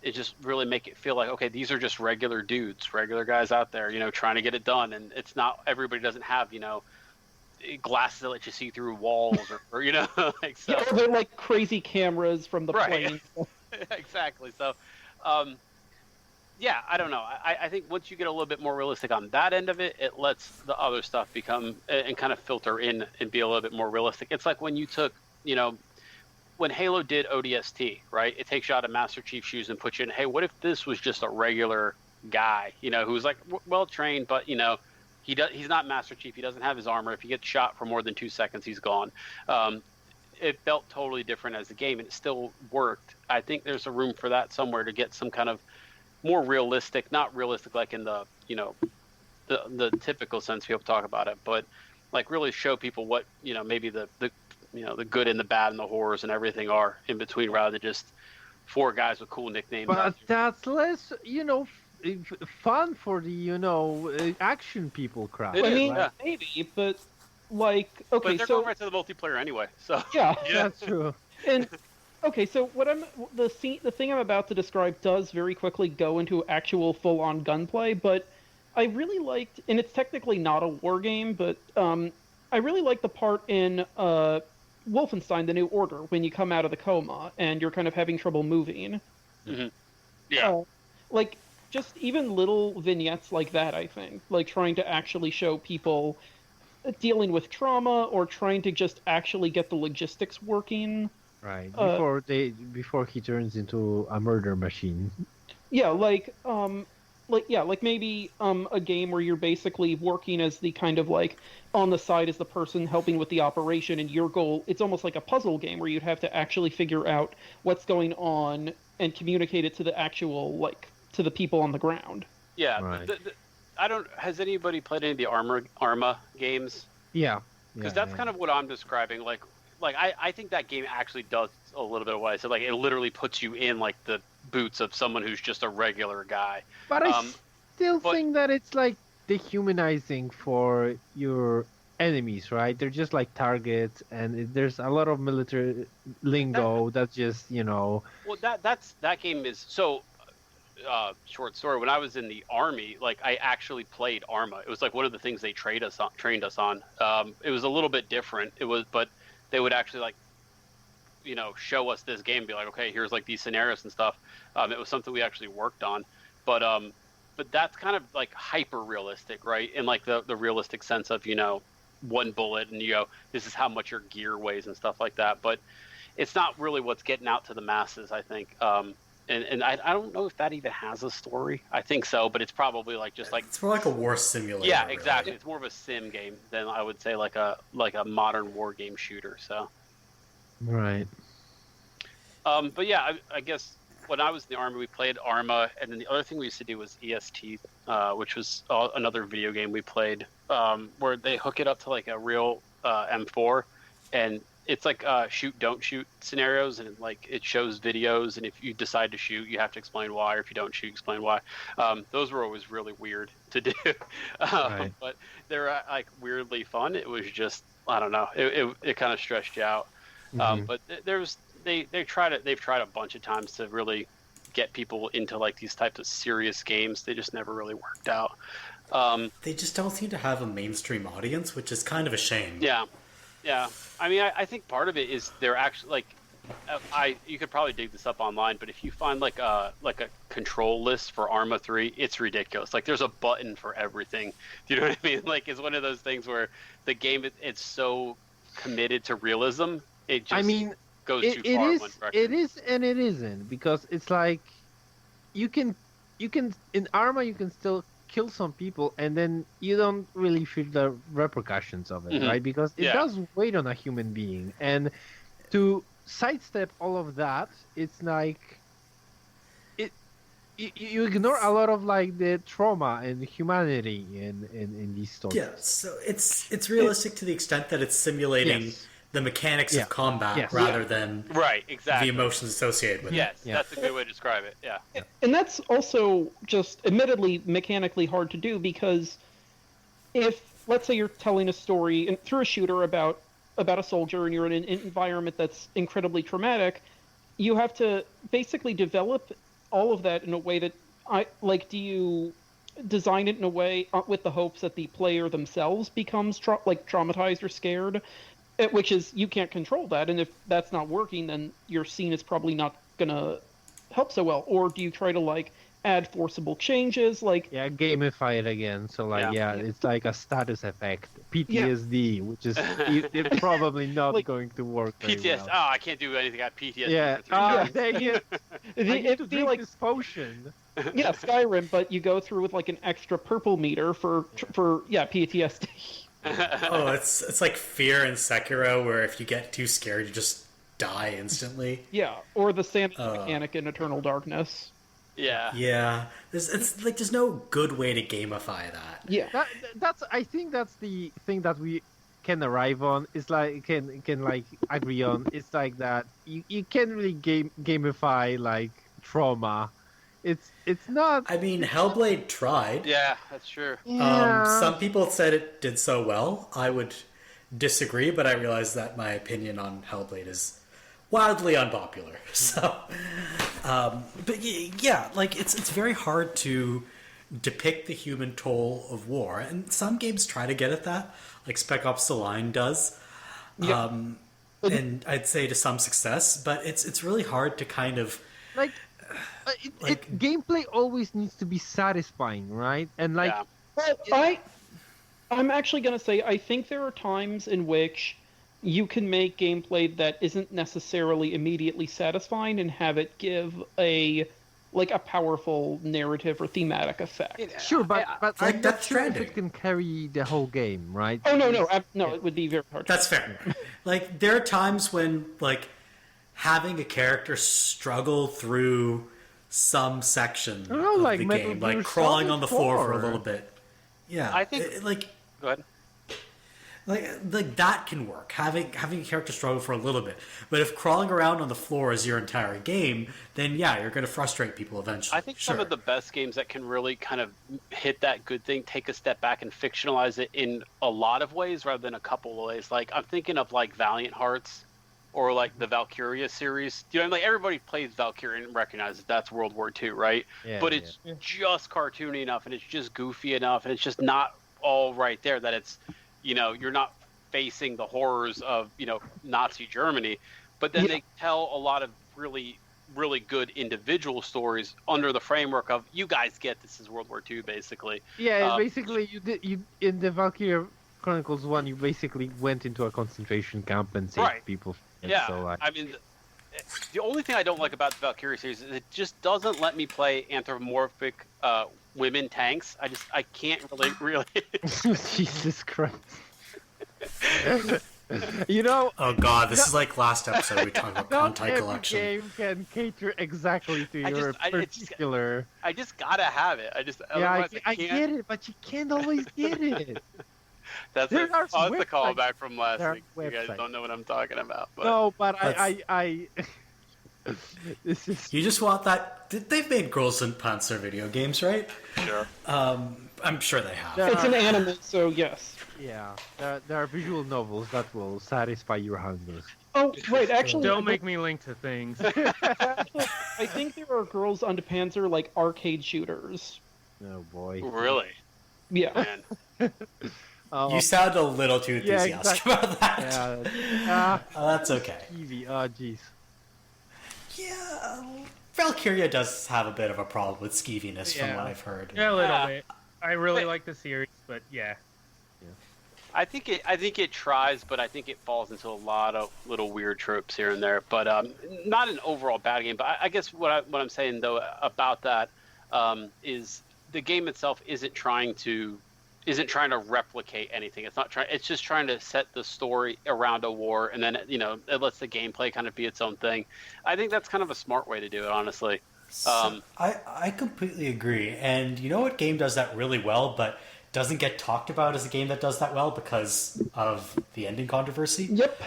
It just really make it feel like, okay, these are just regular dudes, regular guys out there, trying to get it done. And it's not, everybody doesn't have, glasses that let you see through walls or like so. Yeah, they're like crazy cameras from the plane. Exactly. So, yeah, I don't know. I think once you get a little bit more realistic on that end of it, it lets the other stuff become and kind of filter in and be a little bit more realistic. It's like when you took, when Halo did ODST, right? It takes you out of Master Chief's shoes and puts you in, hey, what if this was just a regular guy, who's like well trained, but he's not Master Chief. He doesn't have his armor. If he gets shot for more than 2 seconds, he's gone. It felt totally different as a game, and it still worked. I think there's a room for that somewhere to get some kind of more realistic, not realistic like in the the typical sense people talk about it, but like really show people what maybe the good and the bad and the horrors and everything are in between, rather than just four guys with cool nicknames. But that's less, fun for the action people crowd. Maybe, but like, okay, but they're going right to the multiplayer anyway. So yeah, that's true. And okay, so the thing I'm about to describe does very quickly go into actual full-on gunplay, but I really liked, and it's technically not a war game, but I really liked the part in Wolfenstein: The New Order when you come out of the coma and you're kind of having trouble moving. Mm-hmm. Yeah. Like just even little vignettes like that, I think, like trying to actually show people dealing with trauma or trying to just actually get the logistics working. Right. Uh, Before he turns into a murder machine. Yeah, like maybe a game where you're basically working as the kind of like on the side as the person helping with the operation, and your goal, it's almost like a puzzle game where you'd have to actually figure out what's going on and communicate it to the actual like to the people on the ground. Yeah, Right. I don't. Has anybody played any of the Arma games? Yeah. Because that's kind of what I'm describing. Like I think that game actually does a little bit of what I said. Like it literally puts you in like the boots of someone who's just a regular guy. But I still but- think that it's like dehumanizing for your enemies, right? They're just like targets, and there's a lot of military lingo that just, Well, that game is so. Short story. When I was in the army, like I actually played Arma. It was like one of the things they trained us on. It was a little bit different. But they would actually like, show us this game and be like, okay, here's like these scenarios and stuff. It was something we actually worked on, but that's kind of like hyper realistic, right? In like the realistic sense of, one bullet and this is how much your gear weighs and stuff like that. But it's not really what's getting out to the masses, I think. And I don't know if that even has a story. I think so, but it's probably like just like It's more like a war simulator. yeah, really. exactly. It's more of a sim game than I would say like a modern war game shooter. So, right. but yeah, I guess when I was in the army, we played Arma, and then the other thing we used to do was EST, which was another video game we played, where they hook it up to like a real M4, and it's like shoot, don't shoot scenarios, and like it shows videos, and if you decide to shoot, you have to explain why, or if you don't shoot, explain why. Those were always really weird to do, Right. but they're like weirdly fun. It was just, I don't know, it kind of stressed you out. But they've tried a bunch of times to really get people into like these types of serious games. They just never really worked out. They just don't seem to have a mainstream audience, which is kind of a shame. Yeah. I mean, I think part of it is they're actually like, you could probably dig this up online, but if you find like a control list for Arma 3, it's ridiculous. Like there's a button for everything. Do you know what I mean? Like it's one of those things where the game it's so committed to realism. It just goes too far in one direction. It is and it isn't, because it's like you can in Arma you can still kill some people and then you don't really feel the repercussions of it, right? Because it does weigh on a human being, and to sidestep all of that, it's like you ignore a lot of like the trauma and humanity in these stories. Yeah, so it's realistic to the extent that it's simulating the mechanics of combat rather than right, exactly, the emotions associated with it. it. That's a good way to describe it. Yeah. And that's also just admittedly mechanically hard to do, because if, let's say, you're telling a story through a shooter about a soldier and you're in an environment that's incredibly traumatic, you have to basically develop all of that in a way that do you design it in a way with the hopes that the player themselves becomes traumatized or scared, which is, you can't control that, and if that's not working, then your scene is probably not gonna help so well. Or do you try to add forcible changes, gamify it again? So it's like a status effect, PTSD, which is it's probably not going to work very PTSD. well. Oh, I can't do anything. I got PTSD. Yeah. For 3 days. Dang it! I need to drink like this potion. Yeah, Skyrim, but you go through with an extra purple meter for PTSD. Oh, it's like Fear in Sekiro, where if you get too scared, you just die instantly. Yeah, or the sanity mechanic in Eternal Darkness. Yeah. There's no good way to gamify that. Yeah, I think that's the thing that we can arrive on. Is can agree on. It's like that you can't really gamify trauma. It's not. I mean, Hellblade tried. Yeah, that's true. Some people said it did so well. I would disagree, but I realize that my opinion on Hellblade is wildly unpopular. So, but yeah, it's very hard to depict the human toll of war, and some games try to get at that, like Spec Ops: The Line does. Yeah. And I'd say to some success, but it's really hard to kind of gameplay always needs to be satisfying, right? And like, Yeah. Well, I'm actually going to say I think there are times in which you can make gameplay that isn't necessarily immediately satisfying and have it give a powerful narrative or thematic effect. sure, but like I'm not Death sure if Stranding. it can carry the whole game, right? Oh no, it would be very hard. That's fair. Like there are times when like having a character struggle through some section Oh, of like the Metal game, Gear like crawling Solid on the floor for a 4. little bit. Yeah, I think- like Go ahead. like that can work. Having a character struggle for a little bit, but if crawling around on the floor is your entire game, then yeah, you're going to frustrate people eventually. I think some of the best games that can really kind of hit that good thing, take a step back and fictionalize it in a lot of ways rather than a couple of ways. Like I'm thinking of like Valiant Hearts or like the Valkyria series. You know, like everybody plays Valkyria and recognizes that's World War II, right? Yeah, but it's just cartoony enough and it's just goofy enough and it's just not all right there that it's, you know, you're not facing the horrors of, you know, Nazi Germany, but then they tell a lot of really, really good individual stories under the framework of you guys get this is World War II, basically. Yeah, basically you in the Valkyria Chronicles 1, you basically went into a concentration camp and saved people. And Yeah, so, like, I mean, the only thing I don't like about the Valkyria series is it just doesn't let me play anthropomorphic women tanks. I can't really. Jesus Christ. You know, Oh god, this is like last episode we talked about not Conti every Collection. game can cater exactly to your particular. I just gotta have it. Yeah, Otherwise I can't. get it, but you can't always get it. That's There are the websites- callback from last there are week. You guys websites. don't know what I'm talking about. But No, but That's- I this is You just want that. They've made Girls and Panzer video games, right? sure. I'm sure they have. There It's are- an anime, so yes. yeah. There are visual novels that will satisfy your hunger. Oh right, actually, Don't make me link to things. I think there are Girls Unto Panzer like arcade shooters. Oh boy. Really, Yeah. man. Oh, You sound a little too Yeah, enthusiastic exactly. about that. yeah. That's okay. Eevee. Oh jeez. Yeah, Valkyria does have a bit of a problem with skeeviness from Yeah. what I've heard. Yeah, a little Yeah. bit. I really like the series, but yeah. I think it tries, but I think it falls into a lot of little weird tropes here and there. But not an overall bad game. But I guess what I'm saying though about that is the game itself isn't trying to replicate anything. It's not trying. It's just trying to set the story around a war, and then it lets the gameplay kind of be its own thing. I think that's kind of a smart way to do it, honestly. I completely agree. And you know what game does that really well, but doesn't get talked about as a game that does that well because of the ending controversy? Yep.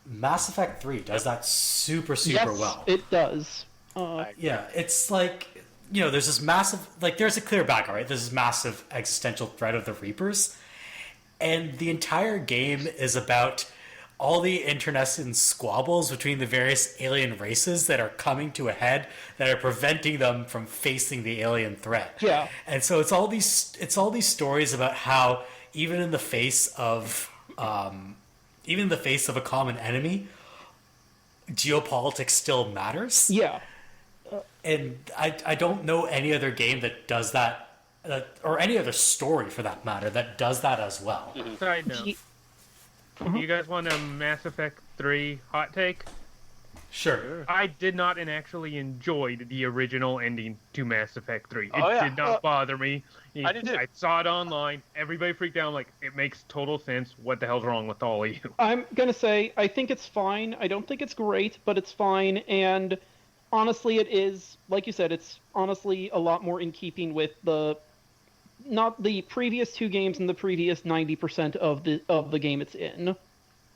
Mass Effect 3 does that super Yes, well. it does. Yeah, it's like, there's this massive, like, there's a clear background, right? There's this massive existential threat of the Reapers. And the entire game is about all the internecine squabbles between the various alien races that are coming to a head that are preventing them from facing the alien threat. Yeah. And so it's all these stories about how even in the face of a common enemy, geopolitics still matters. Yeah. And I don't know any other game that does that, or any other story for that matter, that does that as well. Side note. Ye- You guys want a Mass Effect 3 hot take? Sure. I did not actually enjoy the original ending to Mass Effect 3. It Oh, yeah. did not bother me. I did too. I saw it online. Everybody freaked out. I'm like, it makes total sense. What the hell's wrong with all of you? I'm gonna say I think it's fine. I don't think it's great, but it's fine. And honestly, it is, like you said, it's honestly a lot more in keeping with not the previous two games and the previous 90% of the game it's in.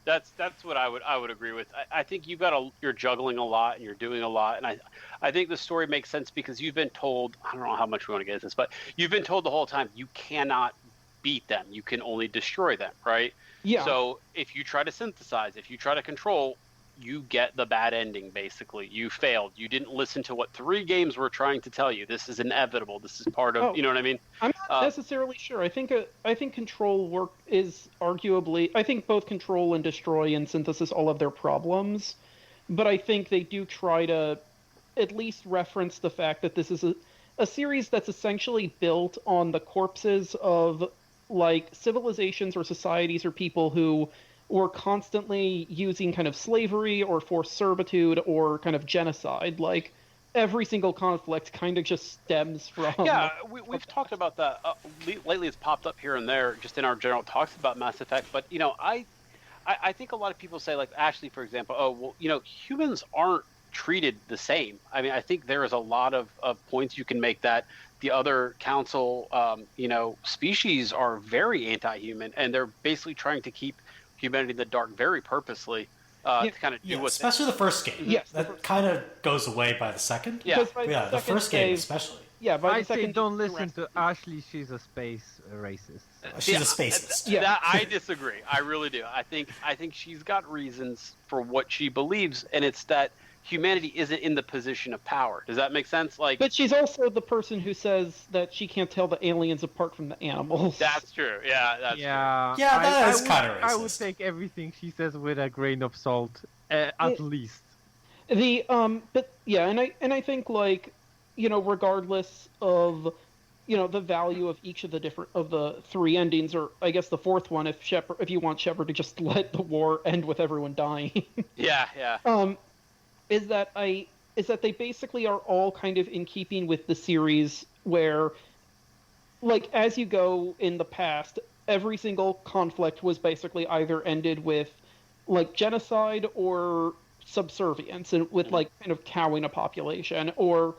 That's what I would agree with. I think you're juggling a lot and you're doing a lot, and I think the story makes sense because you've been told, I don't know how much we want to get into this, but you've been told the whole time you cannot beat them. You can only destroy them, right? Yeah. So if you try to synthesize, if you try to control, you get the bad ending, basically. You failed. You didn't listen to what 3 games were trying to tell you. This is inevitable. This is part of, Oh. you know what I mean? I'm not necessarily sure. I think Control work is arguably. I think both Control and Destroy and Synthesis all have their problems, but I think they do try to at least reference the fact that this is a series that's essentially built on the corpses of like civilizations or societies or people who were constantly using kind of slavery or forced servitude or kind of genocide. Like every single conflict kind of just stems from. Yeah, we've talked about that lately. It's popped up here and there, just in our general talks about Mass Effect. But I think a lot of people say, like Ashley, for example, oh well, humans aren't treated the same. I mean, I think there is a lot of points you can make that the other council, species are very anti-human, and they're basically trying to keep humanity in the dark very purposely to kind of do what. Especially the first game. Yes, that kind of goes away by the second. Yeah, The first game especially. Yeah, by I the say second. don't listen to Ashley. She's a space racist. She's a spacist. Yeah. That, I disagree. I really do. I think she's got reasons for what she believes, and it's that humanity isn't in the position of power. Does that make sense? Like, But she's also the person who says that she can't tell the aliens apart from the animals. that's true. Yeah, that's Yeah, Yeah, that is would- kinda I would racist. take everything she says with a grain of salt, at least. But yeah, and I think like, regardless of, the value of each of the three endings, or I guess the fourth one, if you want Shepard to just let the war end with everyone dying. yeah. Is that they basically are all kind of in keeping with the series where, like, as you go in the past, every single conflict was basically either ended with, like, genocide or subservience, and with, like, kind of cowing a population, or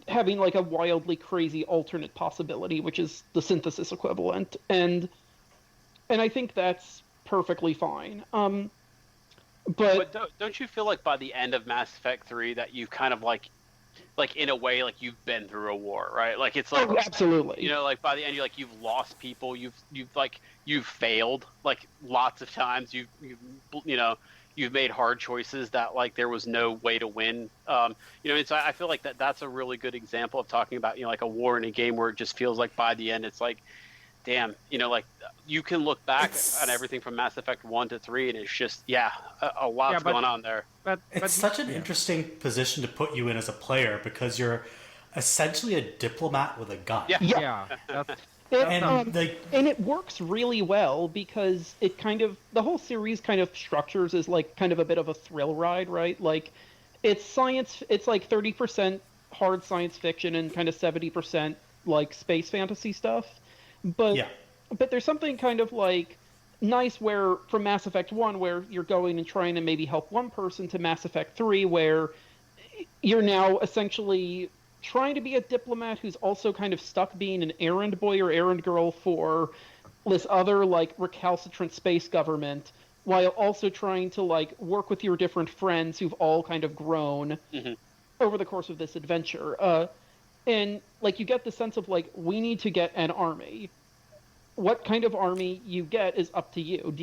having, like, a wildly crazy alternate possibility, which is the synthesis equivalent. And I think that's perfectly fine. But don't you feel like by the end of Mass Effect 3 that you've kind of like in a way, like you've been through a war, right? Like it's like, absolutely. Like by the end, you've lost people, you've failed like lots of times. You've made hard choices that like there was no way to win. So I feel like that's a really good example of talking about like a war in a game where it just feels like by the end it's like, damn, like you can look back on everything from Mass Effect 1 to 3 and it's just a lot's going on there. But It's such an interesting position to put you in as a player because you're essentially a diplomat with a gun. yeah, that's, And and it works really well because the whole series kind of structures as like kind of a bit of a thrill ride, right? Like it's like 30% hard science fiction and kind of 70% like space fantasy stuff. But there's something kind of like nice where from Mass Effect 1 where you're going and trying to maybe help one person to Mass Effect 3 where you're now essentially trying to be a diplomat who's also kind of stuck being an errand boy or errand girl for this other like recalcitrant space government while also trying to like work with your different friends who've all kind of grown over the course of this adventure. And like you get the sense of like we need to get an army. What kind of army you get is up to you.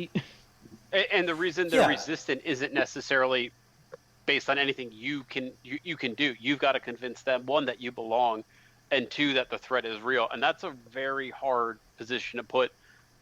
And the reason they're resistant isn't necessarily based on anything you can do. You've got to convince them, one, that you belong, and two, that the threat is real. And that's a very hard position to put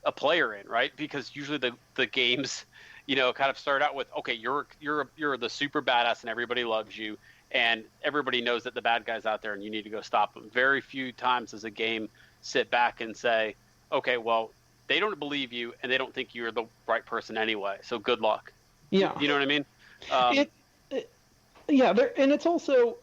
a player in, right? Because usually the games, kind of start out with, okay, you're the super badass and everybody loves you, and everybody knows that the bad guy's out there and you need to go stop them. Very few times does a game sit back and say, okay, well, they don't believe you and they don't think you're the right person anyway, so good luck. Yeah. You know what I mean? And it's also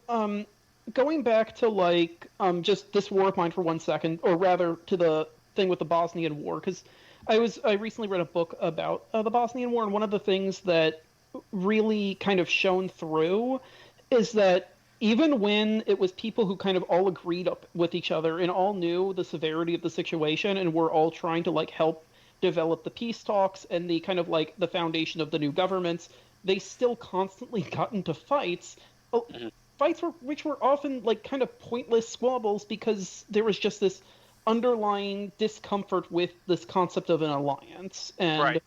going back to like just this war of mine for 1 second, or rather to the thing with the Bosnian War, because I recently read a book about the Bosnian War, and one of the things that really kind of shone through is that even when it was people who kind of all agreed up with each other and all knew the severity of the situation and were all trying to like help develop the peace talks and the kind of like the foundation of the new governments, they still constantly got into fights. Fights which were often like kind of pointless squabbles because there was just this underlying discomfort with this concept of an alliance. And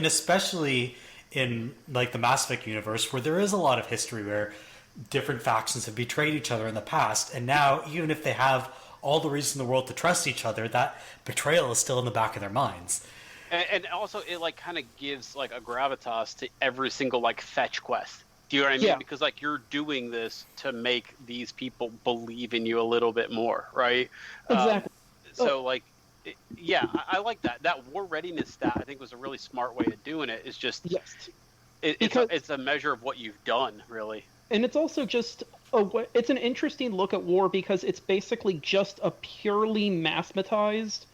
especially in like the Mass Effect universe where there is a lot of history where different factions have betrayed each other in the past, and now even if they have all the reason in the world to trust each other, that betrayal is still in the back of their minds. And also it like kind of gives like a gravitas to every single like fetch quest. Do Do you know what I mean? Yeah. Because like you're doing this to make these people believe in you a little bit more, right? Exactly. So like, yeah, I like that. That war readiness stat I think was a really smart way of doing it. Is just Yes. it's a measure of what you've done, really. And it's also just it's an interesting look at war because it's basically just a purely mathematized,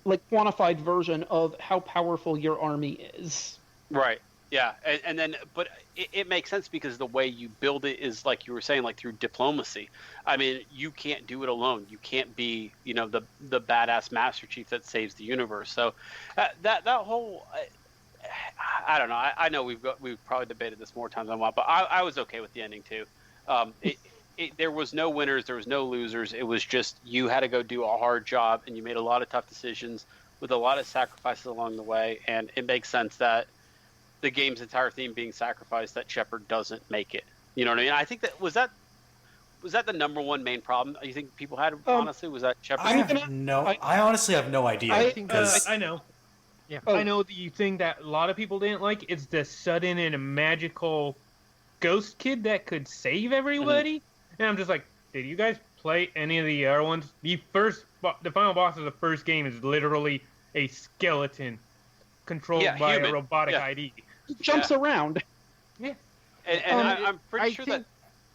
like quantified version of how powerful your army is. Right. Yeah. And then, but it makes sense because the way you build it is like you were saying, like through diplomacy. I mean, you can't do it alone. You can't be, the badass Master Chief that saves the universe. So that whole. I don't know. I know we've probably debated this more times than one, but I was okay with the ending too. There was no winners, there was no losers. It was just you had to go do a hard job, and you made a lot of tough decisions with a lot of sacrifices along the way. And it makes sense that the game's entire theme being sacrifice, that Shepard doesn't make it. You know what I mean? I think that was that the number one main problem you think people had. Honestly, was that Shepard? I honestly have no idea. I think I know. Yeah. I know the thing that a lot of people didn't like is the sudden and magical ghost kid that could save everybody. And I'm just like, did you guys play any of the other ones? The final boss of the first game is literally a skeleton controlled by a robotic ID. It jumps around. Yeah. And I'm pretty sure think, that...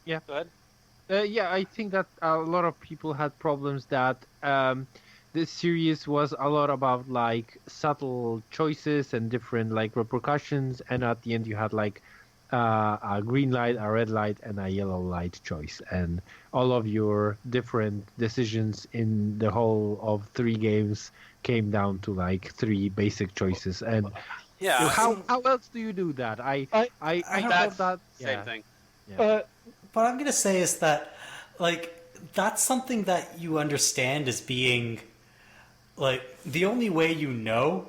Yeah. Go ahead. I think that a lot of people had problems that this series was a lot about like subtle choices and different like repercussions, and at the end you had like a green light, a red light, and a yellow light choice, and all of your different decisions in the whole of 3 games came down to like 3 basic choices. And how else do you do that? I thought that same thing. What I'm gonna say is that like that's something that you understand as being like the only way you know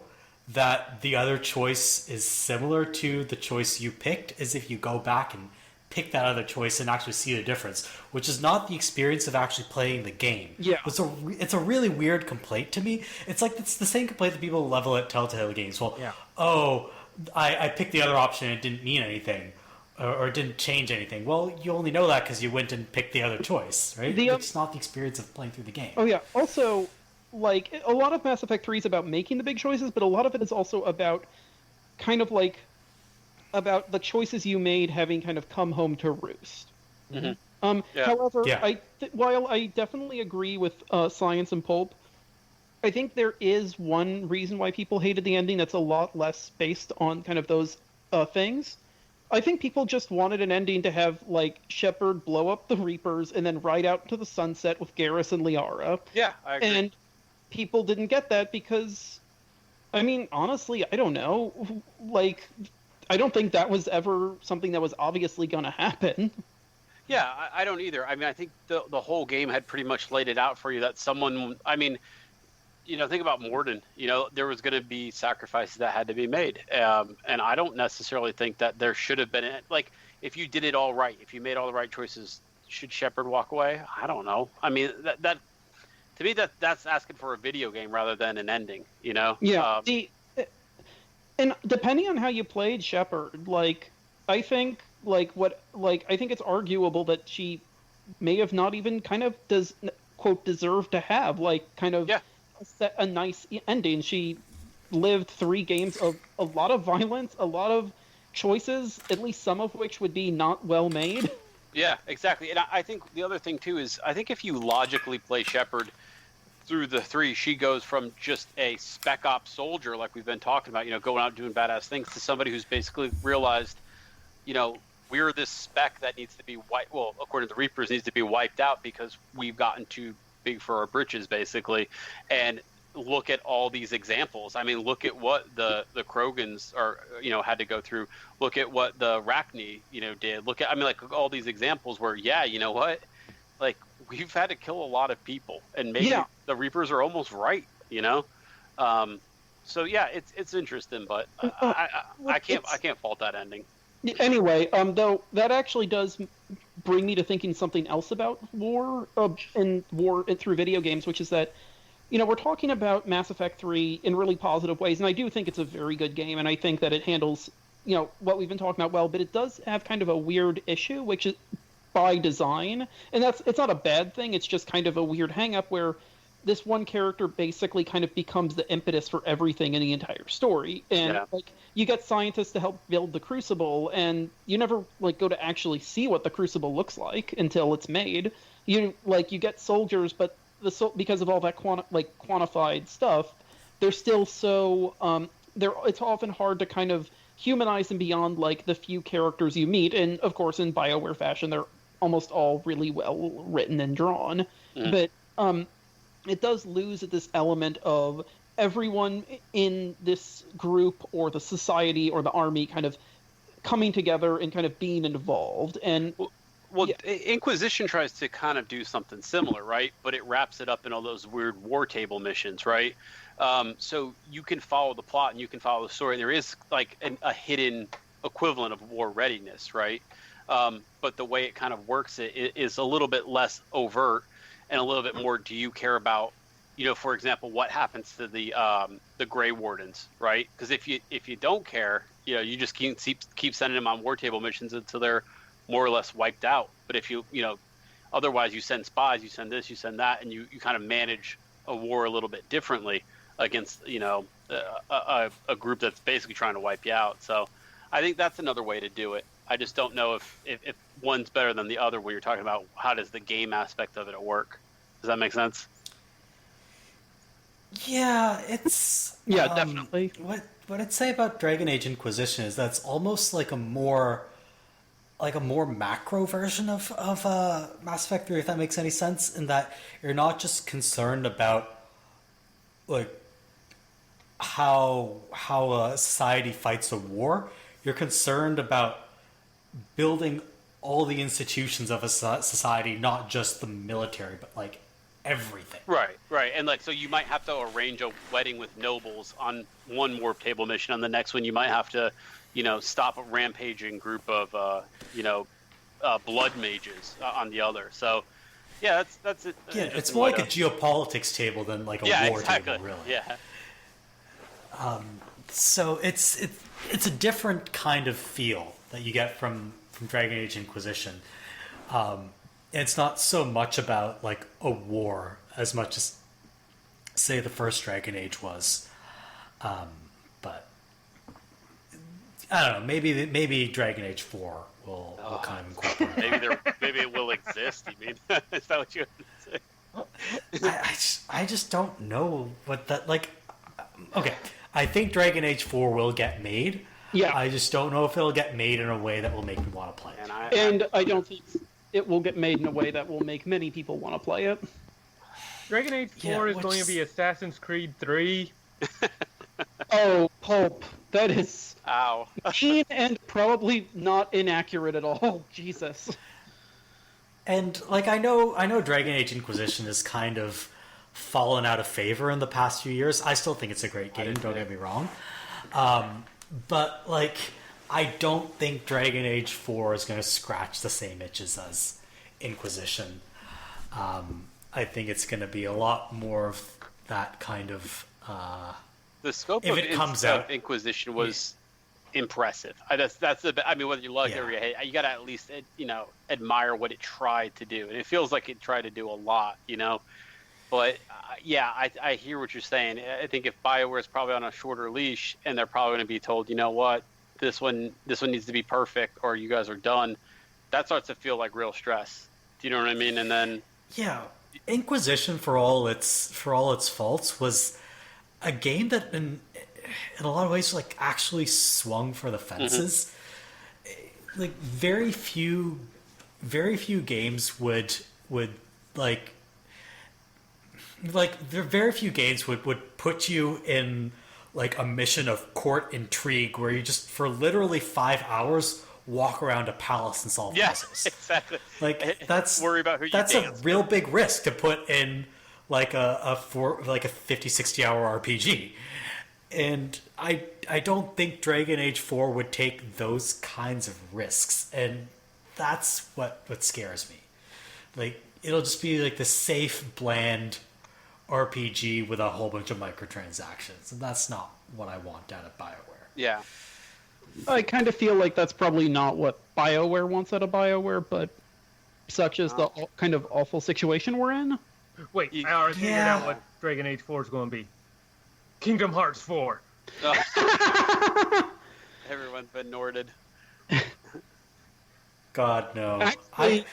that the other choice is similar to the choice you picked is if you go back and pick that other choice and actually see the difference, which is not the experience of actually playing the game. Yeah. It's a really weird complaint to me. It's like it's the same complaint that people level at Telltale games. Well, I picked the other option and it didn't mean anything. Or it didn't change anything. Well, you only know that because you went and picked the other choice, right? It's not the experience of playing through the game. Oh, yeah. Also, like, a lot of Mass Effect 3 is about making the big choices, but a lot of it is also about kind of like about the choices you made having kind of come home to roost. However, while I definitely agree with Science and Pulp, I think there is one reason why people hated the ending that's a lot less based on kind of those things. I think people just wanted an ending to have, like, Shepard blow up the Reapers and then ride out into the sunset with Garrus and Liara. Yeah, I agree. And people didn't get that because, I mean, honestly, I don't know. Like, I don't think that was ever something that was obviously going to happen. Yeah, I don't either. I mean, I think the whole game had pretty much laid it out for you that someone, I mean, think about Morden. There was going to be sacrifices that had to be made. And I don't necessarily think that there should have been, like, if you did it all right, if you made all the right choices, should Shepard walk away? I don't know. I mean, that to me, that's asking for a video game rather than an ending, Yeah. And depending on how you played Shepard, like, I think, I think it's arguable that she may have not even kind of quote, deserve to have, like, kind of a nice ending. She lived 3 games of a lot of violence, a lot of choices, at least some of which would be not well made. Yeah, exactly. And I think the other thing, too, is I think if you logically play Shepard through the 3, she goes from just a spec op soldier, like we've been talking about, going out doing badass things, to somebody who's basically realized, we're this spec that needs to be wiped. Well, according to the Reapers, needs to be wiped out because we've gotten too big for our britches, basically. And look at all these examples. I mean, look at what the Krogans had to go through. Look at what the Rachni, did. Look at, like all these examples where, you know what? Like, we've had to kill a lot of people, and maybe the Reapers are almost right, So yeah, it's interesting, but I can't fault that ending. Anyway, though that actually does bring me to thinking something else about war and war through video games, which is that, we're talking about Mass Effect 3 in really positive ways, and I do think it's a very good game, and I think that it handles what we've been talking about well, but it does have kind of a weird issue, which is by design, and it's not a bad thing. It's just kind of a weird hang up where this one character basically kind of becomes the impetus for everything in the entire story. And like you get scientists to help build the Crucible, and you never like go to actually see what the Crucible looks like until it's made. You get soldiers, but because of all that quantified stuff, they're still so it's often hard to kind of humanize them beyond like the few characters you meet. And of course, in BioWare fashion, they're almost all really well written and drawn. But it does lose this element of everyone in this group or the society or the army kind of coming together and kind of being involved. And Inquisition tries to kind of do something similar, right? But it wraps it up in all those weird war table missions, right? So you can follow the plot and you can follow the story. There is like a hidden equivalent of war readiness, right? But the way it kind of works is a little bit less overt and a little bit more. Do you care about, for example, what happens to the Grey Wardens, right? Because if you don't care, you just keep sending them on war table missions until they're more or less wiped out. But if otherwise you send spies, you send this, you send that, and you kind of manage a war a little bit differently against a group that's basically trying to wipe you out. So I think that's another way to do it. I just don't know if one's better than the other when you're talking about how does the game aspect of it work. Does that make sense? Yeah, it's definitely. What I'd say about Dragon Age Inquisition is that's almost like a more macro version of Mass Effect 3, if that makes any sense, in that you're not just concerned about like how a society fights a war. You're concerned about building all the institutions of a society, not just the military, but like everything. Right. And like, so you might have to arrange a wedding with nobles on one warp table mission. On the next one, you might have to, stop a rampaging group of, blood mages on the other. So, yeah, that's it. Yeah, it's more like a geopolitics table than like a war table, really. Yeah. So it's a different kind of feel that you get from Dragon Age Inquisition. It's not so much about like a war as much as, say, the first Dragon Age was. But I don't know. Maybe Dragon Age 4 will kind of incorporate. Maybe it will exist. You mean? Is that what you say? I just don't know what that like. Okay, I think Dragon Age 4 will get made. Yeah. I just don't know if it'll get made in a way that will make me want to play it. And I don't think it will get made in a way that will make many people want to play it. Dragon Age 4 is going to be Assassin's Creed 3. Oh, Pulp. That is ow. mean and probably not inaccurate at all. Jesus. And like I know Dragon Age Inquisition has kind of fallen out of favor in the past few years. I still think it's a great game, don't get me wrong. But like I don't think Dragon Age 4 is going to scratch the same itches as Inquisition. I think it's going to be a lot more of that kind of the scope if of it comes out. Inquisition was impressive. That's the. I mean, whether you like it or you hate, you got to at least admire what it tried to do, and it feels like it tried to do a lot, But I hear what you're saying. I think if BioWare is probably on a shorter leash, and they're probably going to be told, you know what, this one needs to be perfect, or you guys are done. That starts to feel like real stress. Do you know what I mean? And then Inquisition, for all its faults, was a game that in a lot of ways like actually swung for the fences. Mm-hmm. Like very few games would like very few games would put you in like a mission of court intrigue where you just for literally 5 hours walk around a palace and solve puzzles. Exactly. Like that's worry about who you that's dance a real big risk to put in like a 50-60 hour RPG. And I don't think Dragon Age 4 would take those kinds of risks, and that's what scares me. Like it'll just be like the safe, bland RPG with a whole bunch of microtransactions, and that's not what I want out of BioWare. Yeah. I kind of feel like that's probably not what BioWare wants out of BioWare, but such is the kind of awful situation we're in. Wait, I already figured out what Dragon Age 4 is going to be. Kingdom Hearts 4. Oh. Everyone's been Norded. God no. Actually,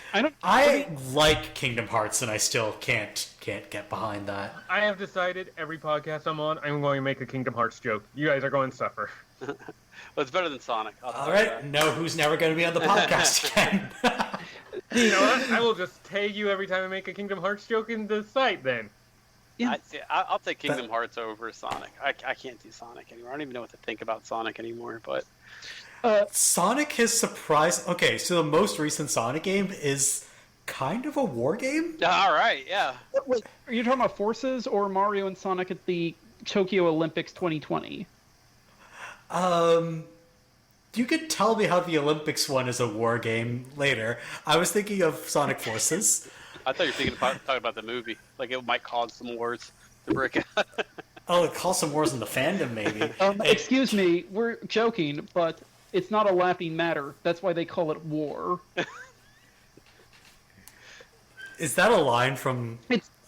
I like Kingdom Hearts, and I still can't get behind that. I have decided every podcast I'm on, I'm going to make a Kingdom Hearts joke. You guys are going to suffer. Well, it's better than Sonic. All right, know who's never going to be on the podcast again. You know what? I will just tag you every time I make a Kingdom Hearts joke in the site then. Yeah. I'll take Kingdom Hearts over Sonic. I can't do Sonic anymore. I don't even know what to think about Sonic anymore, but... Sonic has surprised... Okay, so the most recent Sonic game is kind of a war game? All right, yeah. Wait, are you talking about Forces or Mario and Sonic at the Tokyo Olympics 2020? You could tell me how the Olympics one is a war game later. I was thinking of Sonic Forces. I thought you were talking about the movie. Like, it might cause some wars to break out. Oh, it calls some wars in the fandom, maybe. Excuse me, we're joking, but it's not a laughing matter. That's why they call it war. Is that a line from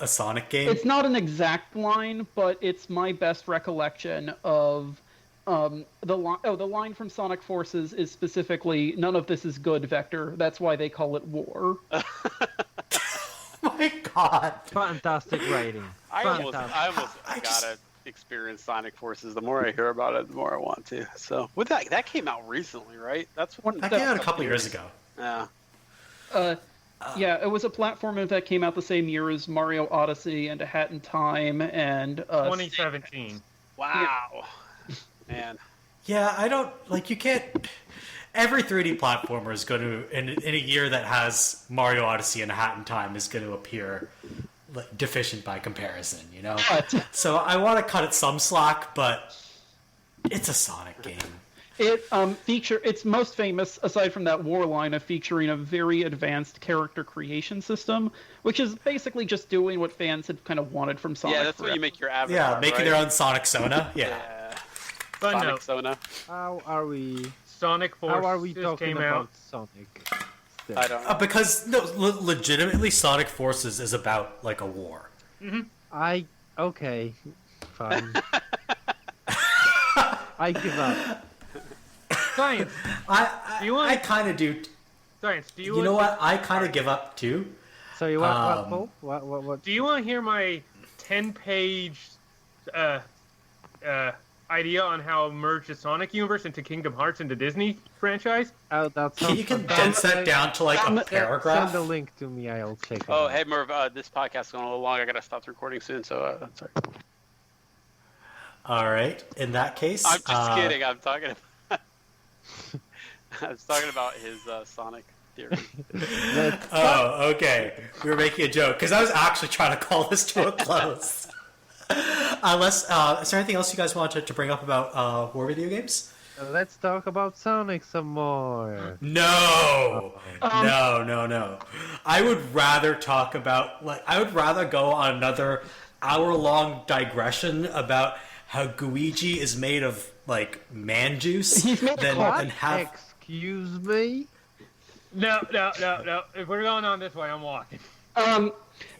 a Sonic game? It's not an exact line, but it's my best recollection of the line. Oh, the line from Sonic Forces is specifically, "None of this is good, Vector." That's why they call it war. My God. Fantastic writing. I almost gotta experience Sonic Forces. The more I hear about it, the more I want to. So, with that came out recently, right? That came out a couple years ago. Yeah. Yeah, it was a platformer that came out the same year as Mario Odyssey and A Hat in Time and 2017. Wow. Man. Yeah, I don't you can't. Every 3D platformer is going to, in a year that has Mario Odyssey and A Hat in Time, is going to appear deficient by comparison, you know? So I want to cut it some slack, but it's a Sonic game. It's most famous, aside from that war line, of featuring a very advanced character creation system, which is basically just doing what fans had kind of wanted from Sonic. Yeah, that's forever. what you make your avatar. Yeah, making right? their own Sonic Sona. Yeah. But Sonic no, Sona. How are we? Sonic Forces How are we talking came about out. Sonic? I don't know. Because legitimately, Sonic Forces is about a war. Okay, fine. I give up. Science. I kind of do. Science. Do you? You know what? I kind of give up too. So you want what? What? Do you want to hear my 10-page idea on how merge the Sonic universe into Kingdom Hearts into Disney franchise? Oh, that sounds You can condense that down to a paragraph. Send the link to me. I'll check it. Oh, out. hey, Merve, this podcast is going a little long. I got to stop the recording soon, so sorry. All right. In that case, I'm just kidding. I'm talking about... I was talking about his Sonic theory. Oh, okay. We were making a joke because I was actually trying to call this to a close. Unless, is there anything else you guys wanted to bring up about war video games? Let's talk about Sonic some more. No, no. I would rather talk about I would rather go on another hour-long digression about how Luigi is made of man juice than have. Excuse me. No. If we're going on this way, I'm walking.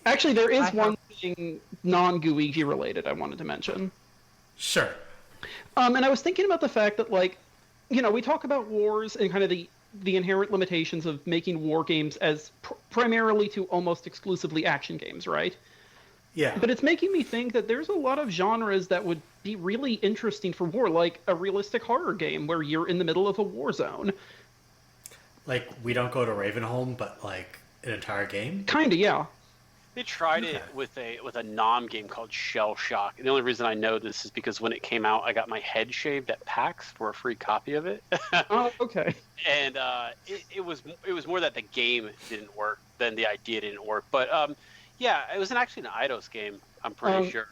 Actually, there is one thing non-Luigi related I wanted to mention. Sure. And I was thinking about the fact that, we talk about wars and kind of the inherent limitations of making war games as primarily to almost exclusively action games, right? Yeah. But it's making me think that there's a lot of genres that would be really interesting for war, like a realistic horror game where you're in the middle of a war zone. We don't go to Ravenholm, but an entire game? Kinda, yeah. They tried it with a nom game called Shell Shock. And the only reason I know this is because when it came out, I got my head shaved at PAX for a free copy of it. Oh, okay. And it was more that the game didn't work than the idea didn't work. But yeah, it was actually an Eidos game. I'm pretty sure.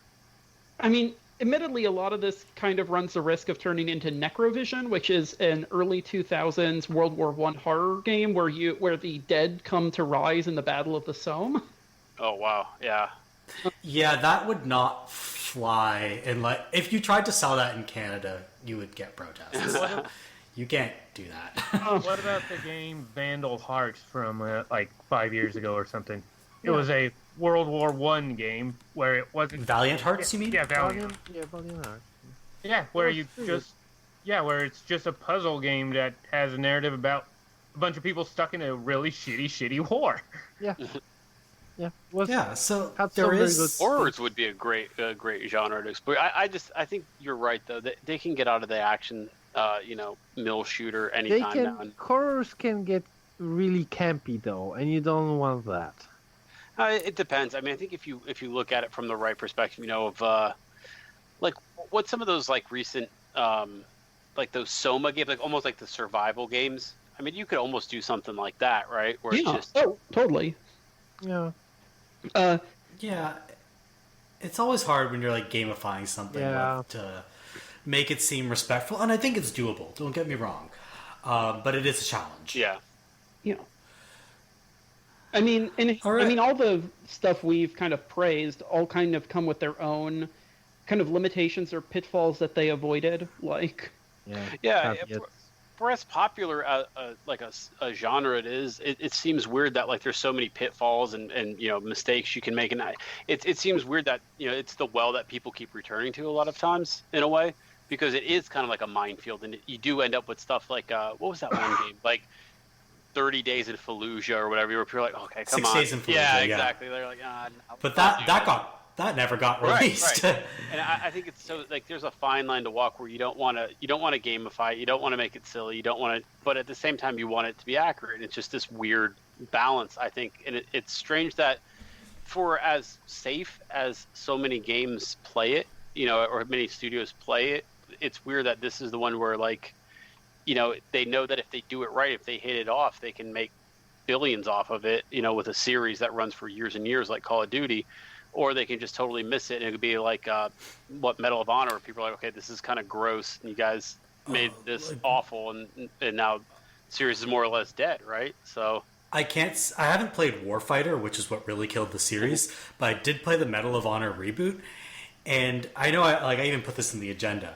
I mean, admittedly, a lot of this kind of runs the risk of turning into Necrovision, which is an early 2000s World War I horror game where the dead come to rise in the Battle of the Somme. Oh wow, yeah. Yeah, that would not fly. And if you tried to sell that in Canada, you would get protests. You can't do that. What about the game Vandal Hearts from like 5 years ago or something? It was a World War One game where it wasn't Valiant Hearts, you mean? Yeah, Valiant. Valiant Hearts. Yeah, where where it's just a puzzle game that has a narrative about a bunch of people stuck in a really shitty war. Yeah. Yeah. So had there some very is good- Horrors would be a great genre to explore. I think you're right though. They can get out of the action, mill shooter anytime now. Horrors can get really campy though, and you don't want that. It depends. I mean, I think if you look at it from the right perspective, of like what some of those like recent like those Soma games, like almost like the survival games. I mean, you could almost do something like that, right? Where it's just totally. Yeah. Yeah, it's always hard when you're like gamifying something to make it seem respectful, and I think it's doable. Don't get me wrong, but it is a challenge. Yeah. I mean, All right. all the stuff we've kind of praised all kind of come with their own kind of limitations or pitfalls that they avoided. Like, For as popular like a genre it seems weird that like there's so many pitfalls and mistakes you can make, and it seems weird that it's the well that people keep returning to a lot of times in a way, because it is kind of like a minefield, and you do end up with stuff like what was that one game, like 30 Days in Fallujah or whatever, where people are like, okay, come 6 on. Days in Fallujah, yeah, exactly. They're like, no, but that never got released. Right. And I think it's so like there's a fine line to walk where you don't want to gamify it, you don't want to make it silly, you don't want to, but at the same time you want it to be accurate. And it's just this weird balance, I think, and it's strange that for as safe as so many games play it, or many studios play it, it's weird that this is the one where like, they know that if they do it right, if they hit it off, they can make billions off of it, with a series that runs for years and years like Call of Duty. Or they can just totally miss it, and it could be like Medal of Honor, where people are like, okay, this is kind of gross, and you guys made this awful, and now the series is more or less dead, right? So I haven't played Warfighter, which is what really killed the series, but I did play the Medal of Honor reboot, and I know I even put this in the agenda.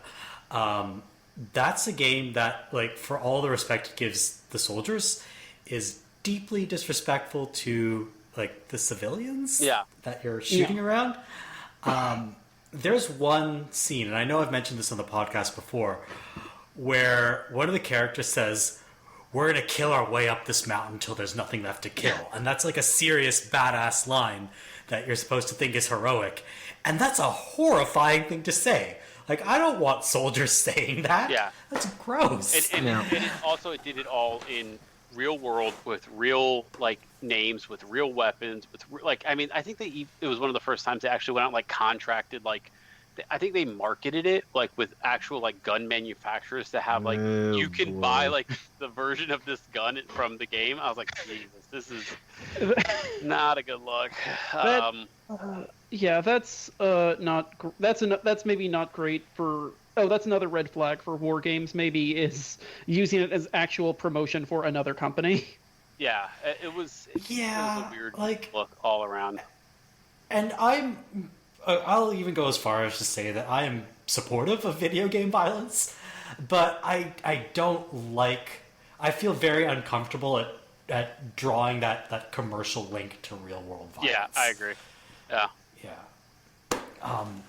That's a game that, like, for all the respect it gives the soldiers, is deeply disrespectful to like the civilians that you're shooting around. There's one scene, and I know I've mentioned this on the podcast before, where one of the characters says, "We're going to kill our way up this mountain until there's nothing left to kill." And that's like a serious badass line that you're supposed to think is heroic. And that's a horrifying thing to say. Like, I don't want soldiers saying that. Yeah. That's gross. And it did it all in real world with real like names, with real weapons, with like, I mean, I think it was one of the first times they actually went out and like contracted, like I think they marketed it like with actual like gun manufacturers to have like you can buy like the version of this gun from the game. I was like, Jesus, this is not a good look. That's maybe not great for. Oh, that's another red flag for war games. Maybe is using it as actual promotion for another company. Yeah, it was a weird look all around. And I'll even go as far as to say that I am supportive of video game violence, but I don't like. I feel very uncomfortable at drawing that commercial link to real world violence. Yeah, I agree. Yeah.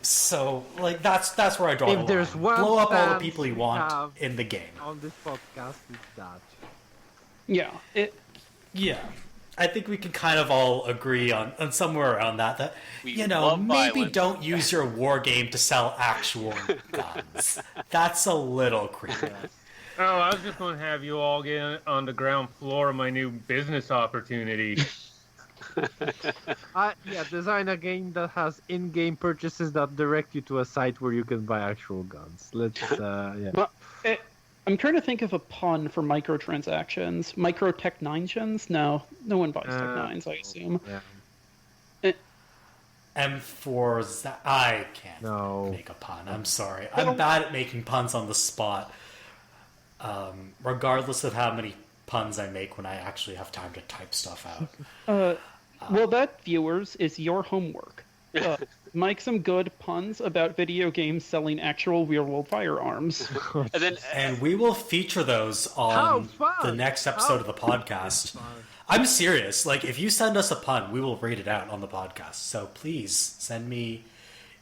So like that's where I draw the line. There's one blow up all the stance people you we want have in the game. on this podcast is that. Yeah. I think we can kind of all agree on somewhere around that We love maybe violence. don't use your war game to sell actual guns. That's a little creepy. Oh, I was just going to have you all get on the ground floor of my new business opportunity. Design a game that has in-game purchases that direct you to a site where you can buy actual guns. Well, I'm trying to think of a pun for microtransactions. Microtech-9gens? No one buys Tech-9s, I assume. Yeah. M4's I can't make a pun. I'm sorry. I'm bad at making puns on the spot. Regardless of how many puns I make when I actually have time to type stuff out. Well, that, viewers, is your homework. Make some good puns about video games selling actual real-world firearms. And we will feature those How on fun! the next episode of the podcast. I'm serious. Like, if you send us a pun, we will read it out on the podcast. So please send me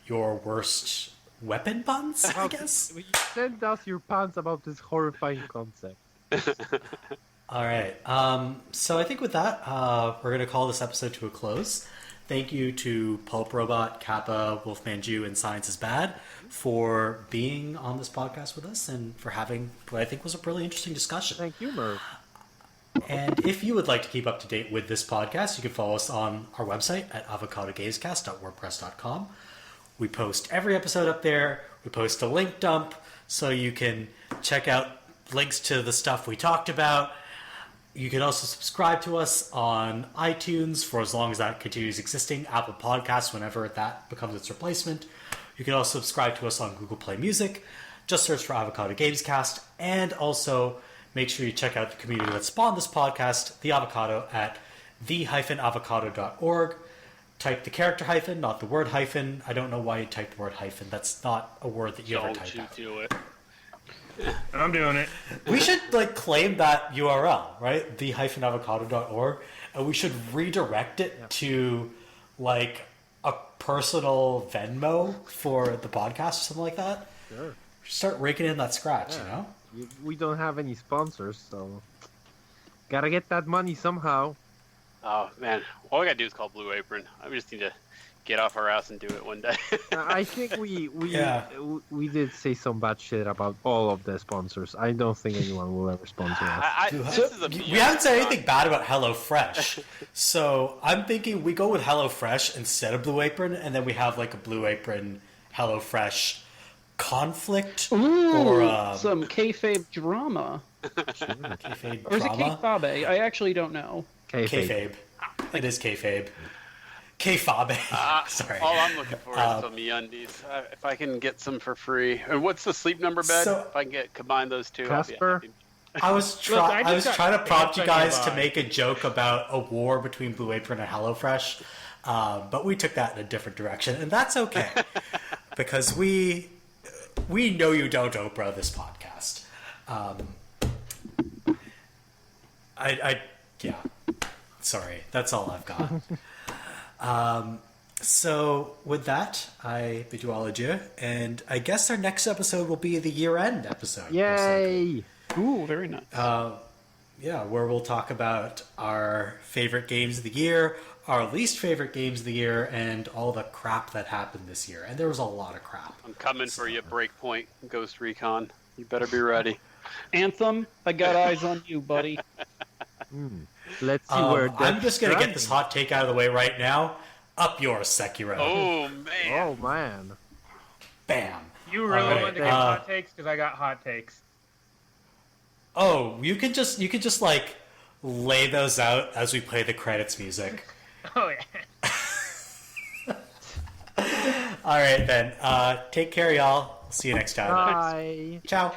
your worst weapon puns, I guess. Send us your puns about this horrifying concept. All right. So I think with that, we're going to call this episode to a close. Thank you to Pulprobot, Kappa, Wolfman Jew, and Science is Bad for being on this podcast with us and for having what I think was a really interesting discussion. Thank you, Merve. And if you would like to keep up to date with this podcast, you can follow us on our website at avocadogamescast.wordpress.com. We post every episode up there. We post a link dump so you can check out links to the stuff we talked about. You can also subscribe to us on iTunes for as long as that continues existing, Apple Podcasts whenever that becomes its replacement. You can also subscribe to us on Google Play Music. Just search for Avocado Gamescast. And also make sure you check out the community that spawned this podcast, The Avocado, at the-avocado.org. Type the character hyphen, not the word hyphen. I don't know why you typed the word hyphen. That's not a word that you ever type out. Don't you do it. I'm doing it. We should claim that URL, right? The-avocado.org, and we should redirect it to a personal Venmo for the podcast or something like that. Sure. Start raking in that scratch, you know? We don't have any sponsors, so gotta get that money somehow. Oh man, all we gotta do is call Blue Apron. We just need to get off our ass and do it one day. I think we did say some bad shit about all of the sponsors. I don't think anyone will ever sponsor us. We haven't said anything bad about HelloFresh. So I'm thinking we go with HelloFresh instead of Blue Apron, and then we have a Blue Apron HelloFresh conflict. Or some kayfabe drama. Kayfabe Or is it drama? kayfabe? I actually don't know. Kayfabe. It is kayfabe. Kayfabe. Sorry. All I'm looking for is some MeUndies. If I can get some for free. And what's the Sleep Number bed? If I can combine those two, Casper? I'll be happy. I was trying to prompt you guys to nearby. make a joke about a war between Blue Apron and HelloFresh, but we took that in a different direction, and that's okay because we know you don't Oprah this podcast. Yeah. Sorry, that's all I've got. So with that, I bid you all adieu, and I guess our next episode will be the year-end episode. Yay! Ooh, very nice. Yeah, where we'll talk about our favorite games of the year, our least favorite games of the year, and all the crap that happened this year. And there was a lot of crap. I'm coming for you, Breakpoint, Ghost Recon. You better be ready. Anthem, I got eyes on you, buddy. Let's see where I'm just going to get this hot take out of the way right now. Up yours, Sekiro. Oh, man. Oh man! Bam. You really Alright, want to get hot takes? Because I got hot takes. Oh, you could just lay those out as we play the credits music. Oh, yeah. All right, then. Take care, y'all. See you next time. Bye. Ciao.